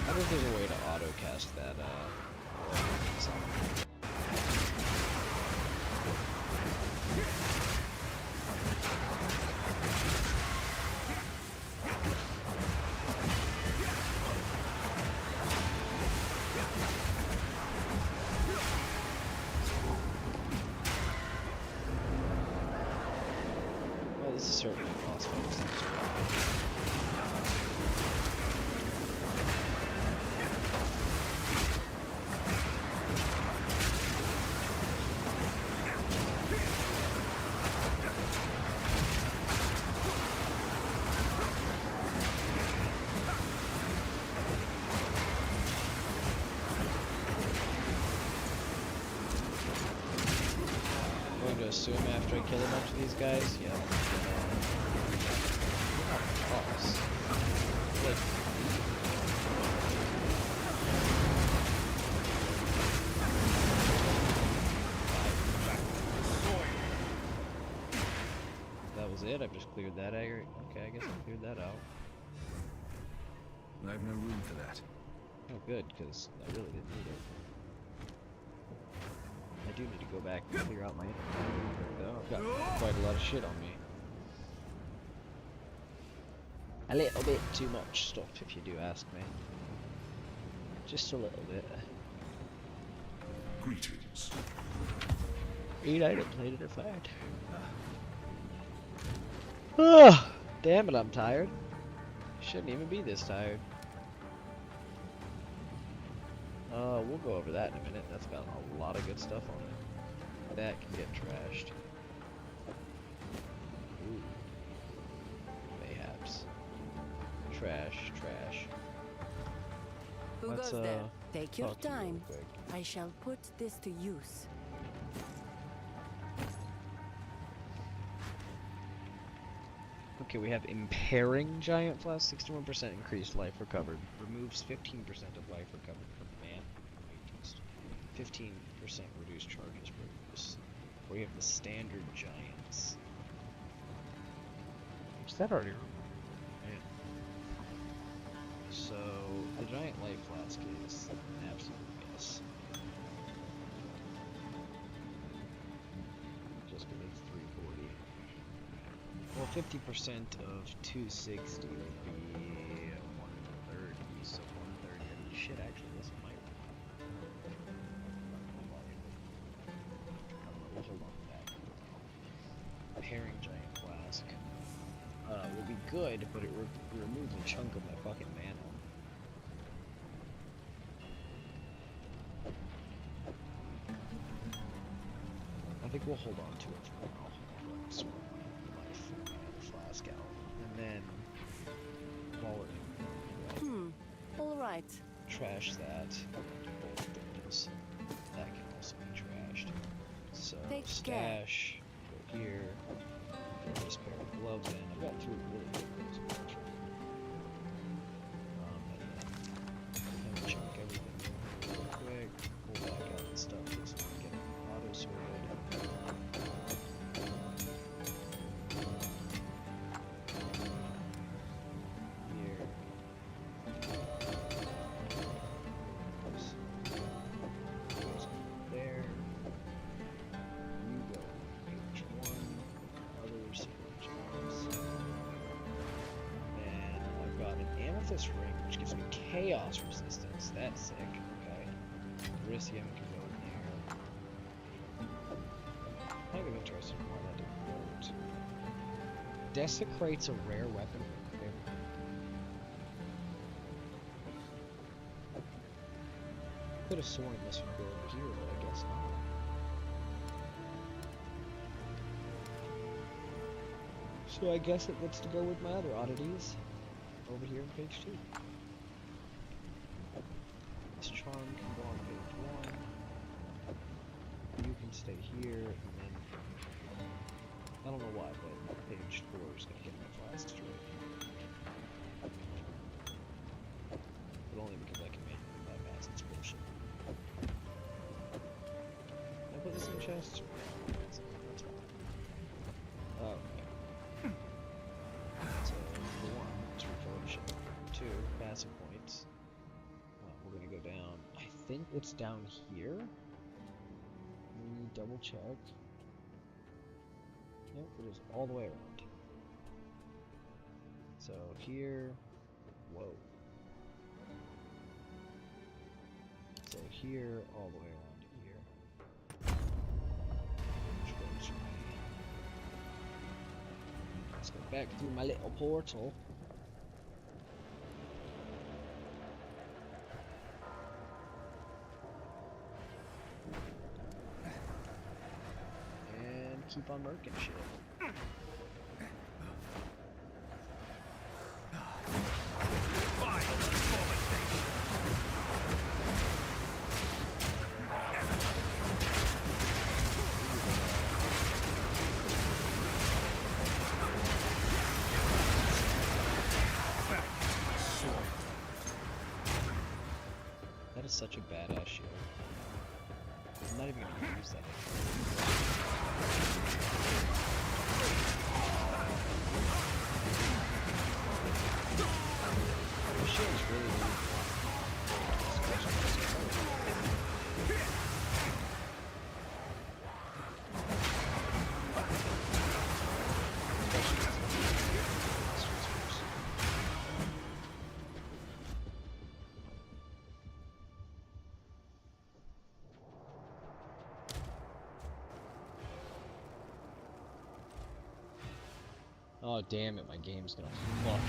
I wonder if there's a way to auto-cast that, something. Well, this is certainly a boss fight. I'm going to assume after I kill a bunch of these guys, yeah. Boss. Like, that was it? I've just cleared that area. Okay, I guess I cleared that out. I have no room for that. Oh, good, because I really didn't need it. I do need to go back and clear out my inventory, though. I've got quite a lot of shit on me. A little bit too much stuff, if you do ask me. Just a little bit. Greetings. Eat item, plated or flagged. Ah, damn it, I'm tired. Shouldn't even be this tired. We'll go over that in a minute. That's got a lot of good stuff on it. That can get trashed. Ooh. Mayhaps. Trash, trash. Who Let's, goes there? Take your talk to you real time. quick. I shall put this to use. Okay, we have Impairing Giant Flask, 61% increased life recovered. Removes 15% of life recovered from man. 15% reduced charges per use. We have the Standard Giants. Is that already? Yeah. So, the Giant Life Flask is an absolute miss. Just because it's 340. Well, 50% of 260 would be 130, so 130. Shit, actually, this might. We'll hold on to that. Pairing Giant Flask will be good, but it removes a chunk of my fucking mana. I think we'll hold on to it for now. Sort my flask out, and then call it. Alright. Trash that. That can also be trashed. So Take stash, go here. Throw this pair of gloves in. I've got 3 really good gloves. And then chunk everything real quick. Pull back out the stuff that's not getting auto sorted. Here. Goes there. You go H1. Others H1s. And I've got an amethyst ring, which gives me chaos resistance. That's sick. Okay. Elysium can go in there. Kind of interested in why that didn't work. Desecrate's a rare weapon. Could have sworn this would go over here, but I guess not. So I guess it gets to go with my other oddities over here on page 2. This charm can go on page 1. You can stay here, and then I don't know why, but page 4 is gonna get my class destroyed. But only because I can manually bypass its bullshit. Can I put this in the chest? That's fine. Okay. So, for 1, let's refill the ship. 2, passive points. We're gonna go down. I think it's down here. Let me double check. Nope, it is all the way around. So here, whoa. So here, all the way around to here. Which goes me. Let's go back through my little portal. And keep on murking shit. That is such a badass shield. I'm not even gonna use that. This shield's really Oh damn it, my game's gonna fucking fall out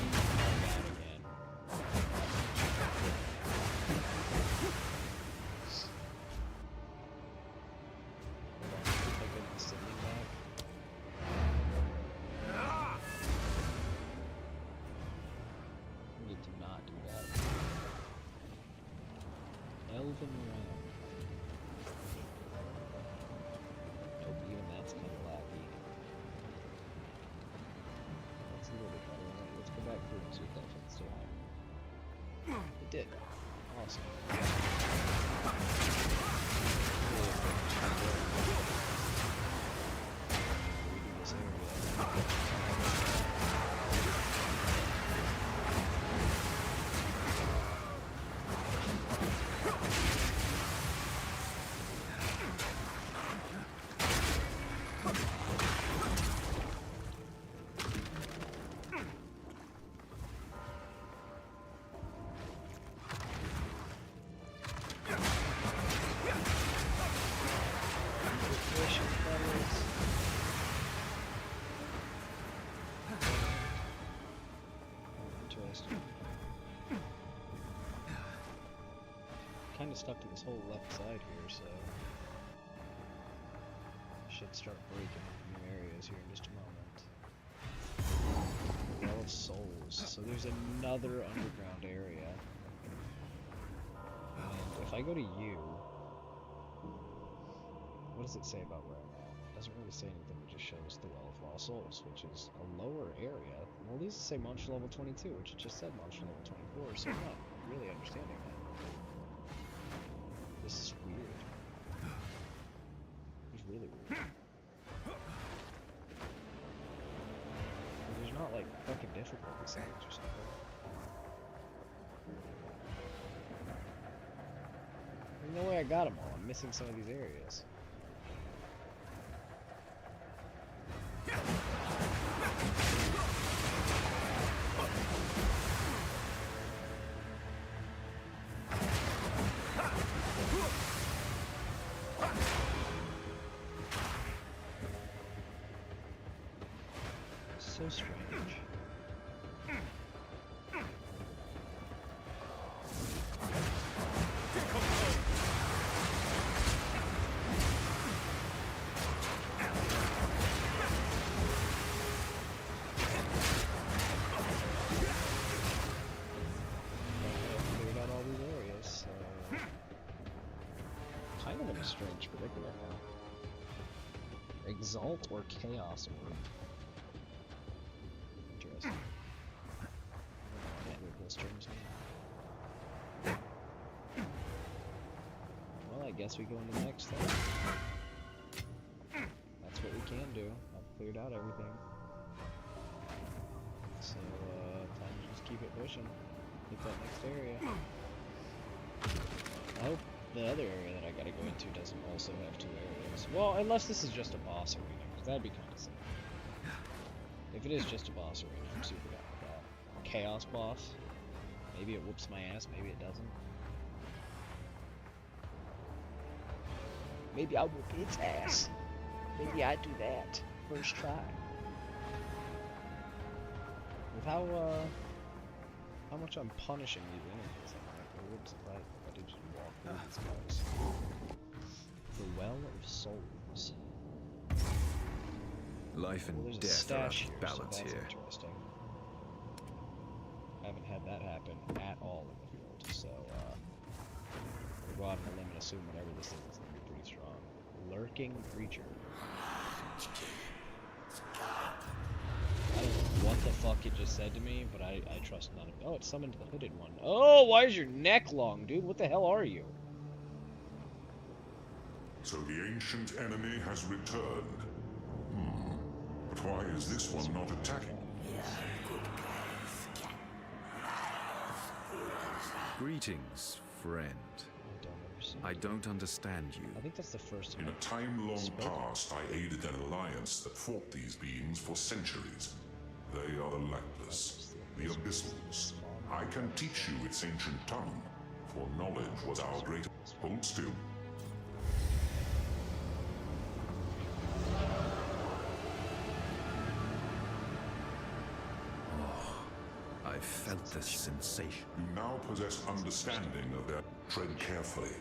again. If I get the signal back. I need to not do that. Elven realm. Nope, even that's kind of laggy. That's a little bit better. Right, let's go back through and see if that thing's still on. It did. Awesome. Redo this area. Interesting. Kind of stuck to this whole left side here, so I should start breaking into new areas here in just a moment. Well of Souls. So there's another underground area. And if I go to you, what does it say about where I'm at? It doesn't really say anything, it just shows the Well of Lost Souls, which is a lower area. Well, these say monster level 22, which it just said monster level 24, so I'm not really understanding that. This is weird. It's really weird. There's not like fucking difficulty settings or something. There's no way I got them all. I'm missing some of these areas. so strange. Figured out all these areas, so kind of in a strange predicament now. Exalt or Chaos Orb. Interesting. I can't read those terms now. Well, I guess we go into the next thing. That's what we can do. I've cleared out everything. So, time to just keep it pushing. Hit that next area. I hope the other area that I gotta go into doesn't also have 2 areas. Well, unless this is just a boss arena, because that'd be kind of sick. If it is just a boss arena, I'm super down with that. Chaos boss. Maybe it whoops my ass, maybe it doesn't. Maybe I'll whoop its ass. Maybe I do that. First try. With how much I'm punishing these enemies, I'm like, it whoops it right. I did just walk through these guys. The Well of Souls. Life and There's a death are stash out here, of so balance that's here. interesting. I haven't had that happen at all in the field, so we'll go out on a limb and assume whatever this is going to be pretty strong. Lurking creature. I don't know what the fuck it just said to me, but I trust none of it. Oh, it summoned the hooded one. Oh, why is your neck long, dude? What the hell are you? So the ancient enemy has returned. But why is this one not attacking? Greetings, friend. I don't understand you. I think that's the first In a time long past, I aided an alliance that fought these beings for centuries. They are the lightless, the abyssals. I can teach you its ancient tongue, for knowledge was our greatest. Hold still. I felt this sensation. You now possess understanding of their. Tread carefully.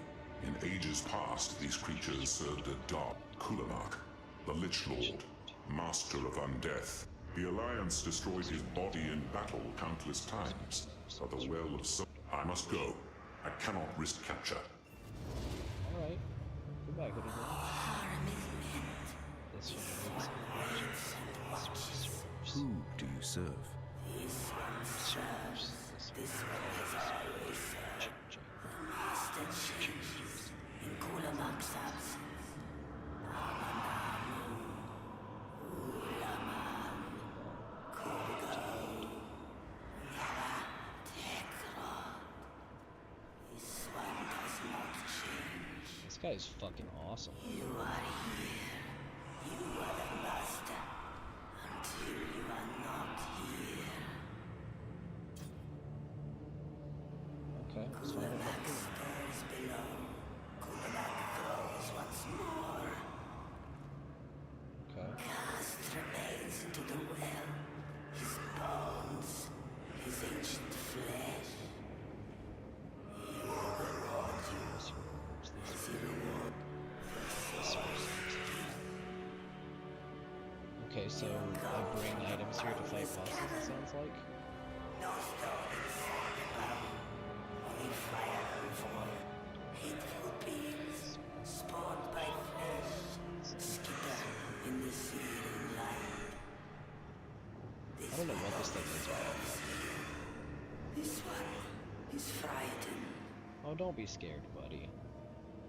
In ages past, these creatures served a dark Kulamak, the Lich Lord, master of undeath. The Alliance destroyed his body in battle countless times, but the Well of Soul. I must go. I cannot risk capture. Alright. Goodbye, good evening. This one Who do you serve? This guy is fucking awesome. You are here. You are the master until you are not here. Okay, let's find out what Kulamak stirs below. Kulamak grows once more. Okay. Cast remains into the well. His bones, his ancient flesh. He will reward you as he reward Okay, so I bring items here to fight bosses, it sounds like. no stone inside the bound. Only fire and void. Hateful beings, spawned by flesh, skitter in the searing light. I don't know what this thing is. This one is frightened. Oh, don't be scared, buddy.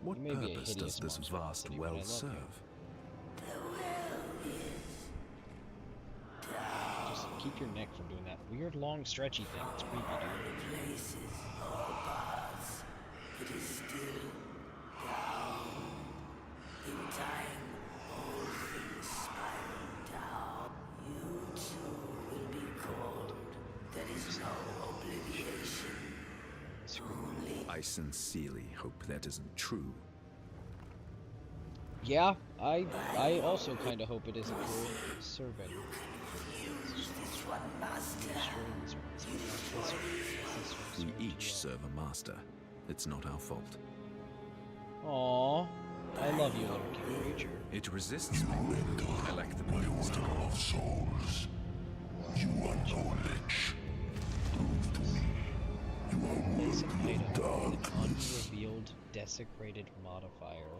What You may be a purpose does hideous this vast monstrosity, but I well love you. serve? The well is down. Just keep your neck from doing that weird, long, stretchy thing. It's creepy, dude. Places all the paths. It is still down. In time, all things spiral down. You too will be cold. There is no obliviation. Only I sincerely hope that isn't true. Yeah, I also kind of hope it isn't true. Serving. one master. We each serve a master. It's not our fault. Aww. I love you, Underking creature. It resists me. I lack the means to go. Of souls. You are knowledge. Prove to me. You are Place an worthy item of with an darkness. unrevealed desecrated modifier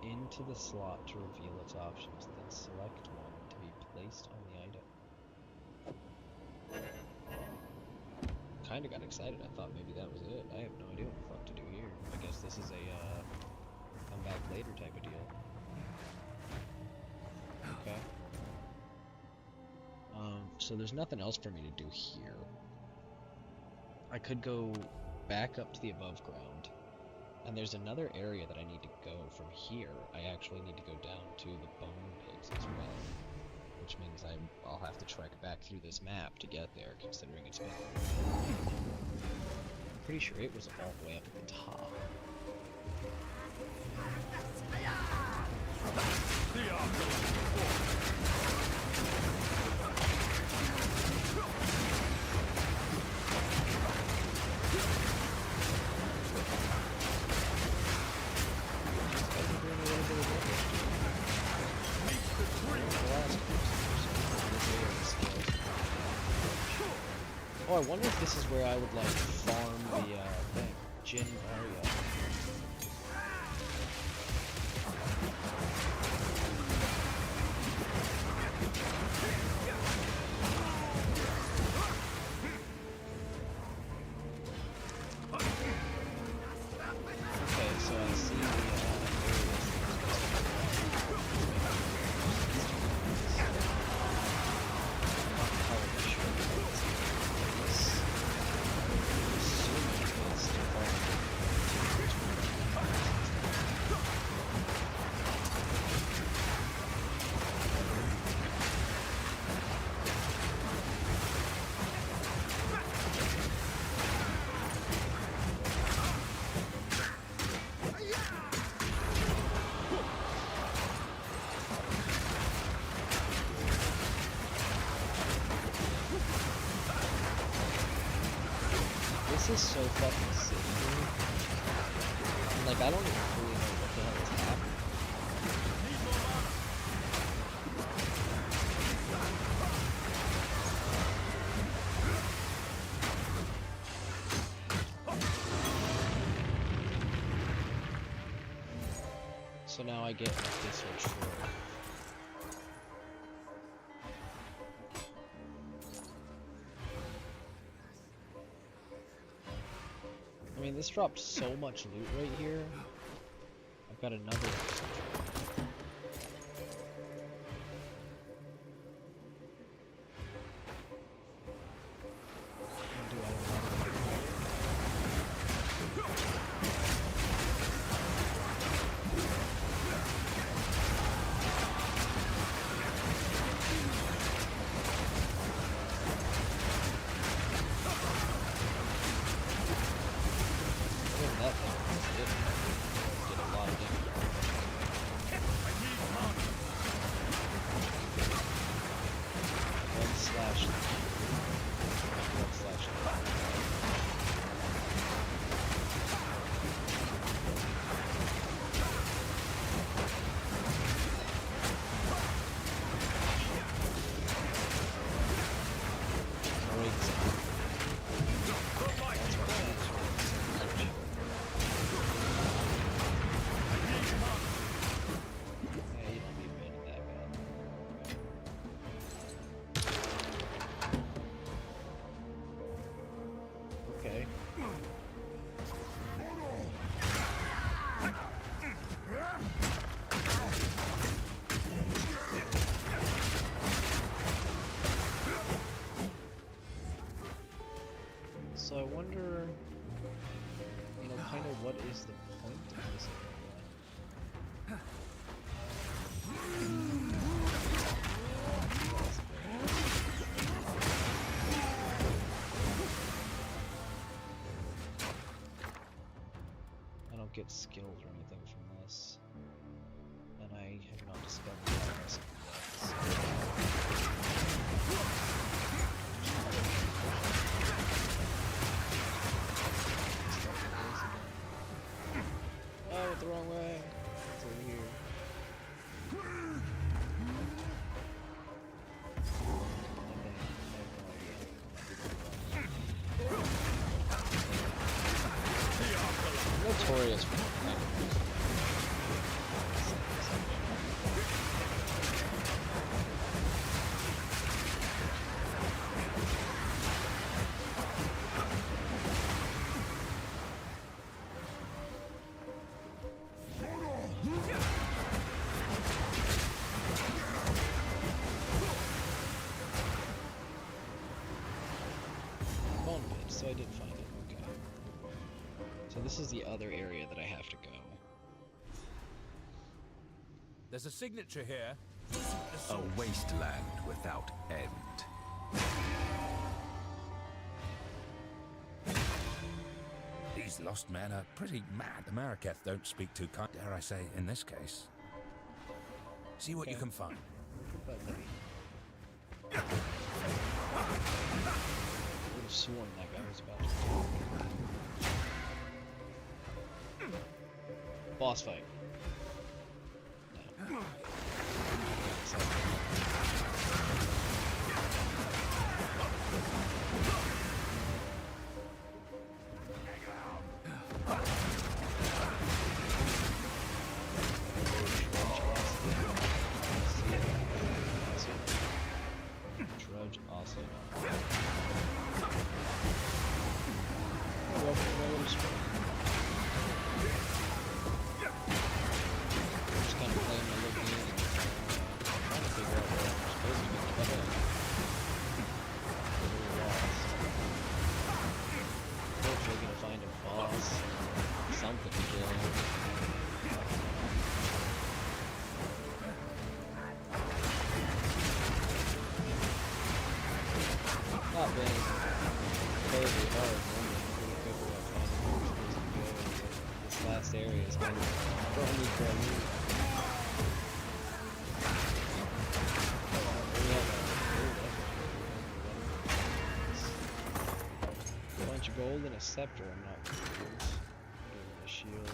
into the slot to reveal its options, then select one to be placed on the item. Kinda got excited. I thought maybe that was it. I have no idea what the fuck to do here. I guess this is a come back later type of deal. Okay. So there's nothing else for me to do here. I could go back up to the above ground, and there's another area that I need to go from here. I actually need to go down to the bone pits as well, which means I'll have to trek back through this map to get there, considering it's been... I'm pretty sure it was all the way up at the top. Oh, I wonder if this is where I would like farm the thing, Jin Aria. Okay, so I see the This is so fucking sick, dude. And, like, I don't even fully know what the hell is happening. So now I get like this retreat. I mean, this dropped so much loot right here. I've got another one. Do I that did a lot of damage. One slash. Okay. So I wonder, you know, kind of what is the point of this area? I don't get skills or anything from this, and I have not discovered that recipe yet. So. notorious for kind of so I did find it, okay. So this is the other area that I have to go. There's a signature here. A wasteland without end. These lost men are pretty mad. The Maraketh don't speak too kind, dare I say, in this case. See what you can find. Bye, buddy. I would have sworn that guy was about to boss fight. No. Trudge also. Just kind of playing my little game and trying to figure out where I'm supposed to be. But a little lost. Hopefully gonna find a boss. Something to kill. Not been terribly hard. I'm pretty quick about finding where we're supposed to go. This last area is kind of throwing me for a loop. A bunch of gold and a scepter. I'm not confused. A shield.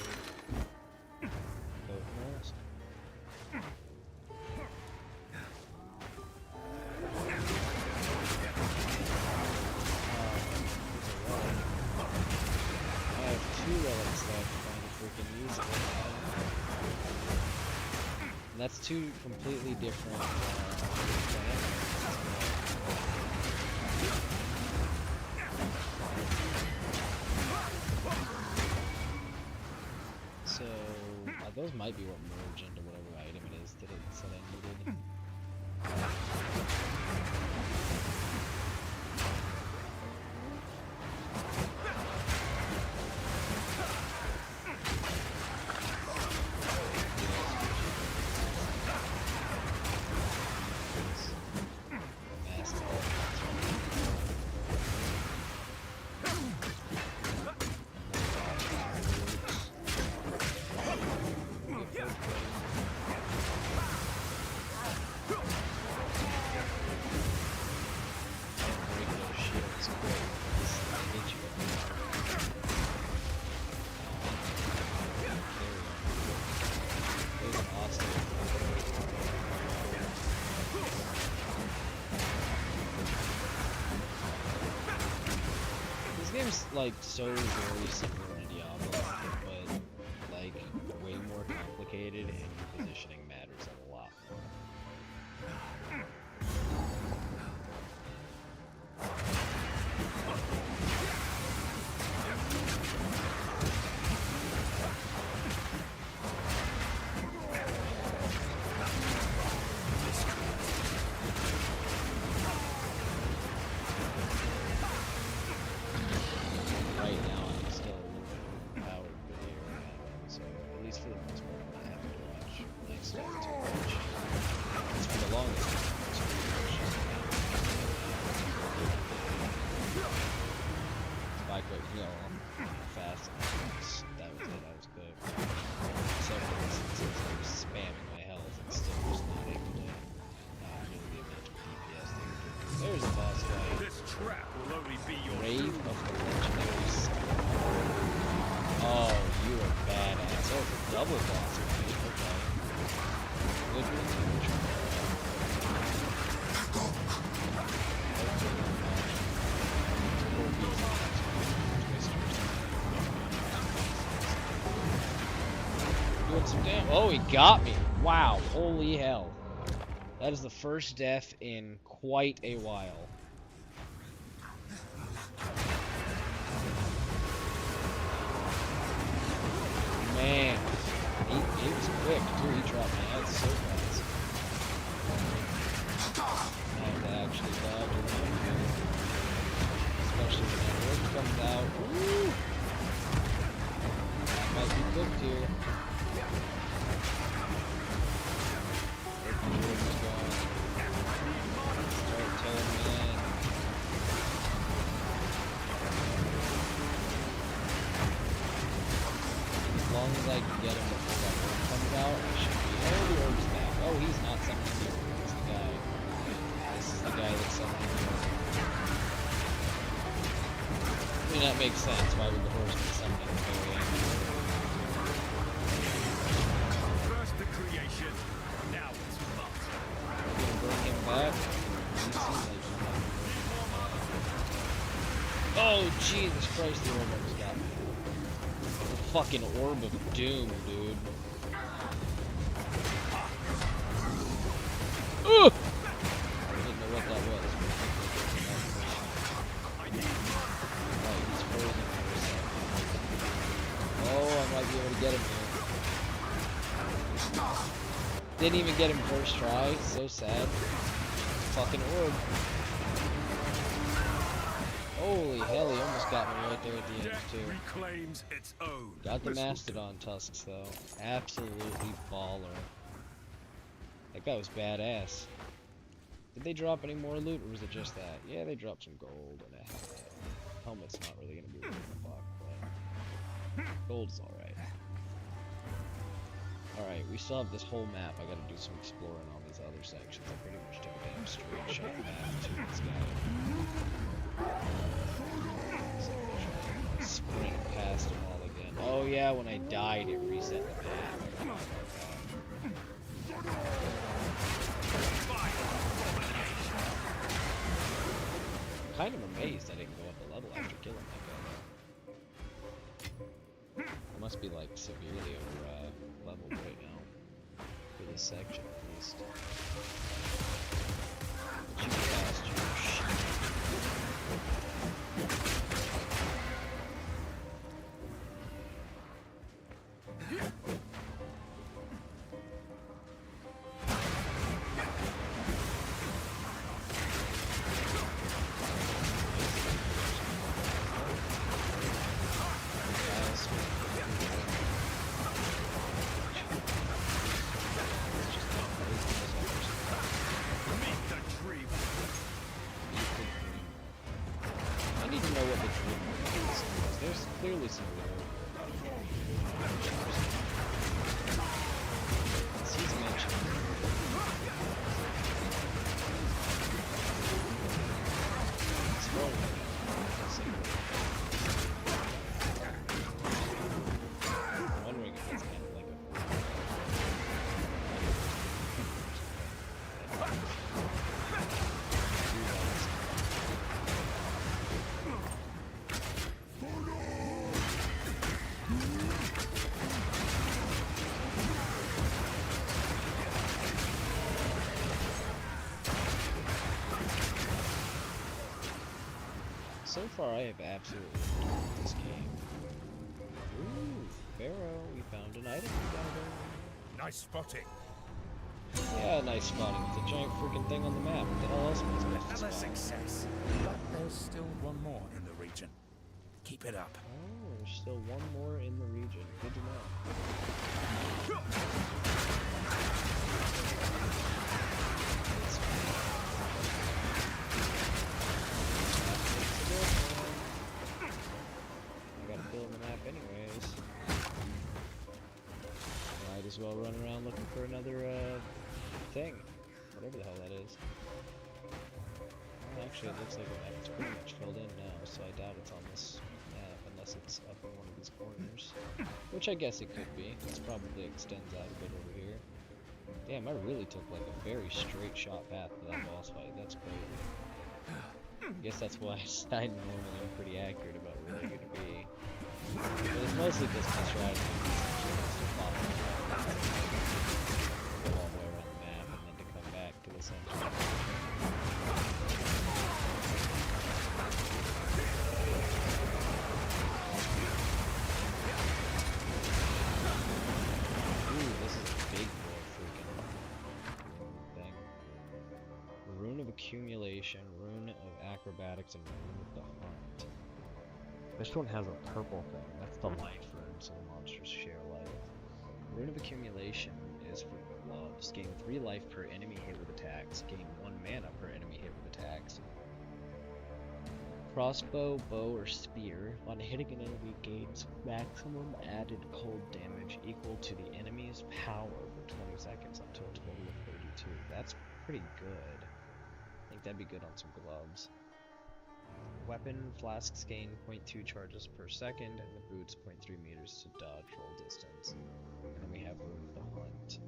Boat mask. Two relics left if I freaking use it. And that's two completely different so those might be what merge into whatever item it is that it said I needed. Game's like so very similar to Diablo, but like way more complicated, and your positioning matters a lot more. Right now, I'm still a little bit overpowered with the area, so at least for the most part, I'm not having to watch like stuff too much. It's for the longest time. If I could heal fast enough, that was it. I was good. Several instances I was spamming my health and still just not able to do the amount of DPS they were doing. There's a boss fight. This trap will only be your Grave of the Legendary Skull. Oh, you are badass. Oh, it's a double boss fight. Okay. Good damage. some damn. Oh, he got me. Wow. Holy hell. That is the first death in quite a while. Man. He was quick, too. He dropped my head so fast. I have to actually dodge around here. Especially when that word comes out. Woo! Might be cooked here. If the word is gone. Start telling me in. As long as I can get him before that word comes out, I should be. Oh, the orb's back. Oh, he's not summoning the orb. It's the guy. This is the guy that's summoning the orb. I mean, that makes sense. Why would the horse be summoning the very end? First the creation, now it's fun. We're gonna bring him back. He seems like he's not. Oh, Jesus Christ, the orb almost got me. The fucking orb of doom, dude. Ugh! I didn't know what that was. Right, he's frozen for a second. Oh, I might be able to get him here. Didn't even get him first try. So sad. Fucking orb. Holy hell, he almost got me right there at the end, too. Reclaims its own. Got the Mastodon tusks, though. Absolutely baller. That guy was badass. Did they drop any more loot, or was it just that? Yeah, they dropped some gold and a helmet. Helmet's not really gonna be worth a buck, but gold's alright. Alright, we still have this whole map. I gotta do some exploring on these other sections. I pretty much took a damn straight shot path to this guy. Sprint past them all again. Oh yeah, when I died it reset the map. I'm kind of amazed I didn't go up a level after killing that guy. I must be like severely over leveled right now. For this section at least. You fast, you shit. Clearly some he's mentioned. It's rolling. I'm wondering if it's kind of like a So far, I have absolutely loved this game. Ooh, Pharaoh, we found an item together. Nice spotting. Yeah, nice spotting. It's a giant freaking thing on the map. What the hell else am I supposed to Another spot? success. But there's still one more in the region. Keep it up. Oh, there's still one more in the region. Good to know. I gotta fill in the map anyways. Might as well run around looking for another thing. Whatever the hell that is. Well, actually, it looks like the map is pretty much filled in now, so I doubt it's on this map unless it's up in one of these corners. Which I guess it could be. This probably extends out a bit over here. Damn, I really took like a very straight shot path to that boss fight. That's crazy. I guess that's why I normally am pretty accurate about where they're gonna be. But it's mostly just my strategy. acrobatics and Rune of the Hunt. This one has a purple thing. That's the life rune, so the monsters share life. Rune of Accumulation is for gloves. Gain 3 life per enemy hit with attacks. Gain 1 mana per enemy hit with attacks. Crossbow, bow, or spear. On hitting an enemy gains maximum added cold damage equal to the enemy's power for 20 seconds up to a total of 32. That's pretty good. I think that'd be good on some gloves. Weapon flasks gain 0.2 charges per second, and the boots 0.3 meters to dodge roll distance. And then we have Rune of the Hunt.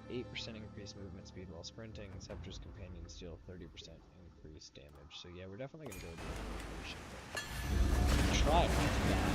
8% increased movement speed while sprinting. Scepter's companions deal 30% increased damage. So yeah, we're definitely gonna go with the accumulation. Try not to die.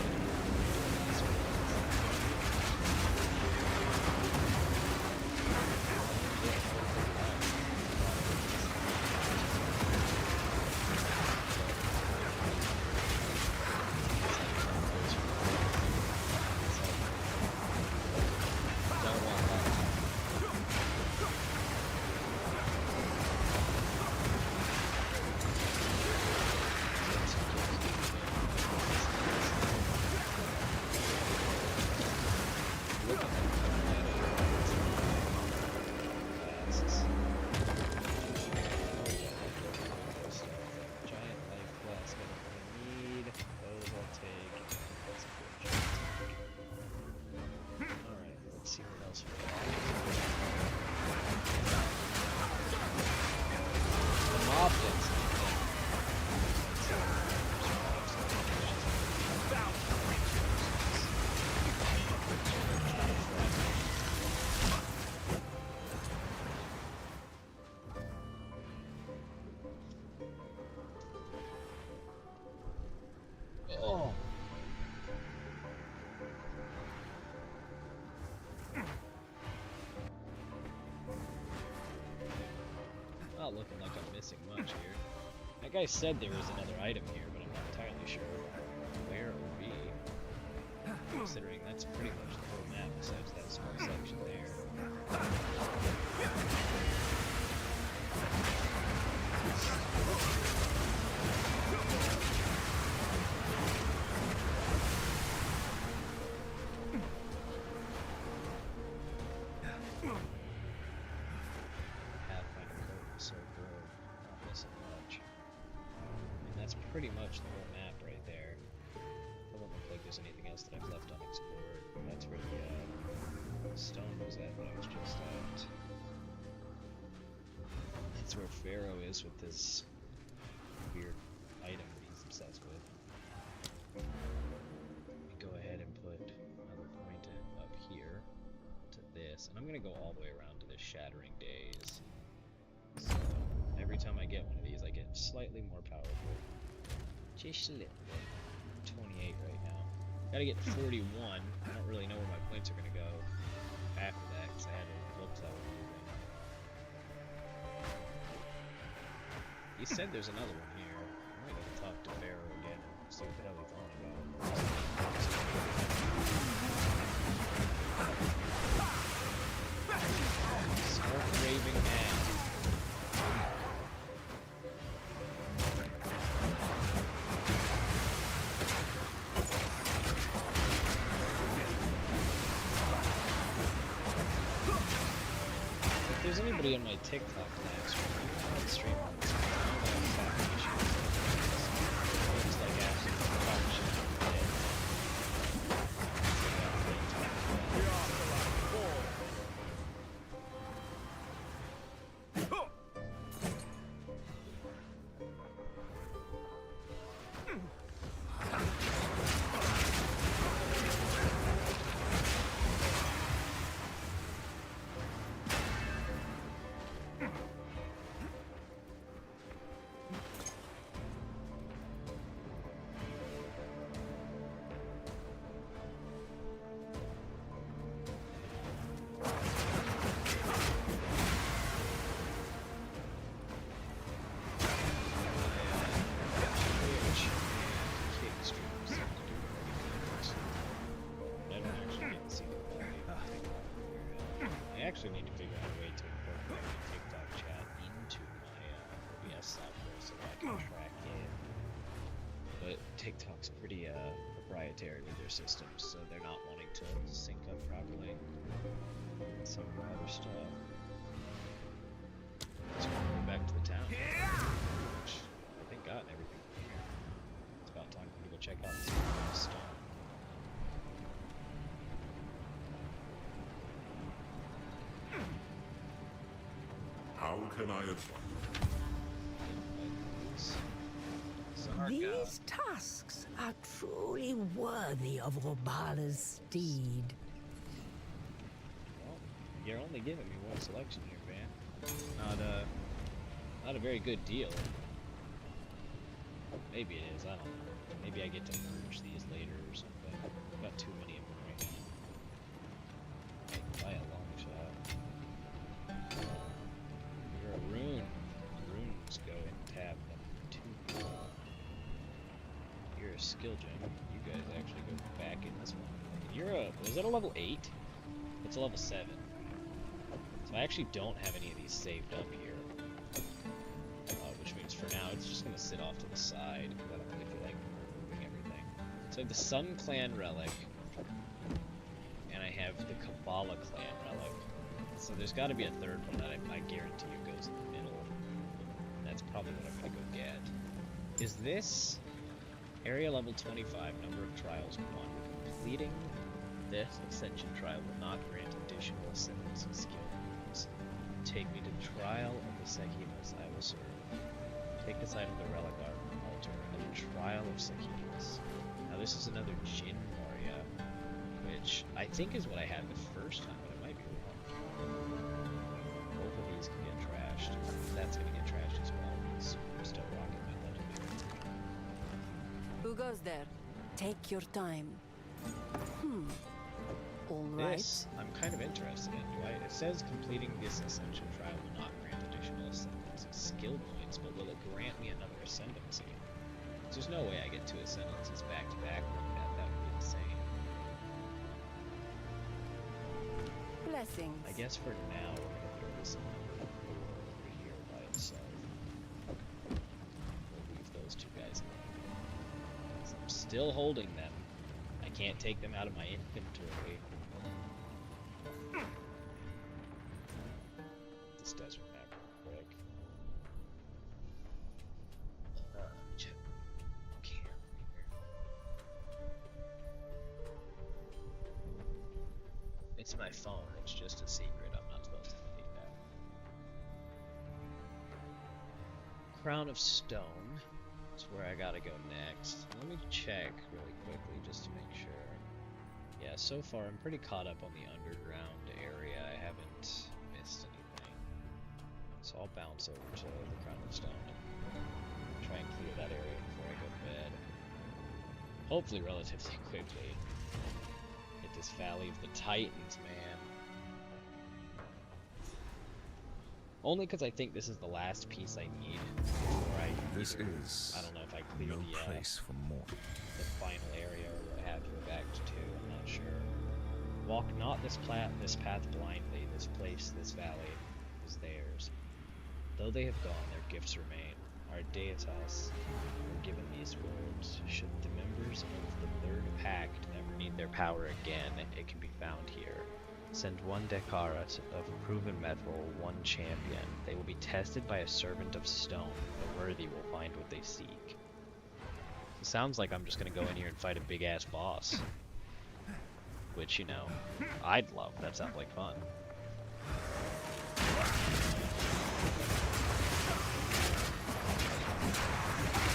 Not looking like I'm missing much here. That guy said there was another item here, but I'm not entirely sure where it would be. Considering that's pretty much the whole map besides that small section there. Pretty much the whole map right there. Doesn't look like there's anything else that I've left unexplored. That's where the stone was at that I was just at. That's where Pharaoh is with this weird item that he's obsessed with. Let me go ahead and put another point up here to this, and I'm gonna go all the way around to this Shattering Days. So every time I get one of these, I get slightly more powerful. Just a little bit. 28 right now. Gotta get to 41. I don't really know where my points are gonna go after that, because I had to look that one moving. He said there's another one here. I'm gonna go talk to Pharaoh again and see what the hell he's on about. Smoke raving man. If there's anybody on my TikTok live stream on this one, I don't have issues. It's like asking for the talk shit. I actually need to figure out a way to incorporate the TikTok chat into my OBS software so that I can TikTok's pretty proprietary with their systems, so they're not wanting to sync up properly. Some of our other stuff. Let's go back to the town. Which I think got everything from here. It's about time for me to go check out this stuff. How can I These tusks are truly worthy of Robala's steed. Well, you're only giving me one selection here, man. Not a very good deal. Maybe it is, I don't know. Maybe I get to merge these later or something. I've got too many of them right now. By a long shot. You're a rune. Runes go in tab number 2. You're a skill gem. You guys actually go back in this one. Was that a level 8? It's a level 7. So I actually don't have any of these saved up here. Which means for now it's just going to sit off to the side because I don't really feel like moving everything. So I have the Sun Clan relic, and I have the Kabbalah Clan relic. So there's got to be a third one that I guarantee you goes in the middle. That's probably what I'm going to go get. Is this area level 25, number of trials 1? Completing this ascension trial will not grant additional ascendancy skill points. Take me to the trial of the Sekimas I will serve. Take the side of the relic altar and the trial of Sekimas. Now this is another Jin Warrior, which I think is what I had the first time, but I might be wrong. Both of these can get trashed. That's gonna get trashed as well because we're still rocking my legendary. Who goes there? Take your time. All right. This I'm kind of interested in. It says completing this ascension trial will not grant additional ascendancy skill points, but will it grant me another ascendancy? There's no way I get 2 ascendancies back to back like that. That would be insane. Blessings. I guess for now we're gonna throw this over here by itself. We'll leave those 2 guys alone. I'm still holding them. I can't take them out of my inventory. This desert map real quick. Check. Okay. It's my phone. It's just a secret. I'm not supposed to delete that. Crown of Stone. That's where I gotta go next. Let me check really quickly just to make sure. Yeah, so far I'm pretty caught up on the underground area. I haven't missed anything. So I'll bounce over to the Crown of Stone and try and clear that area before I go to bed. Hopefully relatively quickly. Hit this Valley of the Titans, man. Only because I think this is the last piece I need before I is I don't know if I clear no the, place for more. the final area or what have you of Act 2, I'm not sure. Walk not this path blindly, this place, this valley is theirs. Though they have gone, their gifts remain. Our deitas were given these words. Should the members of the Third Pact ever need their power again, it can be found here. Send 1 Dekara of proven metal, 1 champion. They will be tested by a servant of stone. The worthy will find what they seek. It sounds like I'm just gonna go in here and fight a big-ass boss. Which, you know, I'd love. That sounds like fun.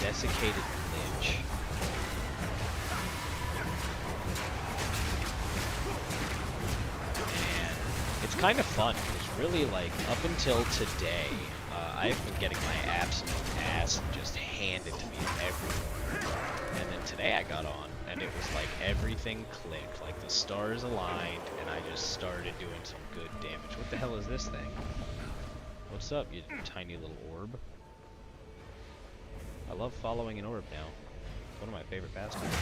Desiccated Lich. It's kind of fun, because really, like, up until today, I've been getting my absolute ass just handed to me everywhere. And then today I got on, and it was like everything clicked, like the stars aligned, and I just started doing some good damage. What the hell is this thing? What's up, you tiny little orb? I love following an orb now. It's one of my favorite pastimes.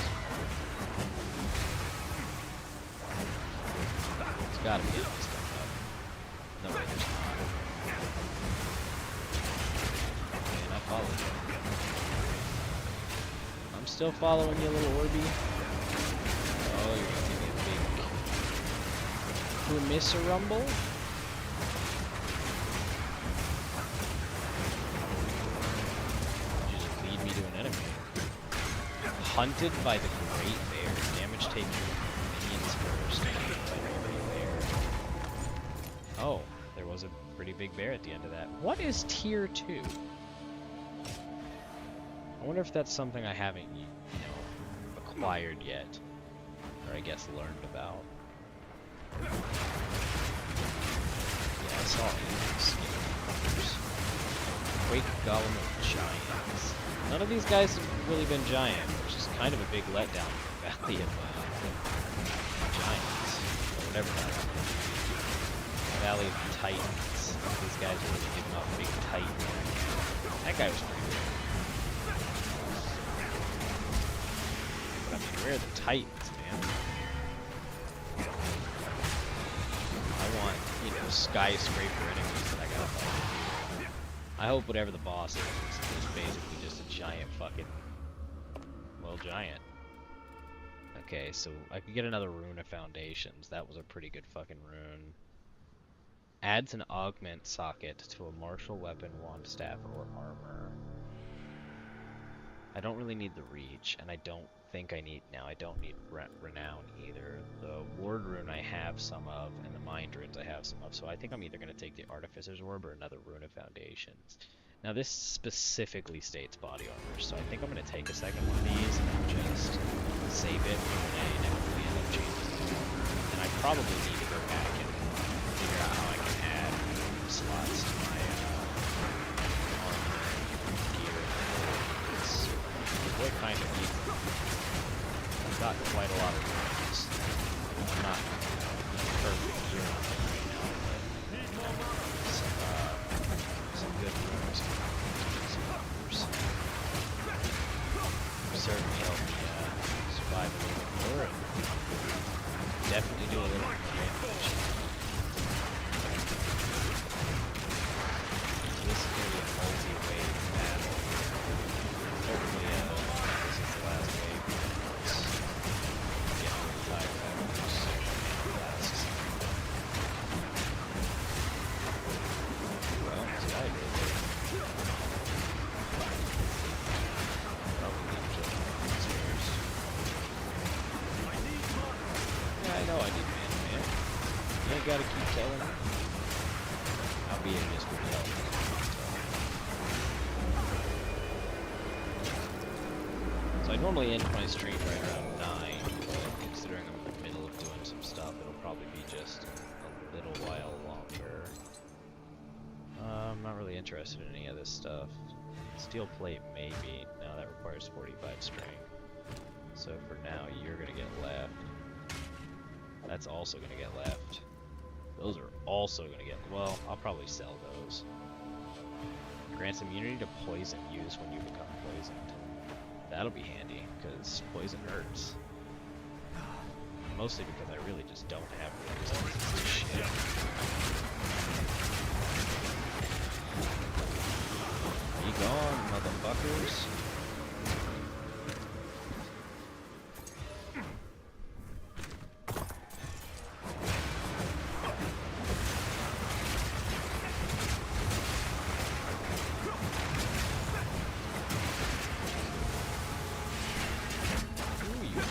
It's gotta be enemies coming up. No way, there's not. And I followed it. I'm still following you, little Orby? Oh, you're gonna give me a big Missa Rumble? You just lead me to an enemy. Hunted by the Great Bear. Damage taken minions first. Hunted by the Great Bear. Oh, there was a pretty big bear at the end of that. What is tier 2? I wonder if that's something I haven't, you know, acquired yet. Or I guess learned about. Yeah, I saw these fuckers. Quake Golem of Giants. None of these guys have really been giant, which is kind of a big letdown for the Valley of Giants. Or whatever that is. Valley of Titans. These guys are really giving off big Titan. That guy was pretty good. But I mean, where are the Titans, man? I want, you know, skyscraper enemies that I gotta fight. I hope whatever the boss is basically just a giant fucking, well, giant. Okay, so I could get another Rune of Foundations. That was a pretty good fucking rune. Adds an augment socket to a martial weapon, wand, staff, or armor. I don't really need the reach, and I don't think I need now. I don't need renown either. The ward rune I have some of, and the mind runes I have some of. So I think I'm either going to take the Artificer's Orb or another Rune of Foundations. Now this specifically states body armor, so I think I'm going to take a second one of these and just save it for when I inevitably end up changing the armor. And I probably need to go back and figure out how I can add slots to my armor and gear. Boy kind of needs them. I've got quite a lot of runes. I'm not perfect here on them right now, but some good runes. Some numbers. Certainly help me survive a little bit more and definitely do a little more damage. So this is going to be a multi-wave battle. Hopefully, this is the last wave. Let's get really tired of this last. Well, it's got to go there. Probably need to kill him downstairs. Yeah, I know I need mana, man. You ain't gotta keep telling me. I'll be in this pretty healthy. So I normally end my stream right around 9, but considering I'm in the middle of doing some stuff, it'll probably be just a little while longer. I'm not really interested in any of this stuff. Steel plate, maybe. No, that requires 45 string. So for now, you're gonna get left. That's also gonna get left. Those are also gonna get, well, I'll probably sell those. Grants immunity to poison used when you become poisoned. That'll be handy, because poison hurts. Mostly because I really just don't have resistance to shit. Be gone, motherfuckers.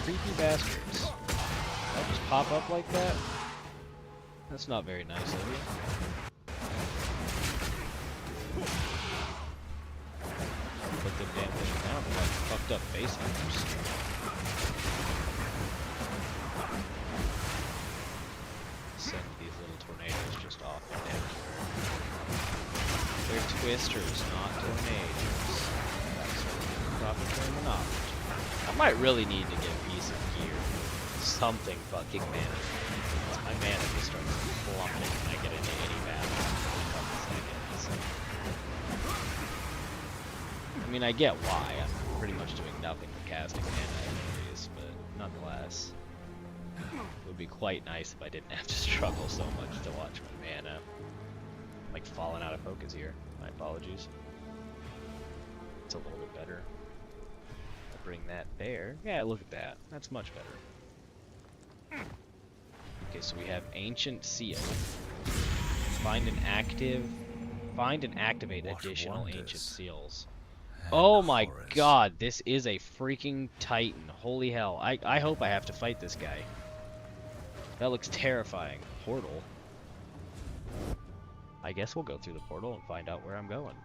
Creepy bastards. That just pop up like that? That's not very nice of you. Put them damn things down, they're like fucked up face hunters. Send these little tornadoes just off everywhere. They're twisters, not tornadoes. That's the proper terminology. I might really need to get a piece of gear. Something fucking mana. My mana just starts plummeting when I get into any battle in a couple seconds. I mean, I get why. I'm pretty much doing nothing but casting mana anyways, but nonetheless. It would be quite nice if I didn't have to struggle so much to watch my mana. I'm like falling out of focus here. My apologies. It's a little bit better. bring that there. Yeah, look at that. That's much better. Okay, so we have Ancient Seal. Find and activate additional Ancient Seals. Oh my god, this is a freaking Titan. Holy hell. I hope I have to fight this guy. That looks terrifying. Portal. I guess we'll go through the portal and find out where I'm going.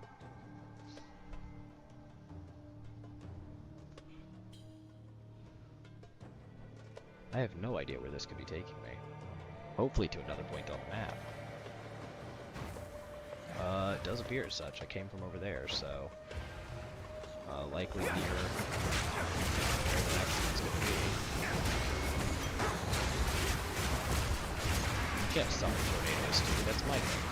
I have no idea where this could be taking me. Hopefully to another point on the map. It does appear as such. I came from over there, so... likely near where the next one's gonna be. You can't summon tornadoes, dude. That's my thing.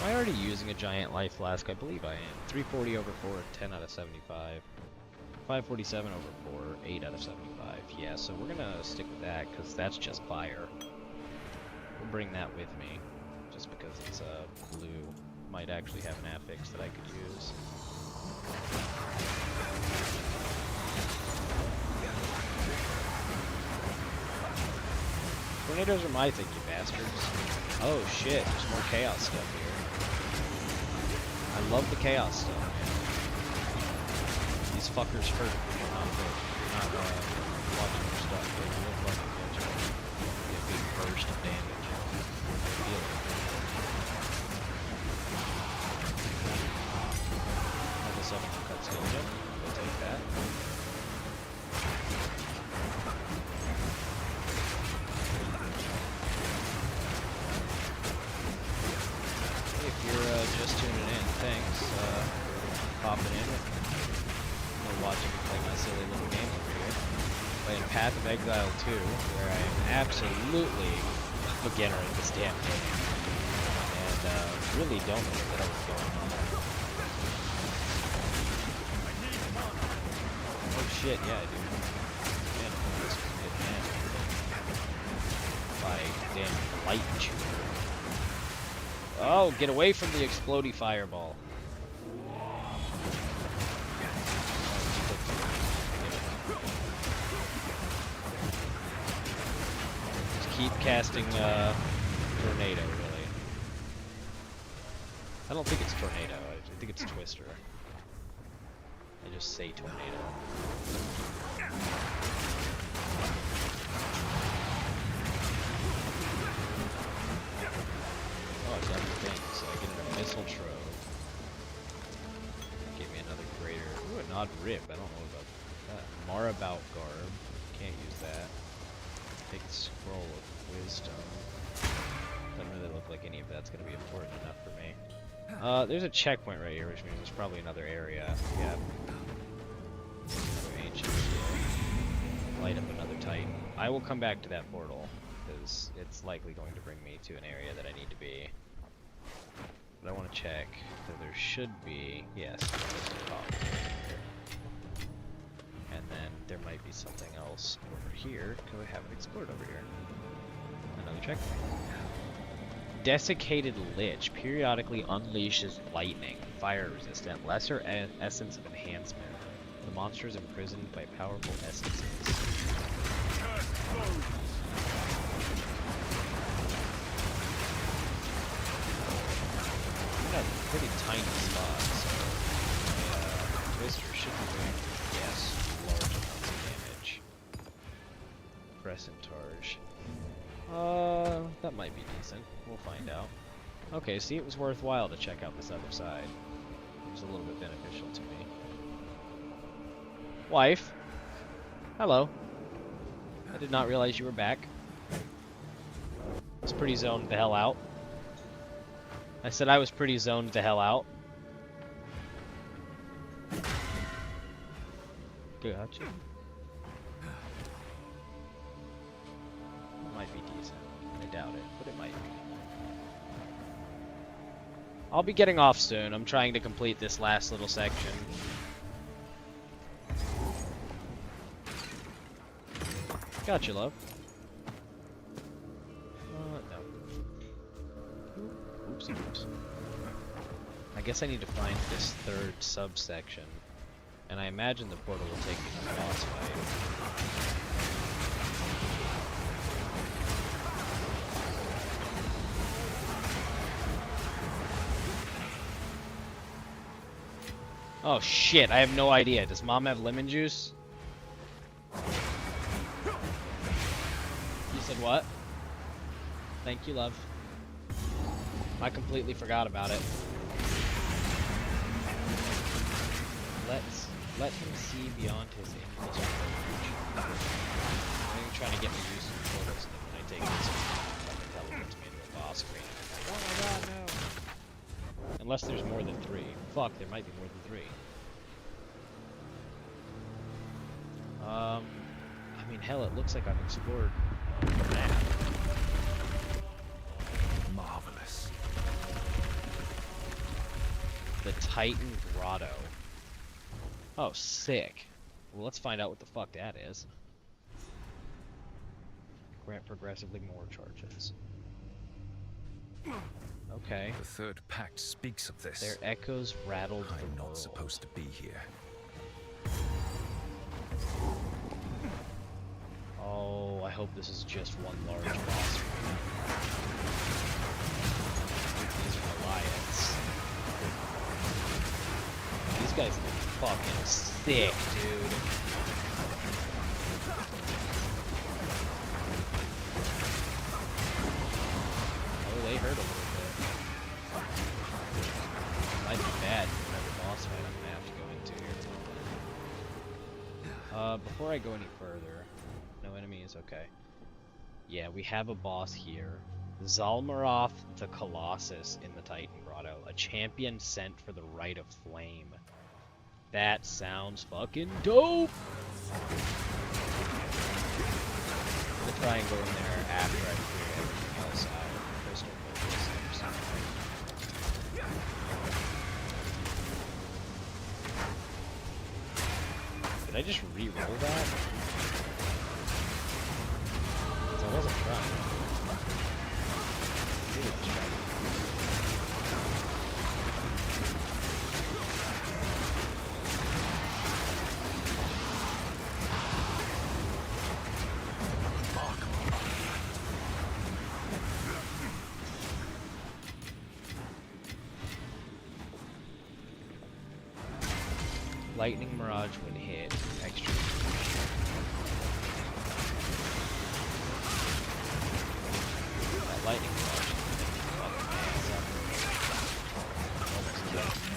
Am I already using a giant life flask? I believe I am. 340 over 4, 10 out of 75. 547 over 4, 8 out of 75. Yeah, so we're gonna stick with that, because that's just fire. We'll bring that with me, just because it's blue. Might actually have an affix that I could use. Tornadoes are my thing, you bastards. Oh shit, there's more chaos stuff here. I love the chaos stuff, man. These fuckers hurt if you're not good. You're not watching your stuff. They look like they're going to get a big burst of damage. Feel it. Level 7 cut skill. Yep, we'll take that. If you're just tuning in, thanks. Popping in. Watching me play my silly little game over here. Playing Path of Exile 2, where I am absolutely a beginner at this damn game. And really don't know what the hell is going on. Oh shit, yeah I do. Man, this was good, man. By damn light shooter. Oh, get away from the explodey fireball. Keep casting tornado, really. I don't think it's tornado. I think it's twister. I just say tornado. Oh, it's other things. So I get an missile trove. Gave me another greater. Ooh, an odd rib. I don't know about that. Marabout garb. Can't use that. Take the scroll of wisdom. Doesn't really look like any of that's going to be important enough for me. There's a checkpoint right here, which means there's probably another area. Yeah. Another ancient seal. Light up another Titan. I will come back to that portal, because it's likely going to bring me to an area that I need to be. But I want to check. So there should be... Yes. And then there might be something else over here, because I haven't explored over here. Another checkpoint. Desiccated Lich periodically unleashes lightning, fire resistant, lesser essence of enhancement. The monster is imprisoned by powerful essences. We have a pretty tiny spot, so my Twister should be doing, yes, large amounts of damage. Crescentarge. That might be decent. We'll find out. Okay, see, it was worthwhile to check out this other side. It was a little bit beneficial to me. Wife. Hello. I did not realize you were back. I was pretty zoned the hell out. I said I was pretty zoned the hell out. Gotcha. Might be decent. I doubt it, but it might be. I'll be getting off soon. I'm trying to complete this last little section. Gotcha, love. No. seems. I guess I need to find this third subsection, and I imagine the portal will take me to the boss fight. Oh shit, I have no idea. Does Mom have lemon juice? You said what? Thank you, love. I completely forgot about it. Let him see beyond his impulse range. I think you're trying to get me used to the portals, and then when I take this, fucking teleports me into a boss screen. Oh my god, no! Unless there's more than 3. Fuck, there might be more than 3. I mean, hell, it looks like I've explored the map. Marvelous. The Titan Grotto. Oh, sick. Well, let's find out what the fuck that is. Grant progressively more charges. Okay. The third pact speaks of this. Their echoes rattled the I'm not world. supposed to be here. Oh, I hope this is just one large boss fight. These are Goliaths. These guys look fucking sick, dude. Oh, they hurt a little bit. Might be bad for whatever boss fight I'm gonna have to go into here. Before I go any further, no enemies, okay. Yeah, we have a boss here. Zalmaroth the Colossus in the Titan Grotto, a champion sent for the Rite of Flame. That sounds fucking dope! We'll try and go in there after I clear everything else out. Crystal focus. Did I just re-roll that? I wasn't trying. I did it just right. Lightning Mirage when hit. Extra. That lightning Mirage is fucking ass up. Almost killed me.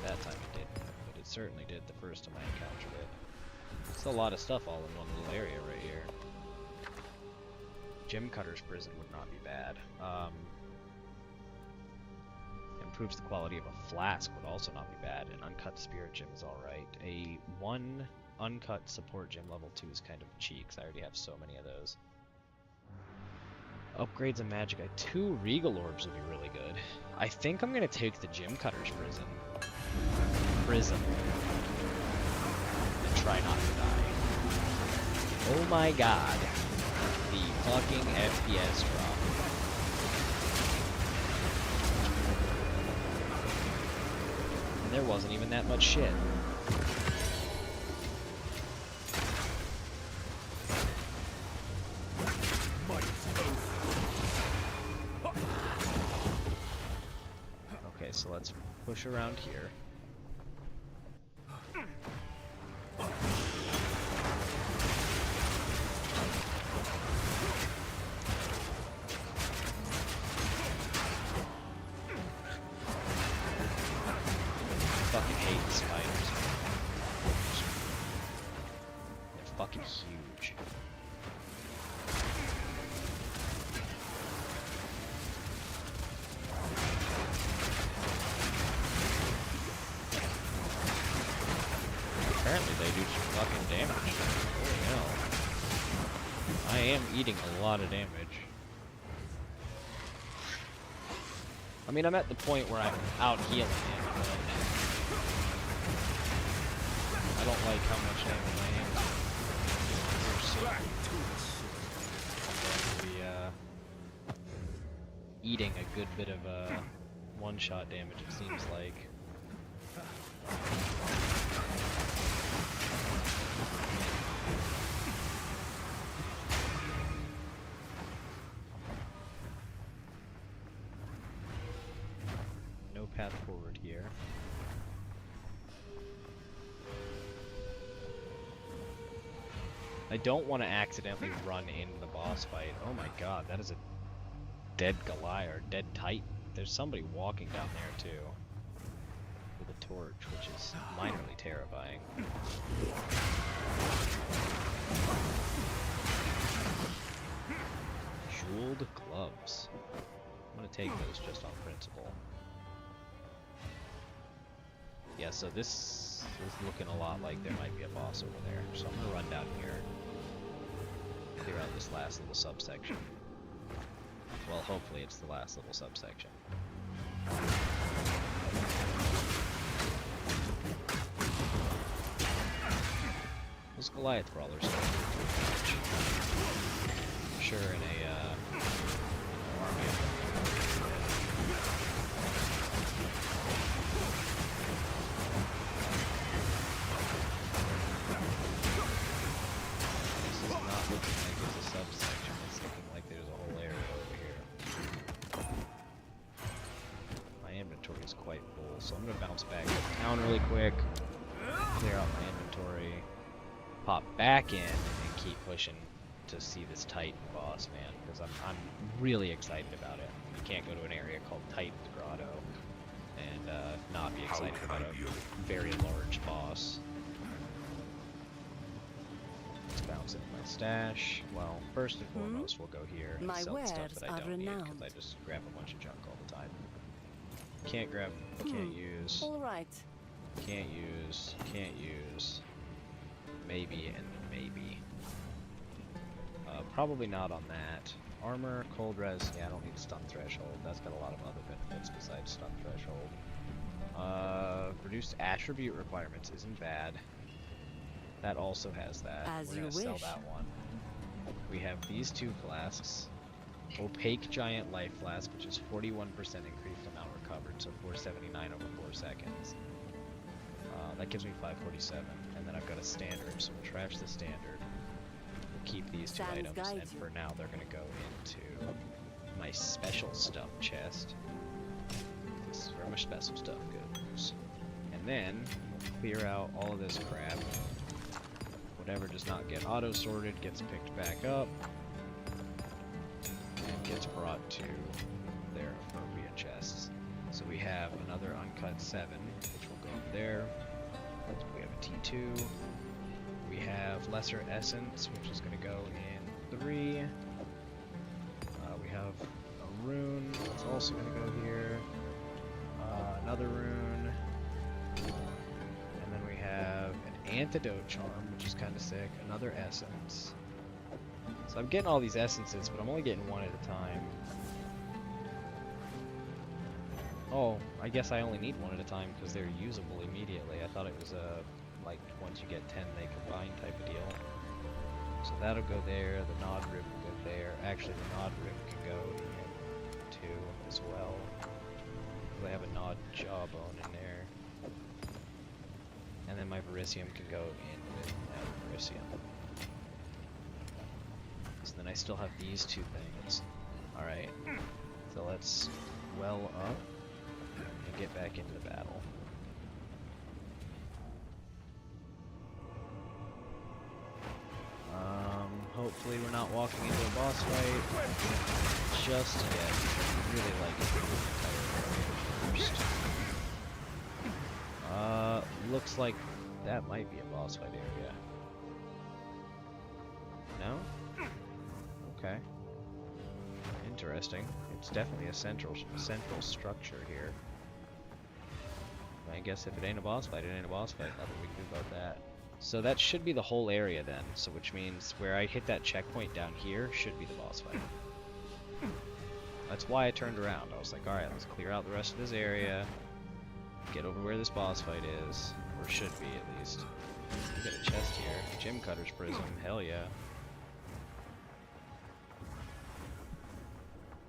That time it didn't, but it certainly did the first time I encountered it. It's a lot of stuff all in one little area right here. Gem Cutter's Prison would not be bad. Improves the quality of a flask would also not be bad. An uncut spirit gem is alright. A 1 uncut support gem level 2 is kind of cheap because I already have so many of those. Upgrades and magic. 2 regal orbs would be really good. I think I'm gonna take the Gem Cutter's Prism. And try not to die. Oh my god. The fucking FPS drop. And there wasn't even that much shit. Okay, so let's push around here. Fucking hate the spiders. They're fucking huge. Apparently they do some fucking damage. Holy hell. I am eating a lot of damage. I mean, I'm at the point where I'm out healing him, but I don't like how much damage I am. We're so I'm going to be eating a good bit of one-shot damage, it seems like. No path forward here. I don't want to accidentally run into the boss fight. Oh my god, that is a dead Goliath, or dead Titan. There's somebody walking down there too. With a torch, which is minorly terrifying. Jeweled gloves. I'm gonna take those just on principle. Yeah, so this is looking a lot like there might be a boss over there. So I'm gonna run down here. Clear out this last little subsection. Well, hopefully it's the last little subsection. Those Goliath brawlers don't do too much. I'm sure in a army. This is not looking like there's a subsection. It's looking like there's a whole area over here. My inventory is quite full, so I'm gonna bounce back to town really quick, clear out my inventory, pop back in, and keep pushing to see this Titan boss, man, because I'm really excited about it. You can't go to an area called Titan's Grotto and not be excited about a very large boss. Let's bounce into my stash. Well, first and foremost, we'll go here and sell the stuff that I don't need, because I just grab a bunch of junk all the time. Can't grab, can't use. All right. Can't use, maybe, and maybe. Probably not on that. Armor, cold res, yeah, I don't need stun threshold. That's got a lot of other benefits besides stun threshold. Reduced attribute requirements isn't bad. That also has that. As We're you gonna sell wish. that one. We have these two flasks. Opaque Giant Life Flask, which is 41% increased amount recovered, so 479 over 4 seconds. That gives me 547, and then I've got a standard, so we'll trash the standard. We'll keep these two items, and for now they're going to go into my special stuff chest. This is where my special stuff goes. And then, we'll clear out all of this crap. Whatever does not get auto-sorted gets picked back up, and gets brought to their appropriate chests. So we have another uncut 7, which will go up there. We have a T2. We have Lesser Essence, which is going to go in 3. We have a rune that's also going to go here. Another rune. And then we have an Antidote Charm, which is kind of sick. Another Essence. So I'm getting all these essences, but I'm only getting one at a time. Oh, I guess I only need one at a time because they're usable immediately. I thought it was like once you get 10 they combine type of deal. So that'll go there, the Nod Rib will go there. Actually, the Nod Rib can go in 2 as well. I have a Nod Jawbone in there. And then my Verisium can go in with my Verisium. So then I still have these 2 things. Alright, so let's well up and get back into the battle. Hopefully we're not walking into a boss fight just yet. I really like it first. Looks like that might be a boss fight area. No? Okay. Interesting. It's definitely a central structure here. I guess if it ain't a boss fight, it ain't a boss fight. Nothing we can do about that. So that should be the whole area then. So which means where I hit that checkpoint down here should be the boss fight. That's why I turned around. I was like, alright, let's clear out the rest of this area. Get over where this boss fight is. Or should be, at least. We got a chest here. Gem Cutter's Prism. Hell yeah.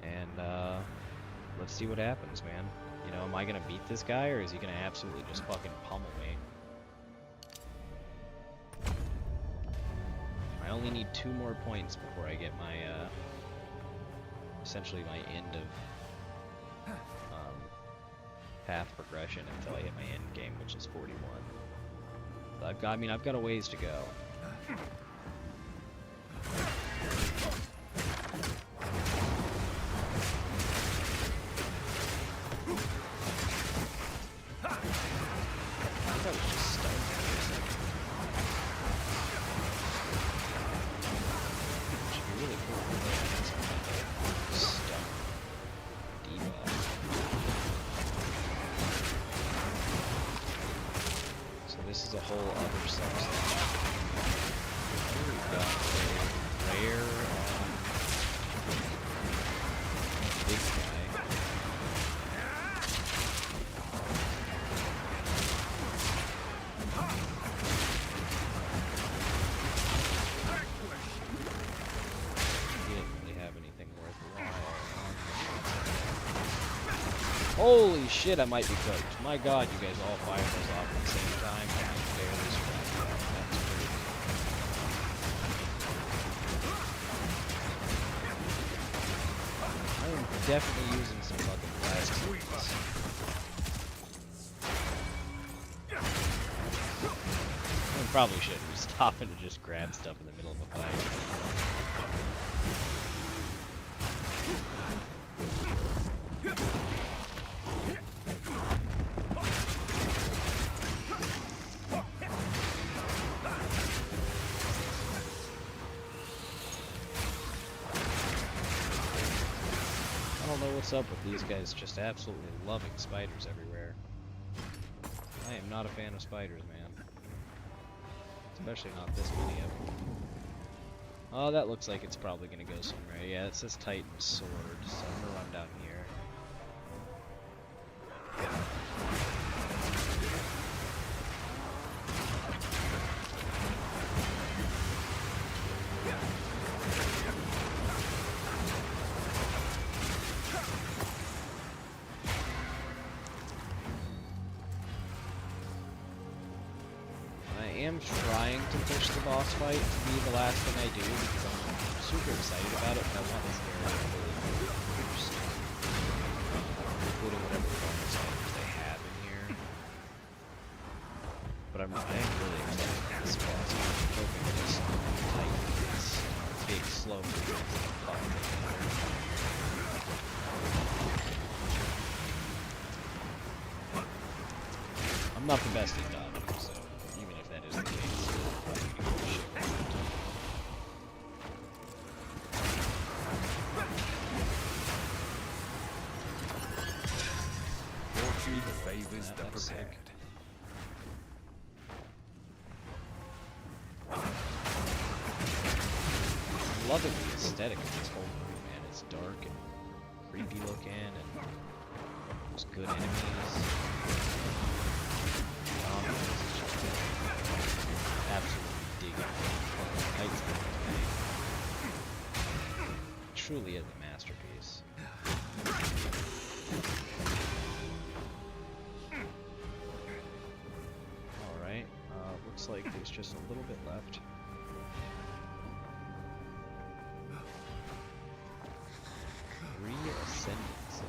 And, let's see what happens, man. You know, am I gonna beat this guy, or is he gonna absolutely just fucking pummel me? I only need 2 more points before I get my, essentially my end of path progression until I hit my end game, which is 41. So I've got a ways to go. This is a whole other subsection. We've got a rare big guy. He didn't really have anything worthwhile. Holy shit, I might be cooked. My god, you guys all fire those off at the same time. I barely survived that. That's crazy. I am definitely using some fucking blast sweeps. I probably shouldn't be stopping to just grab stuff in the middle of a fight. I don't know what's up with these guys just absolutely loving spiders everywhere. I am not a fan of spiders, man. Especially not this many of them. Oh, that looks like it's probably gonna go somewhere. Yeah, it says Titan's Sword, so I'm gonna run down here. I am trying to push the boss fight to be the last thing I do because I'm super excited about it, but I want this area really first. Including whatever bonus items they have in here. But I am really excited about this boss. I'm hoping this Titan is big, slow movement. I'm not the best at dodging, so even if that is the case, I'm probably gonna give a shit. Fortune favors the prepared. I'm loving the aesthetic of this whole movie, man. It's dark and creepy looking, and there's good enemies. Absolutely digging it. Truly is a masterpiece. Alright, looks like there's just a little bit left. Ascendancy.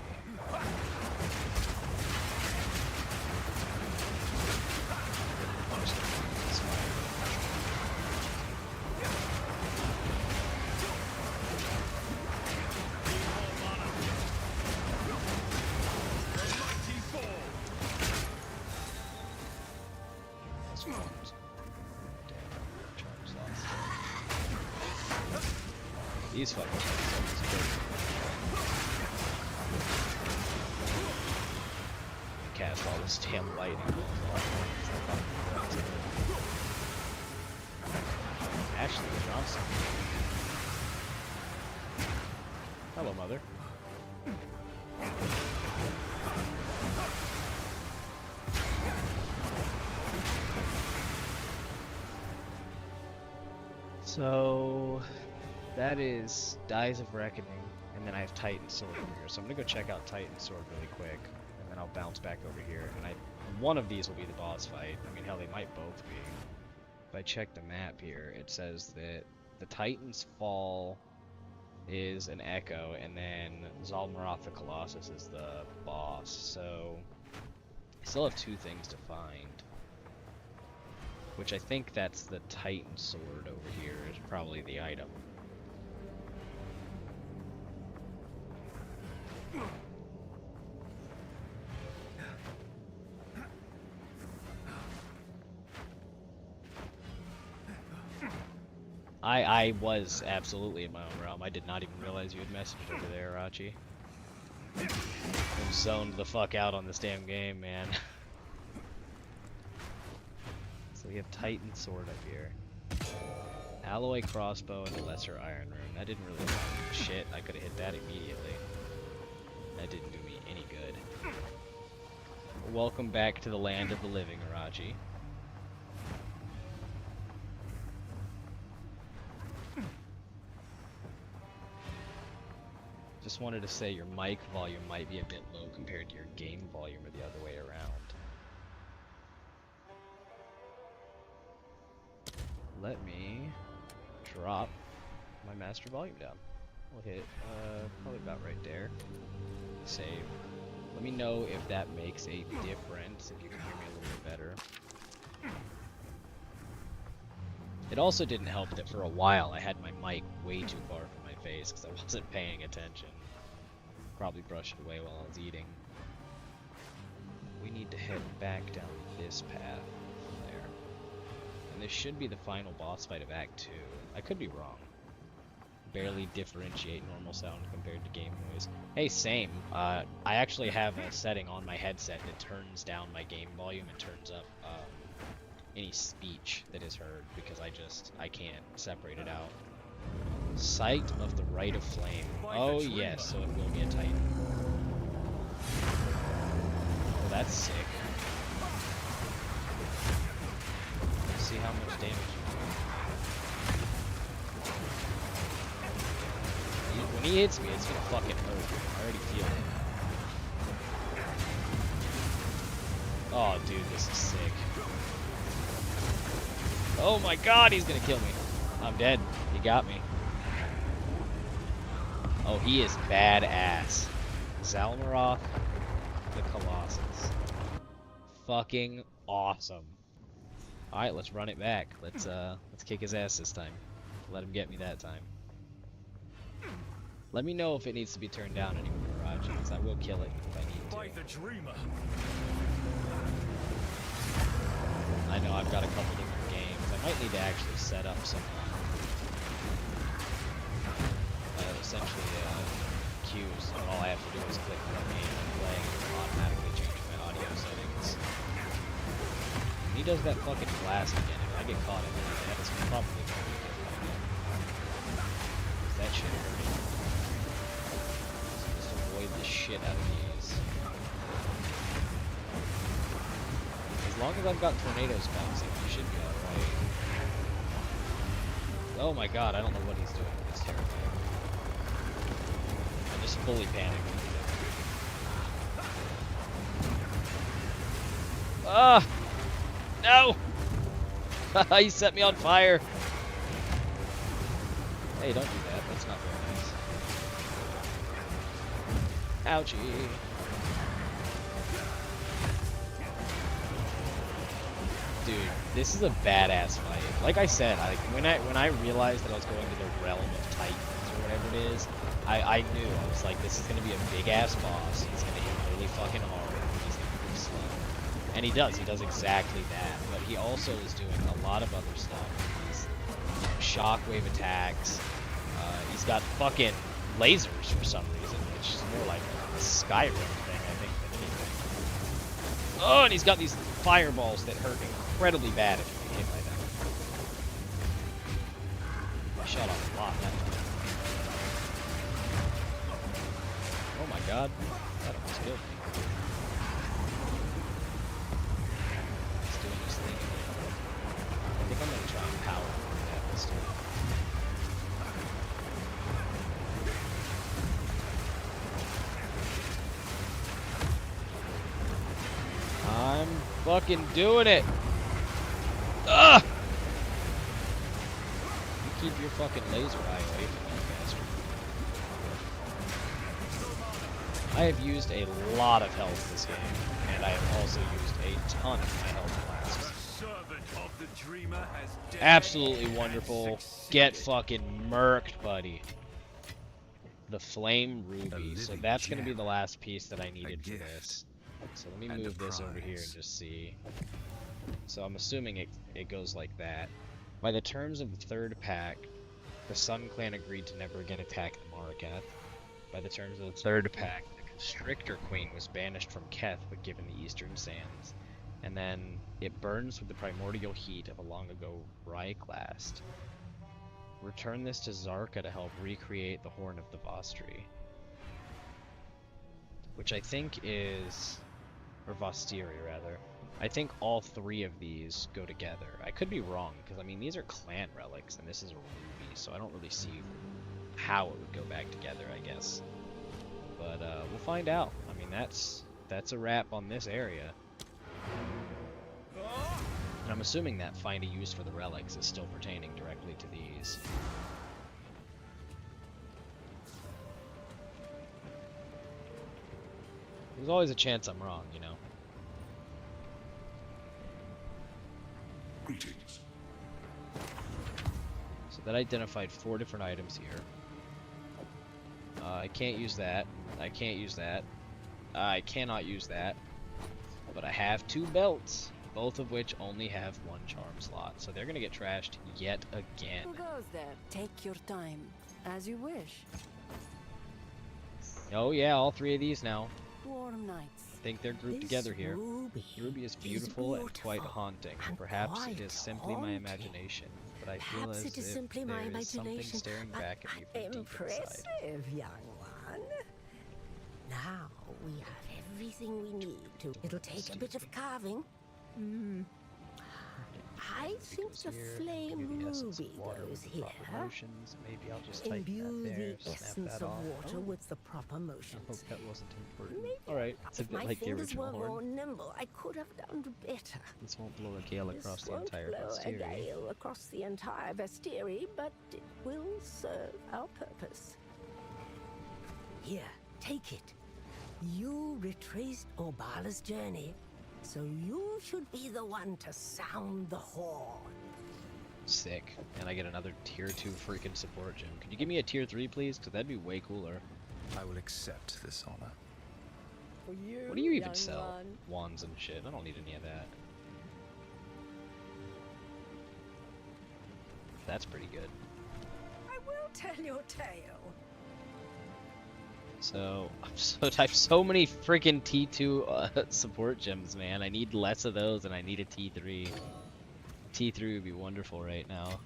These fucking things cast all this damn lightning. Ashley Johnson. Hello, mother. So that is Dies of Reckoning, And then I have Titan Sword over here. So I'm gonna go check out Titan Sword really quick, and then I'll bounce back over here. And one of these will be the boss fight. I mean, hell, they might both be. If I check the map here, it says that the Titan's Fall is an echo, and then Zalmaroth the Colossus is the boss. So I still have 2 things to find. Which I think that's the Titan Sword over here is probably the item. I was absolutely in my own realm. I did not even realize you had messaged over there, Arachi. I'm zoned the fuck out on this damn game, man. So we have Titan Sword up here. Alloy Crossbow and Lesser Iron Rune. That didn't really do shit. I could have hit that immediately. That didn't do me any good. Welcome back to the land of the living, Arachi. Just wanted to say your mic volume might be a bit low compared to your game volume or the other way around. Let me drop my master volume down. We'll hit probably about right there. Save. Let me know if that makes a difference, if you can hear me a little bit better. It also didn't help that for a while I had my mic way too far from my face because I wasn't paying attention. Probably brushed it away while I was eating. We need to head back down this path from there. And this should be the final boss fight of Act 2. I could be wrong. Barely differentiate normal sound compared to game noise. Hey, same. I actually have a setting on my headset that turns down my game volume and turns up any speech that is heard because I can't separate it out. Sight of the Rite of Flame. Oh yes, so it will be a Titan. Oh, that's sick. Let's see how much damage you do. When he hits me, it's gonna fucking hurt. I already feel it. Oh, dude, this is sick. Oh my god, he's gonna kill me. I'm dead. He got me. Oh, he is badass. Zalmaroth the Colossus. Fucking awesome. Alright, let's run it back. Let's kick his ass this time. Let him get me that time. Let me know if it needs to be turned down anymore, Raj, because I will kill it if I need to. By the dreamer. I know I've got a couple different games. I might need to actually set up some essentially cues, and all I have to do is click on the game and play, and it'll automatically change my audio settings. When he does that fucking blast again, if I get caught in that, it's probably going to be good. That shit hurt. So just avoid the shit out of these. As long as I've got tornadoes bouncing, I should be alright. Oh my god, I don't know what he's doing. It's terrifying. I just fully panicked. Ah! No! He set me on fire! Hey, don't do that. That's not very nice. Ouchie. Dude, this is a badass fight. Like I said, when I realized that I was going to the realm of Titans or whatever it is, I knew. I was like, this is gonna be a big ass boss. He's gonna hit really fucking hard. He's gonna be pretty slow. And he does exactly that. But he also is doing a lot of other stuff. He's shockwave attacks. He's got fucking lasers for some reason, which is more like a Skyrim thing, I think, than anything. Oh, and he's got these fireballs that hurt incredibly bad if you get hit by them. I shot off a lot that time. Oh my god, that almost killed me. He's doing this thing again. I think I'm gonna try and power through that this time. fucking doing it. Ugh! You keep your fucking laser eye away from that bastard. I have used a lot of health this game, and I have also used a ton of my health flasks. Absolutely wonderful. Get fucking murked, buddy. The flame ruby. So that's going to be the last piece that I needed for this. So let me move this over here and just see. So I'm assuming it goes like that. By the terms of the third pact, the Sun Clan agreed to never again attack the Marakath. By the terms of the third pact, the Constrictor Queen was banished from Keth but given the Eastern Sands. And then it burns with the primordial heat of a long-ago Rykast. Return this to Zarka to help recreate the Horn of the Vostri. Which I think is... or Vostiri, rather. I think all three of these go together. I could be wrong, because I mean, these are clan relics, and this is a ruby, so I don't really see how it would go back together, I guess. But we'll find out. I mean, that's a wrap on this area. And I'm assuming that find a use for the relics is still pertaining directly to these. There's always a chance I'm wrong, you know. Greetings. So that identified 4 different items here. I can't use that. I can't use that. I cannot use that. But I have 2 belts, both of which only have 1 charm slot. So they're gonna get trashed yet again. Who goes there? Take your time, as you wish. Oh yeah, all 3 of these now. Warm nights. I think they're grouped together here. The ruby is beautiful and quite haunting. Perhaps it is simply my imagination, but I feel as if there is something staring back at me from deep inside. Impressive, young one. Now we have everything we need to. It'll take a bit of carving. I think the flame ruby goes here. Maybe I'll just type Imbue that there, the snap essence that of off. water with the proper motions. I hope that wasn't important. Alright, it's a If bit my like the fingers original were more horn. nimble, I could have done better. This won't blow a gale across This the won't entire blow a Vestiri. gale across the entire Vestiri, but it will serve our purpose. Here, take it. You retraced Orbala's journey, so you should be the one to sound the horn. Sick. And I get another tier 2 freaking support gem. Could you give me a tier 3, please? Because that'd be way cooler. I will accept this honor. For you, What do you even young sell? one. Wands and shit. I don't need any of that. That's pretty good. I will tell your tale. So, I have so many freaking T2 support gems, man. I need less of those and I need a T3. T3 would be wonderful right now.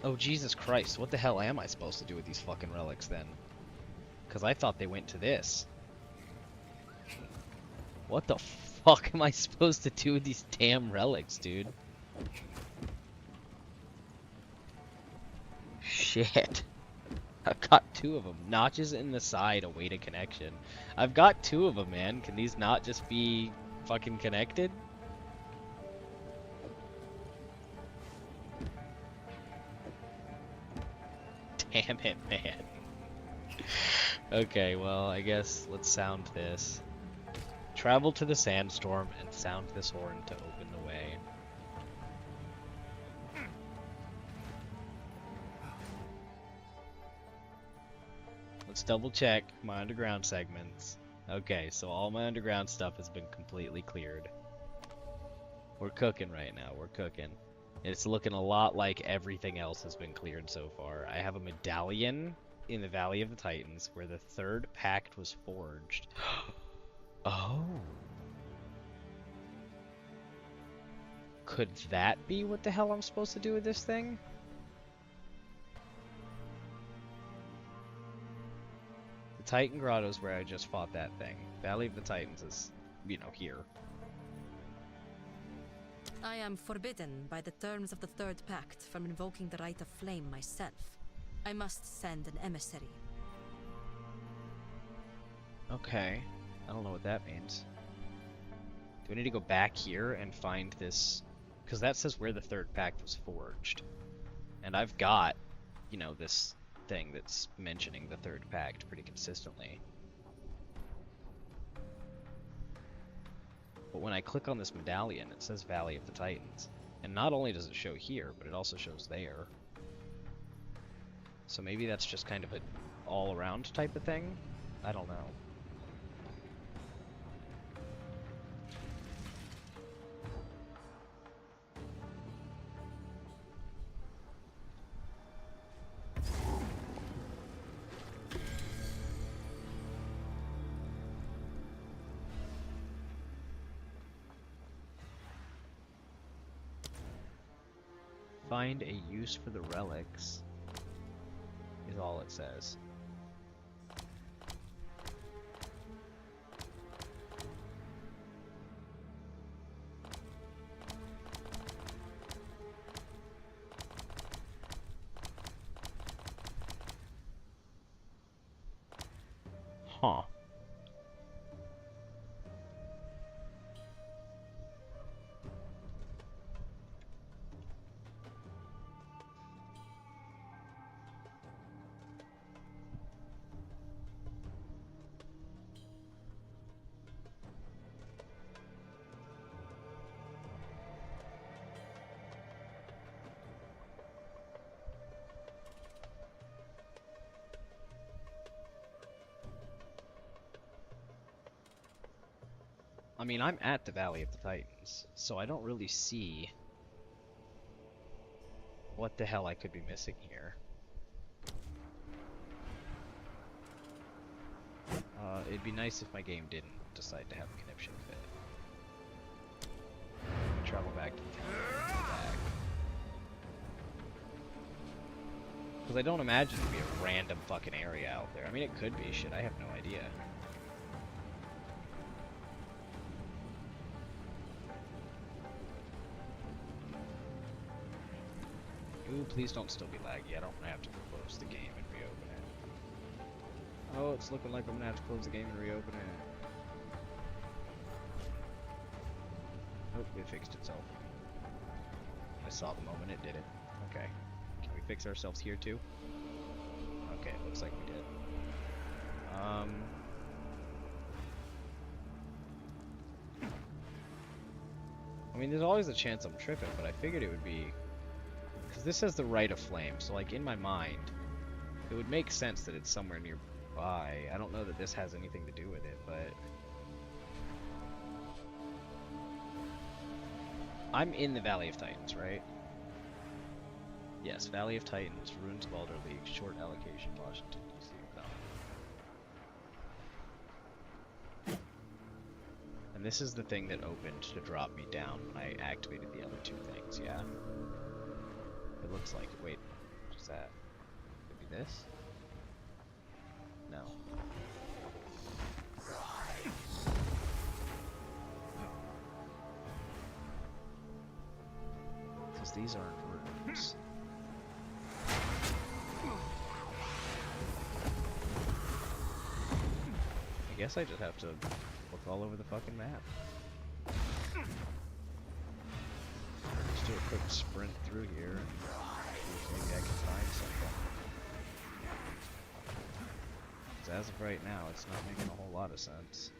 Oh, Jesus Christ. What the hell am I supposed to do with these fucking relics then? Because I thought they went to this. What the fuck am I supposed to do with these damn relics, dude? Shit. I've got 2 of them. Notches in the side await a connection. I've got 2 of them, man. Can these not just be fucking connected? Damn it, man. Okay, well, I guess let's sound this. Travel to the sandstorm and sound this horn to open the way. Let's double check my underground segments. Okay, so all my underground stuff has been completely cleared. We're cooking right now, we're cooking. It's looking a lot like everything else has been cleared so far. I have a medallion in the Valley of the Titans where the third pact was forged. Oh. Could that be what the hell I'm supposed to do with this thing? The Titan Grotto is where I just fought that thing. Valley of the Titans is, you know, here. I am forbidden by the terms of the Third Pact from invoking the Rite of Flame myself. I must send an emissary. Okay. I don't know what that means. Do I need to go back here and find this? Because that says where the third pact was forged. And I've got, you know, this thing that's mentioning the third pact pretty consistently. But when I click on this medallion, it says Valley of the Titans. And not only does it show here, but it also shows there. So maybe that's just kind of an all-around type of thing? I don't know. Find a use for the relics is all it says. Huh. I mean, I'm at the Valley of the Titans, so I don't really see what the hell I could be missing here. It'd be nice if my game didn't decide to have a conniption fit. Travel back to the town and go back. Because I don't imagine it'd be a random fucking area out there. I mean, it could be, shit, I have no idea. Ooh, please don't still be laggy. I don't have to close the game and reopen it. Oh, it's looking like I'm gonna have to close the game and reopen it. Oh, it fixed itself. I saw the moment it did it. Okay. Can we fix ourselves here too? Okay, looks like we did. I mean, there's always a chance I'm tripping, but I figured it would be... Because this says the Rite of Flame, so like in my mind, it would make sense that it's somewhere nearby. I don't know that this has anything to do with it, but... I'm in the Valley of Titans, right? Yes, Valley of Titans, Ruins of Alder League, short allocation, Washington, D.C. No. And this is the thing that opened to drop me down when I activated the other two things, yeah? It looks like it. Wait, what's that? Could be this? No. Because these aren't rooms. I guess I just have to look all over the fucking map. Just do a quick sprint through here and see if maybe I can find something. Because as of right now, it's not making a whole lot of sense.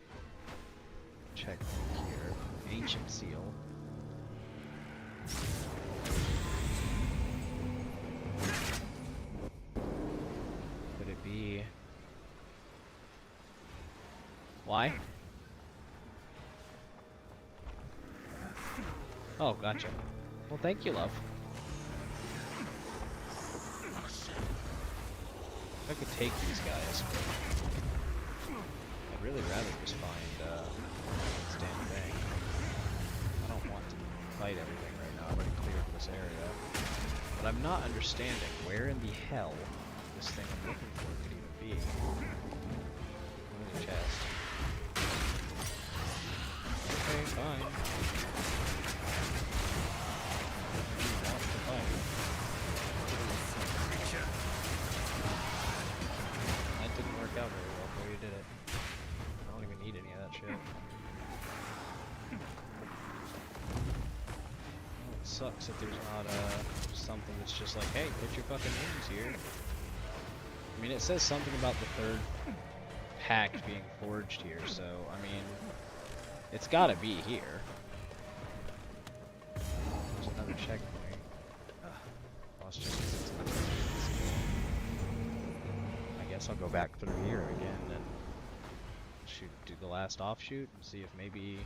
Check here. Ancient Seal. Could it be... Why? Oh, gotcha. Well, thank you, love. If I could take these guys, I'd really rather just find this damn thing. I don't want to fight everything right now. I've already cleared this area. But I'm not understanding where in the hell this thing I'm looking for could even be. In the chest. Okay, fine. That didn't work out very well before you did it. sucks that there's not something that's just like, hey, put your fucking names here. I mean, it says something about the third pact being forged here, so, I mean, it's gotta be here. There's another checkpoint. Lost checkpoint. I guess I'll go back through here again and shoot, do the last offshoot and see if maybe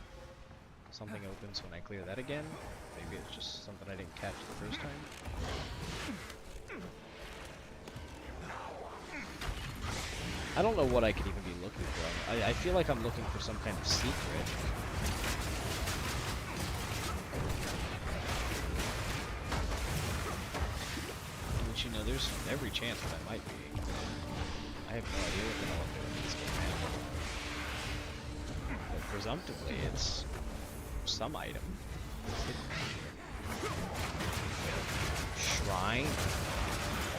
something opens when I clear that again. Maybe it's just something I didn't catch the first time. I don't know what I could even be looking for. I feel like I'm looking for some kind of secret. Which, you know, there's every chance that I might be. I have no idea what the hell I'm doing in this game now. But presumptively, it's some item. Shrine,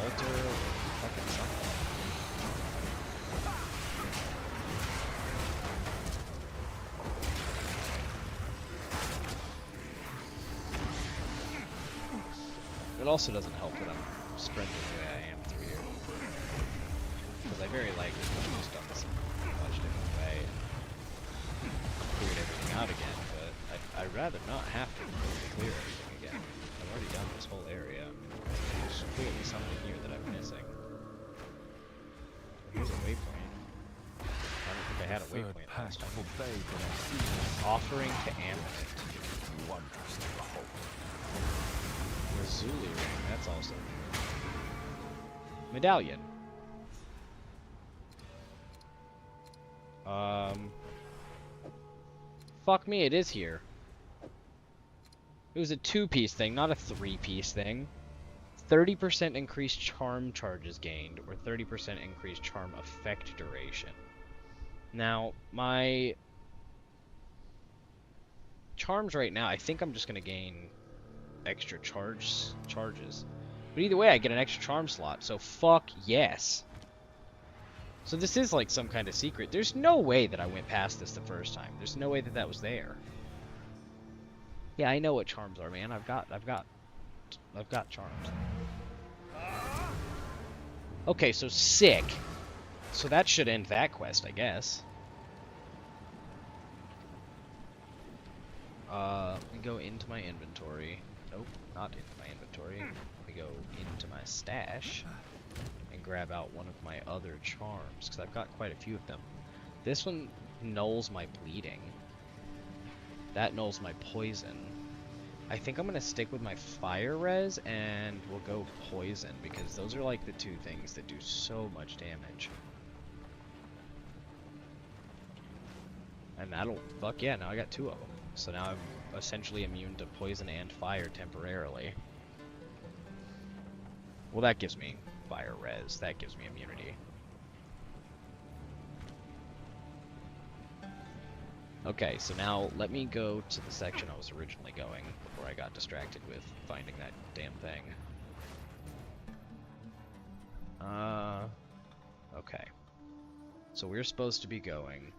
altar, fucking something. It also doesn't help that I'm sprinting the way I am through here. Because I very likely could have just done this in a much different way and cleared everything out again, but I'd rather not have to clear everything again. I've already done this whole area. There's clearly something here that I'm missing. Here's a waypoint. I don't think I had a waypoint last time. Offering to Amulet. Wondrous to behold. Zuli ring, that's also medallion. Fuck me, it is here. It was a 2-piece thing, not a 3-piece thing. 30% increased charm charges gained, or 30% increased charm effect duration. Now, my charms right now, I think I'm just gonna gain extra charges. But either way, I get an extra charm slot, so fuck yes. So this is like some kind of secret. There's no way that I went past this the first time. There's no way that that was there. Yeah, I know what charms are, man. I've got charms. Okay, so sick. So that should end that quest, I guess. Let me go into my inventory. Nope, not into my inventory. Let me go into my stash and grab out one of my other charms, because I've got quite a few of them. This one nulls my bleeding. That nulls my poison. I think I'm going to stick with my fire res, and we'll go poison, because those are like the two things that do so much damage. And that'll, fuck yeah, now I got 2 of them. So now I'm essentially immune to poison and fire temporarily. Well, that gives me fire res. That gives me immunity. Okay, so now let me go to the section I was originally going before I got distracted with finding that damn thing. Okay. So we're supposed to be going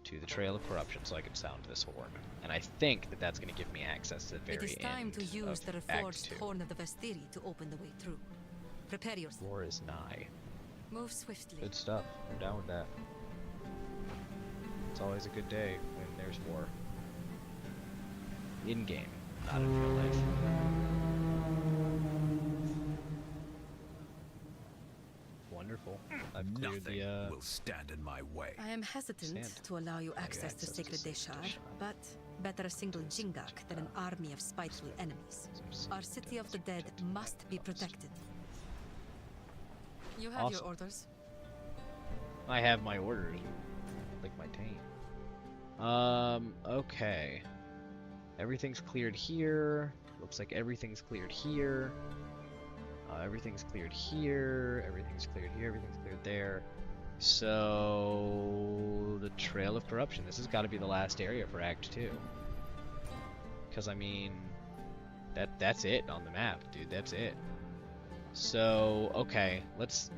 to the Trail of Corruption so I can sound this horn. And I think that that's going to give me access to the very end. It is time to use the reforged horn of the Vestiri to open the way through. Prepare yourself. War is nigh. Move swiftly. Good stuff. I'm down with that. It's always a good day when there's war. In-game, not in real life. Wonderful. I've cleared Nothing will stand in my way. I am hesitant to allow you access to Sacred Deshar, but better a single Jingak than an army of spiteful enemies. Our city of the dead must be protected. You have your orders. I have my orders. Like my taint. Okay. Everything's cleared here. Looks like everything's cleared here. Everything's cleared here. Everything's cleared here. Everything's cleared there. So the Trail of Corruption. This has got to be the last area for Act 2. Because I mean, that's it on the map, dude. That's it. So okay,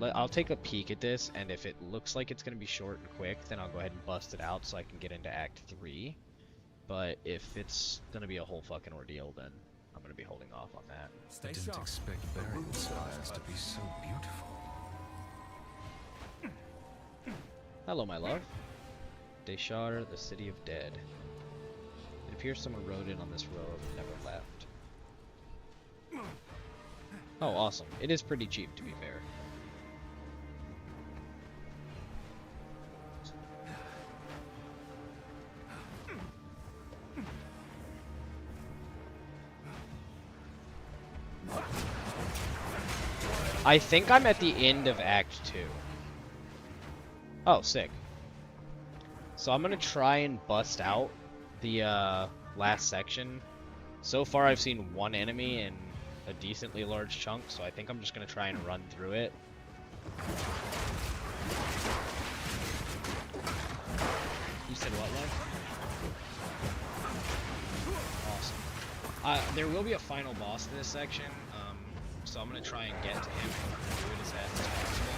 I'll take a peek at this, and if it looks like it's gonna be short and quick, then I'll go ahead and bust it out so I can get into Act 3. But if it's gonna be a whole fucking ordeal, then I'm gonna be holding off on that. I didn't expect burial spires to be so beautiful. Hello, my love. Deschar, the city of dead. It appears someone rode in on this road and never left. Oh, awesome. It is pretty cheap, to be fair. I think I'm at the end of Act 2. Oh, sick. So I'm gonna try and bust out the last section. So far I've seen one enemy in a decently large chunk, so I think I'm just gonna try and run through it. You said what, love? Awesome. There will be a final boss to this section, so I'm gonna try and get to him and do it as fast as possible.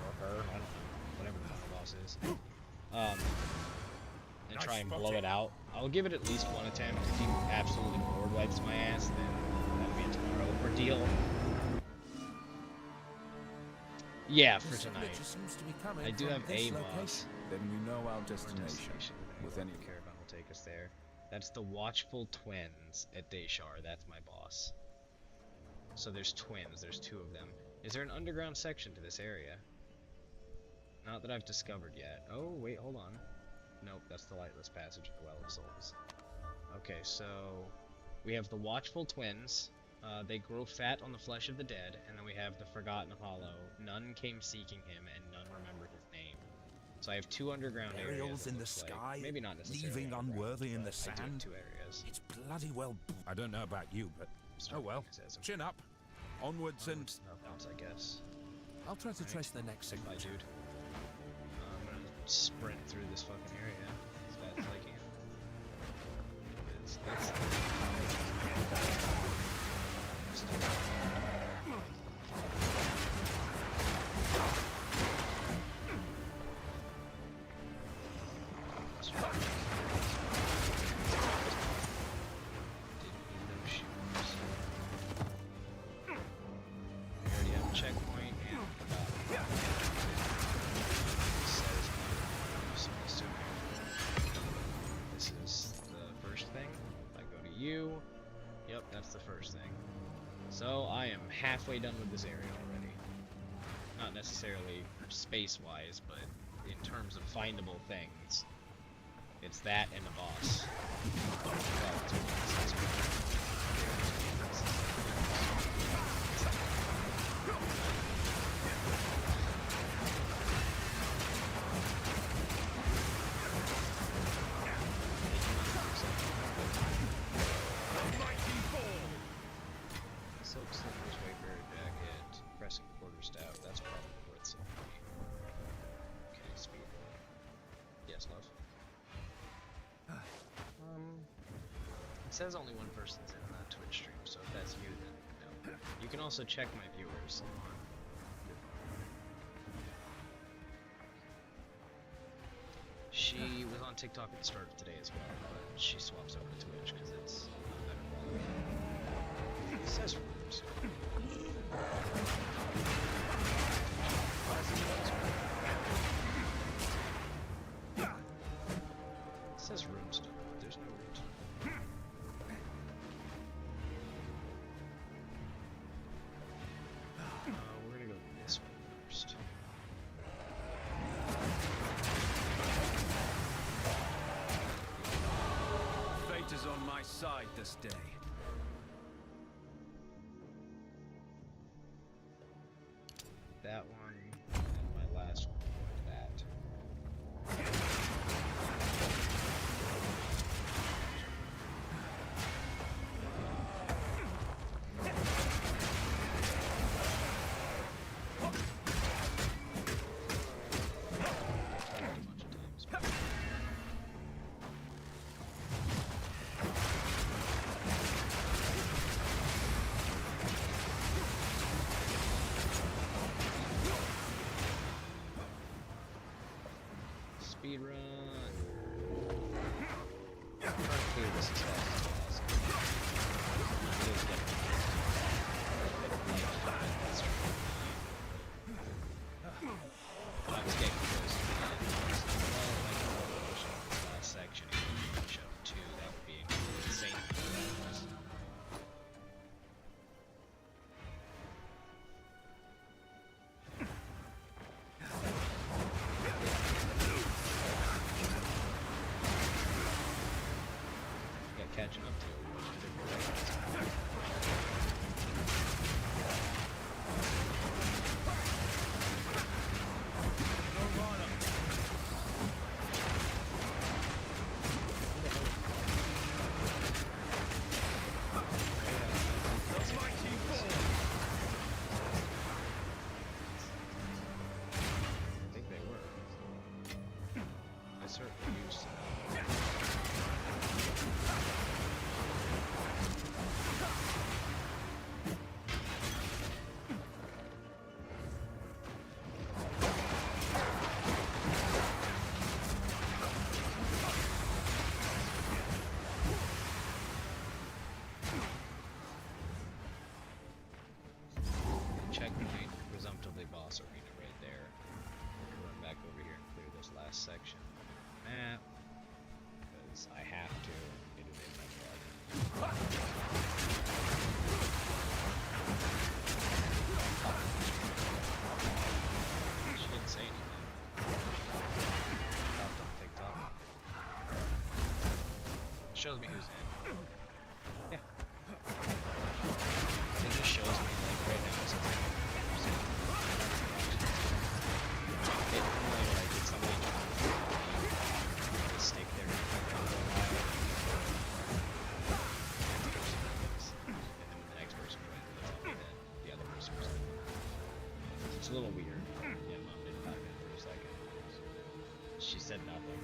Or her, I don't know, whatever the final boss is. And try and blow it out. I'll give it at least one attempt. If he absolutely board wipes my ass, then that'll be a tomorrow ordeal. Yeah, for tonight. I do have a boss. Then we know our destination. With any caravan will take us there. That's the Watchful Twins at Deschar. That's my boss. So there's twins. There's two of them. Is there an underground section to this area? Not that I've discovered yet. Oh, wait, hold on. Nope, that's the Lightless Passage of the Well of Souls. Okay, so we have the Watchful Twins. They grow fat on the flesh of the dead. And then we have the Forgotten Hollow. None came seeking him, and none remember his name. So I have two underground areas. In the sky, like. Maybe not necessarily leaving unworthy in the sand. I do have two areas. It's bloody well. I don't know about you, but oh well. Chin up, onwards and upwards, I guess. I'll try to trace the next signal. Bye, dude. I'm gonna sprint through this fucking area as fast as I can. Yep, that's the first thing. So I am halfway done with this area already. Not necessarily space-wise, but in terms of findable things. It's that and the boss. It says only one person's in the Twitch stream, so if that's you, then no. You can also check my viewers on. She was on TikTok at the start of today as well, but she swaps over to Twitch because it's better quality. It says rooms. It says rooms, but there's no rooms. We're gonna go this way first. Fate is on my side this day. That one, and my last one, that. Speed run. clear this as fast as possible. Video's definitely I was getting close to the end. Last section, show 2, that would be insane. Yeah, catching up to checkpoint, presumptively boss arena right there. Run back over here and clear this last section of the map, because I have to. It is in my blood. She didn't say anything. Popped on TikTok. Shows me who's in. Yeah. It just shows me like right now since I'm it really like it's somebody to stick there for a while. And then the next person joins and tell me that the other person was in. It's a little weird. Yeah, Mom didn't dive in for a second. She said nothing.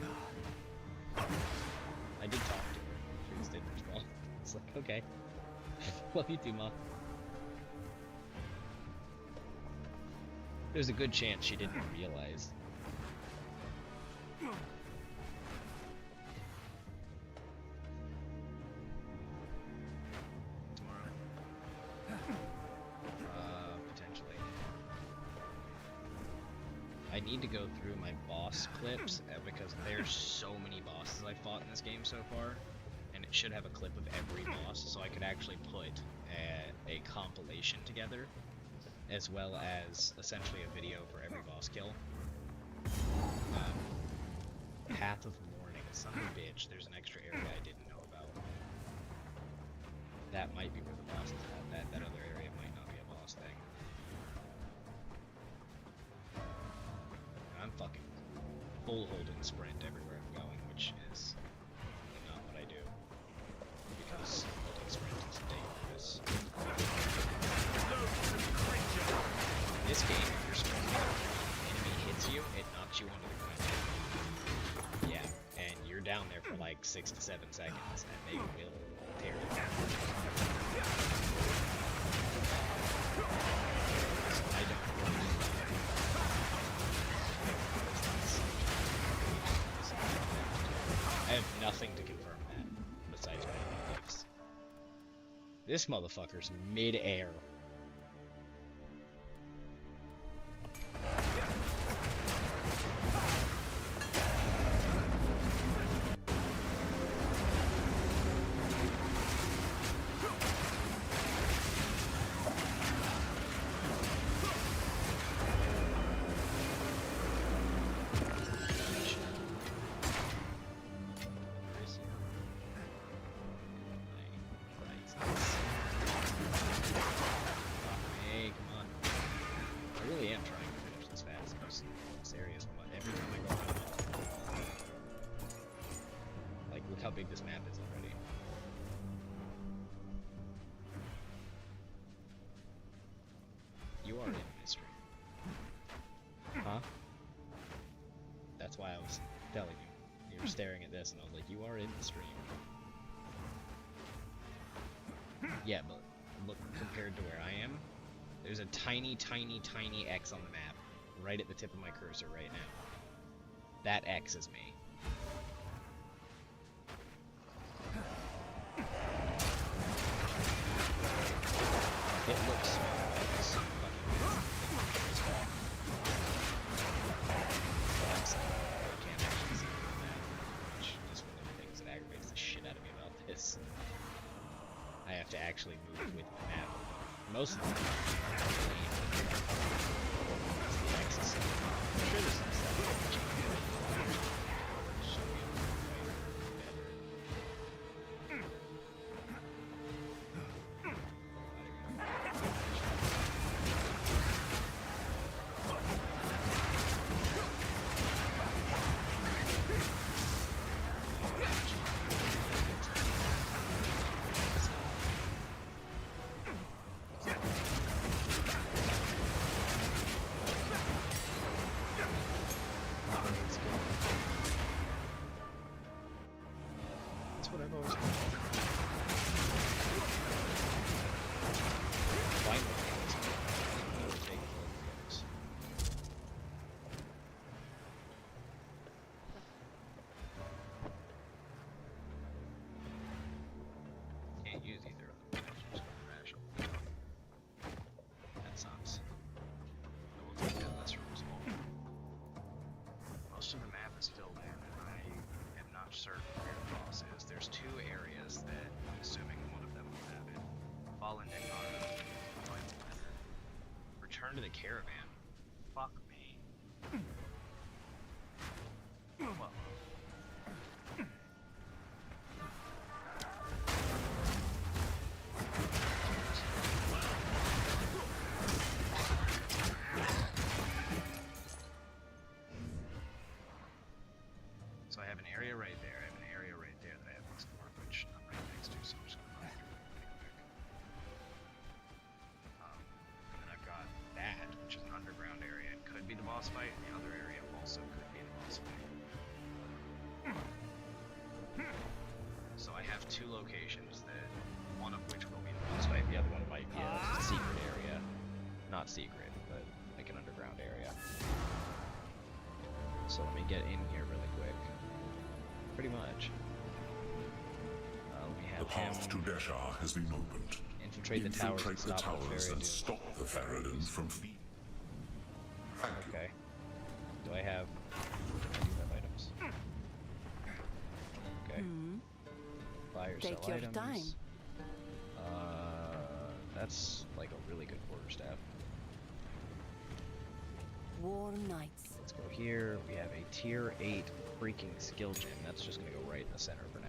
I did talk to her. She just didn't respond. It's like, okay. Love you too, Mom. There's a good chance she didn't realize. Tomorrow? Potentially. I need to go through my boss clips because there's so many bosses I fought in this game so far. And it should have a clip of every boss, so I could actually put a compilation together, as well as essentially a video for every boss kill. Path of Mourning, son of a bitch, there's an extra area I didn't know about. That might be where the boss is at. That other area might not be a boss thing. I'm fucking full holding sprint everywhere I'm going, which is not what I do. Because holding sprint is dangerous. In this game, if you're sprinting and an enemy hits you, it knocks you onto the ground. Yeah, and you're down there for like 6 to 7 seconds, and they will tear you down. So I don't really I have nothing to confirm that, besides my gifts. This motherfucker's mid-air. How big this map is already. You are in mystery. Huh? That's why I was telling you. You were staring at this and I was like, you are in the stream. Yeah, but look, compared to where I am, there's a tiny, tiny, tiny X on the map, right at the tip of my cursor right now. That X is me. actually moves with the map. Most of the time, the axis. I'm sure there's some stuff that can change it. Show me a little what I've always wanted. Finally, take photos. Can't use either of them. It's just gonna crash. That sucks. But we'll take that lesser result. Most of the map is still there. I am not certain where the boss is. There's two areas that I'm assuming one of them will have it. Fallen Dekara. Return to the caravan. Fuck me. Well. So I have an area right there, I have an area right there that I have explored, which I'm right next to, so I'm just gonna run through it really quick. And then I've got that, which is an underground area, and could be the boss fight, and the other area also could be the boss fight. So I have two locations that, one of which will be the boss fight, the other one might be a secret area. Not secret, but like an underground area. So let me get in here really quick. Pretty much. Let me have The path to Deshar has been opened. infiltrate the towers and stop the Faradin from feeding. Okay. Do I have items? Okay. Fire Take sell your items. time. That's like a really good quarterstaff. War Knights. Let's go here. We have a tier 8 freaking skill gem. That's just gonna go right in the center for now.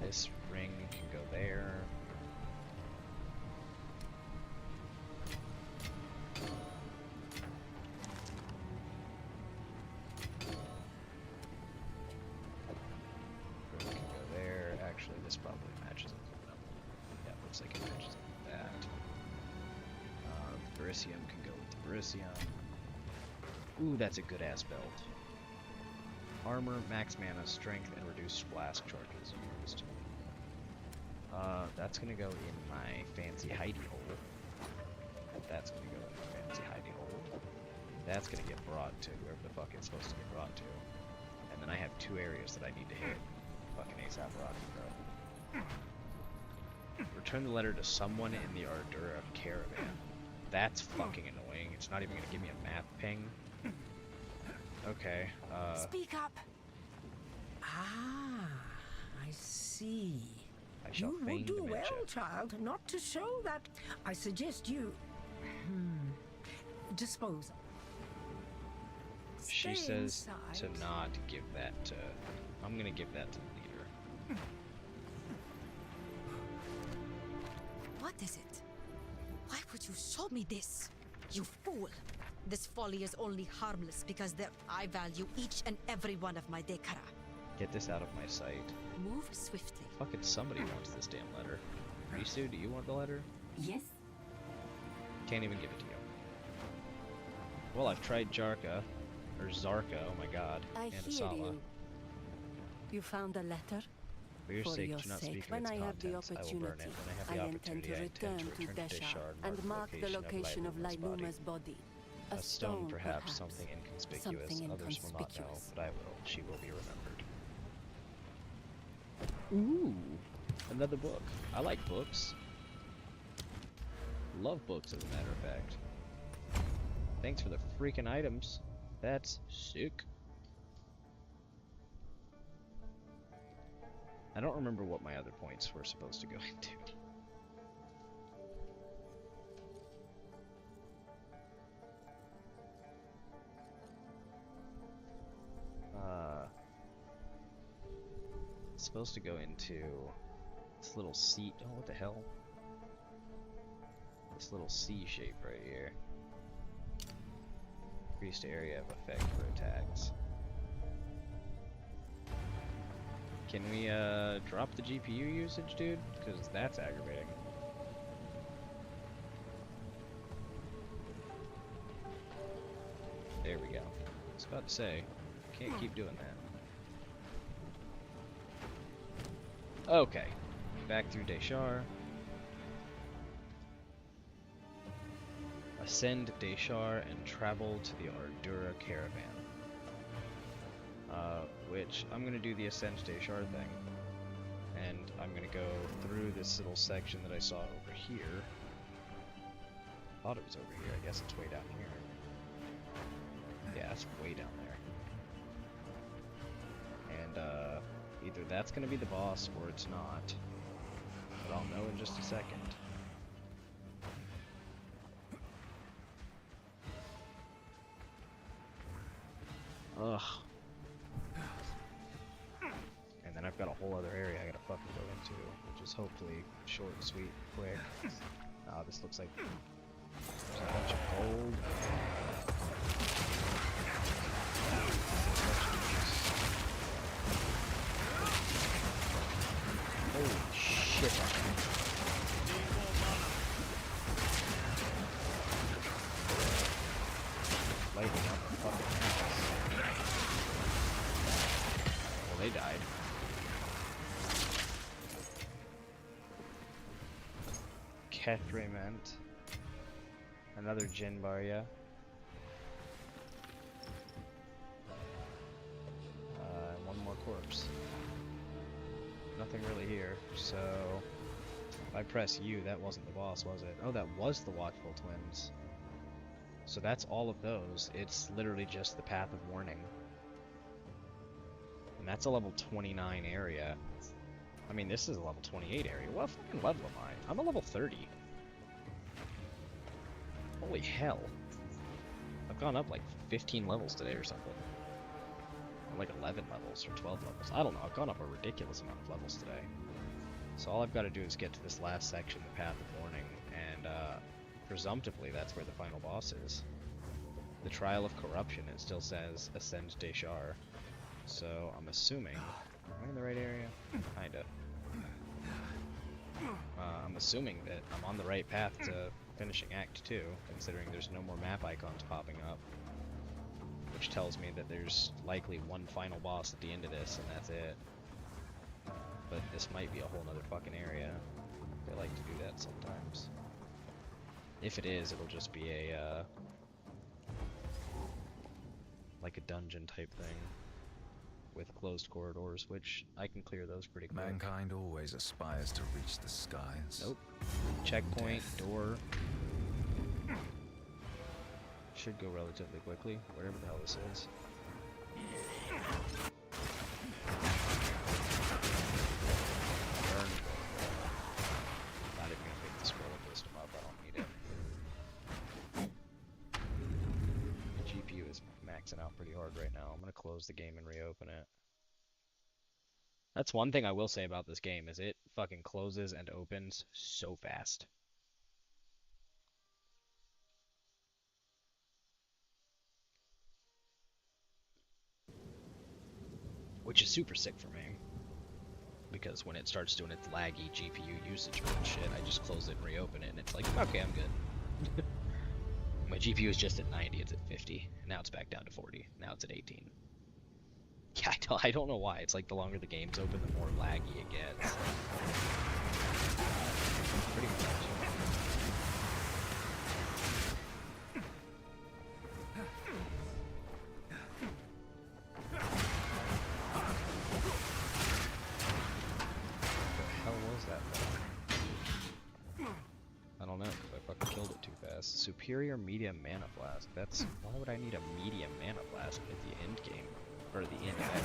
This ring can go there. Ring can go there. Actually, this probably matches up with them. Yeah, looks like it matches up with that. The Berisium can go with the Berisium. Ooh, that's a good ass belt. Armor, max mana, strength, and reduced flask charges used. That's gonna go in my fancy hidey hole. That's gonna go in my fancy hidey hole. That's gonna get brought to wherever the fuck it's supposed to get brought to. And then I have two areas that I need to hit. Fucking ASAP Rocky, bro. Return the letter to someone in the Ardura caravan. That's fucking annoying. It's not even gonna give me a map ping. Okay, Speak up! Ah, I see. I shall You feign would do dementia. well, child, not to show that. I suggest you... dispose. She Stay says inside. to not give that to... I'm gonna give that to the leader. What is it? Why would you show me this? You fool! This folly is only harmless because I value each and every one of my Dekara. Get this out of my sight. Move swiftly. Fucking somebody wants this damn letter. Risu, do you want the letter? Yes? Can't even give it to you. Well, I've tried Jarka. Or Zarka, oh my god. I and hear Asala. you. You found a letter? For your sake, do not speak of when its I have the contents. I will burn opportunity, it. When I have I the intend opportunity, to I intend return to to Deshar and mark the location of Liluma's body. A stone, perhaps, something inconspicuous. Something Others will not know, inconspicuous. but I will. She will be remembered. Ooh, another book. I like books. Love books, as a matter of fact. Thanks for the freaking items. That's sick. I don't remember what my other points were supposed to go into. It's supposed to go into this little C. Oh, what the hell? This little C shape right here. Increased area of effect for attacks. Can we drop the GPU usage, dude? Because that's aggravating. There we go. I was about to say, can't keep doing that. Okay, back through Deshar. Ascend Deshar and travel to the Ardura Caravan. Which, I'm going to do the Ascend Deshar thing. And I'm going to go through this little section that I saw over here. Thought it was over here, I guess it's way down here. Yeah, it's way down there. And, either that's going to be the boss or it's not. But I'll know in just a second. Ugh. And then I've got a whole other area I gotta fucking go into, which is hopefully short and sweet, quick. This looks like there's a bunch of gold. Holy shit. Lighting up the fucking house. Well, they died. Kethrimant. Another Jin Barya. And one more corpse. Nothing really here, so if I press U, that wasn't the boss, was it? Oh, that was the Watchful Twins. So that's all of those. It's literally just the Path of Warning. And that's a level 29 area. I mean, this is a level 28 area. What fucking level am I? I'm a level 30. Holy hell. I've gone up like 15 levels today or something. Or like 11 levels or 12 levels. I don't know. I've gone up a ridiculous amount of levels today. So all I've got to do is get to this last section, the Path of Warning, and presumptively that's where the final boss is. The Trial of Corruption, it still says Ascend Deshar. So I'm assuming... Am I in the right area? Kinda. I'm assuming that I'm on the right path to finishing Act 2, considering there's no more map icons popping up. Which tells me that there's likely one final boss at the end of this, and that's it. But this might be a whole nother fucking area. They like to do that sometimes. If it is, it'll just be a, like a dungeon type thing. With closed corridors, which I can clear those pretty quick. Mankind always aspires to reach the skies. Nope. Checkpoint, door. Should go relatively quickly, whatever the hell this is. Burn. Not even gonna pick the scroll and list them up, I don't need it. The GPU is maxing out pretty hard right now. I'm gonna close the game and reopen it. That's one thing I will say about this game, is it fucking closes and opens so fast. Which is super sick for me. Because when it starts doing its laggy GPU usage bullshit, I just close it and reopen it, and it's like, okay, I'm good. My GPU is just at 90, it's at 50. Now it's back down to 40. Now it's at 18. Yeah, I don't know why. It's like the longer the game's open, the more laggy it gets. Pretty much. Superior medium mana flask. That's why would I need a medium mana flask at the end game or the end of Act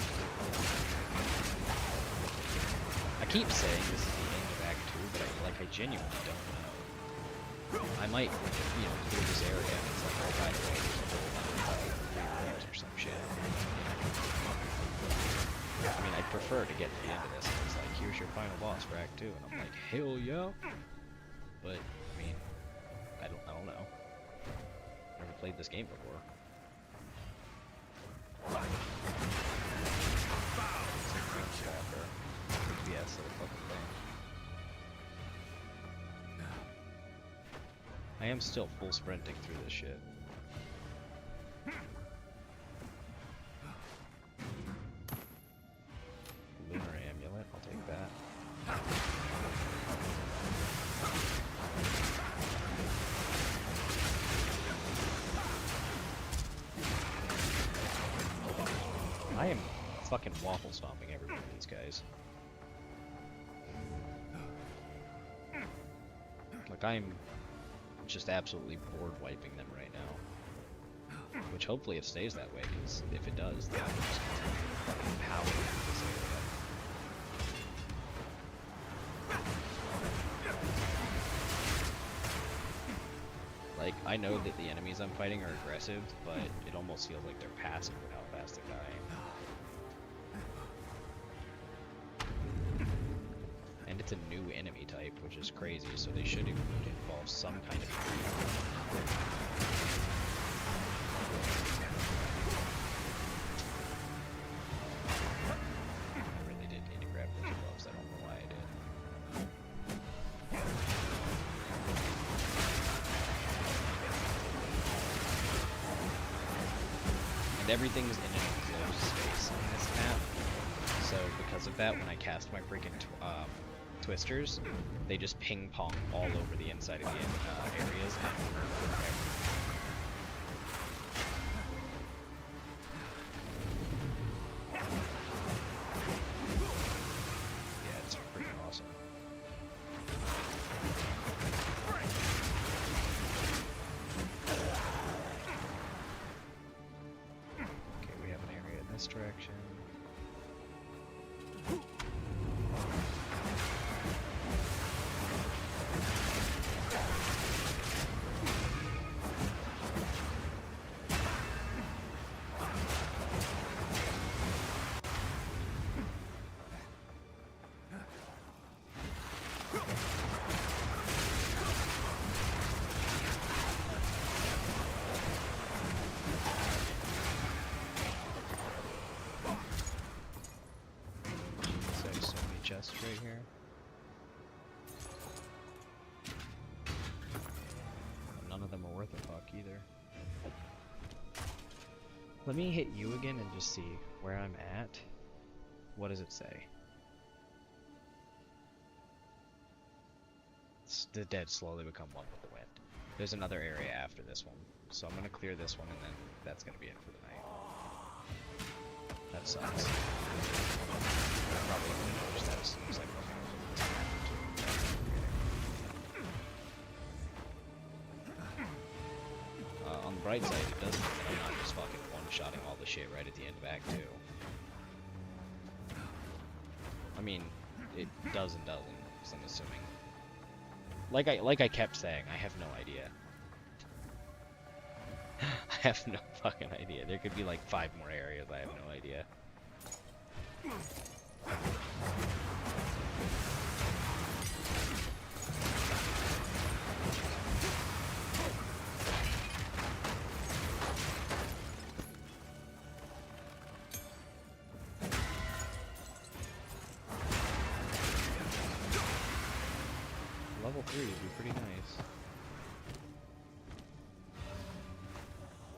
2? keep saying this is the end of Act 2, but I genuinely don't know. I might, you know, clear this area and it's like, oh, by the way, there's a whole other 3 rooms or some shit. I mean, I'd prefer to get to the end of this and it's like, here's your final boss for Act 2, and I'm like, hell yeah! But, I mean, I don't know. Never played this game before. Yes, of the fucking thing. I am still full sprinting through this shit. Lunar amulet, I'll take that. I am fucking waffle stomping every one of these guys. Like, I'm just absolutely board wiping them right now. Which hopefully it stays that way, because if it does, then I'm just going to fucking power through this area. Like, I know that the enemies I'm fighting are aggressive, but it almost feels like they're passive with how fast they're dying. And it's a new enemy type, which is crazy, so they should involve some kind of... I really did need to grab those gloves, I don't know why I did. And everything's in an enclosed space on this map, so because of that, when I cast my freaking twisters, they just ping pong all over the inside of the areas. Yeah, it's pretty awesome. Okay, we have an area in this direction. Chest right here. None of them are worth a fuck either. Let me hit you again and just see where I'm at. What does it say? The dead slowly become one with the wind. There's another area after this one, so I'm gonna clear this one and then that's gonna be it for the night. That sucks. Probably gonna notice that as soon as I go on the bright side, it doesn't mean that I'm not just fucking one-shotting all the shit right at the end of Act 2. I mean, it does and doesn't, because I'm assuming. Like I kept saying, I have no idea. I have no fucking idea. There could be like 5 more areas, I have no idea. Level 3 would be pretty nice.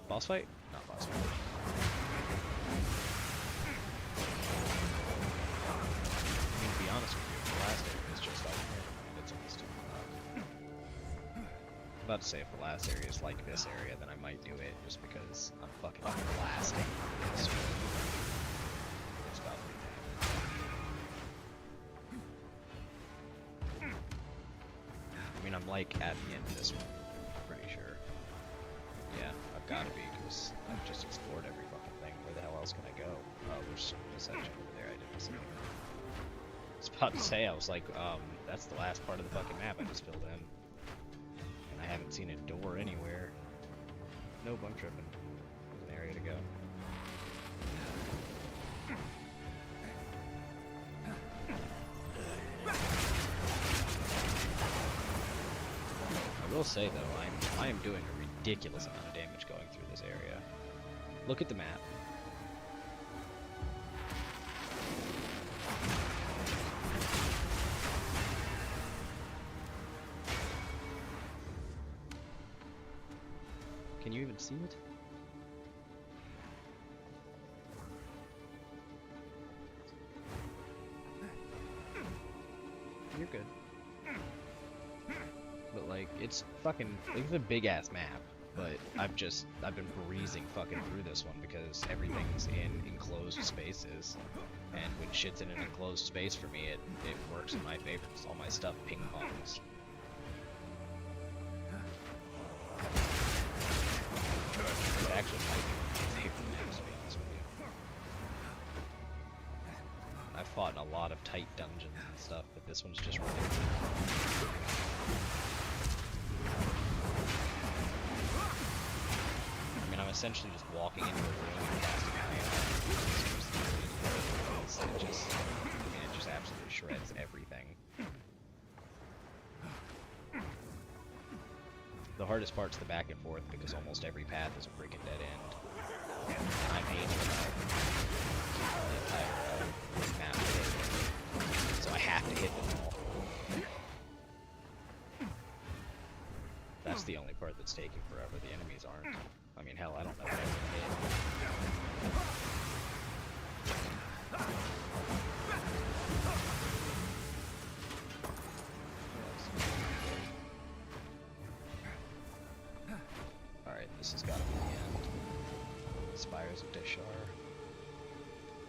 Boss fight? Not boss fight. I mean, to be honest with you, the last area is just like here, and it's almost 2 o'clock. I'm about to say if the last area is like this area, then I might do it, just because I'm fucking blasting this one. It's about to be I mean, I'm like at the end of this one, I'm pretty sure. Yeah, I've got to be, because I've just explored every fucking thing. Where the hell else can I go? Oh, there's a section over there I didn't see. was about to say, I was like, that's the last part of the fucking map I just filled in. And I haven't seen a door anywhere. Nope, I'm tripping. There's an area to go. I will say though, I am doing a ridiculous amount of damage going through this area. Look at the map. Can you even see it? You're good. But like, it's fucking, like, it's a big ass map, but I've been breezing fucking through this one because everything's in enclosed spaces. And when shit's in an enclosed space for me, it works in my favor. All my stuff ping pongs. It actually might be my favorite map, to be honest with you. I've fought in a lot of tight dungeons and stuff, but this one's just really cool. I mean, I'm essentially just walking into a room and casting my it just absolutely shreds everything. The hardest part's the back and forth because almost every path is a freaking dead end. I'm aiming the entire map, so I have to hit them all. That's the only part that's taking forever. The enemies aren't. I mean, hell, I don't know what I would hit. This has got to be the end. Spires of Deshar.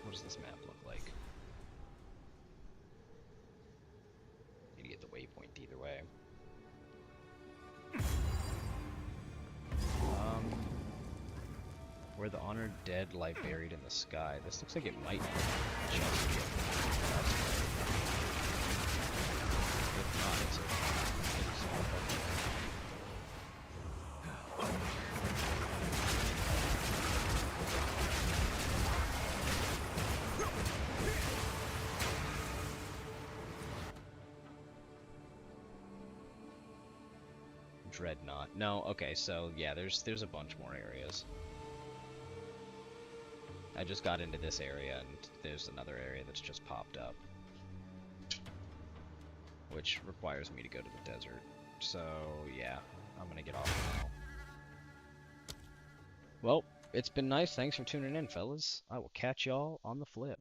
What does this map look like? Need to get the waypoint either way. Where the honored dead lie buried in the sky. This looks like it might just be if not, it's a small problem. Dreadnought. No, okay, so yeah, there's a bunch more areas. I just got into this area and there's another area that's just popped up, which requires me to go to the desert. So yeah, I'm gonna get off now. Well, it's been nice. Thanks for tuning in, fellas. I will catch y'all on the flip.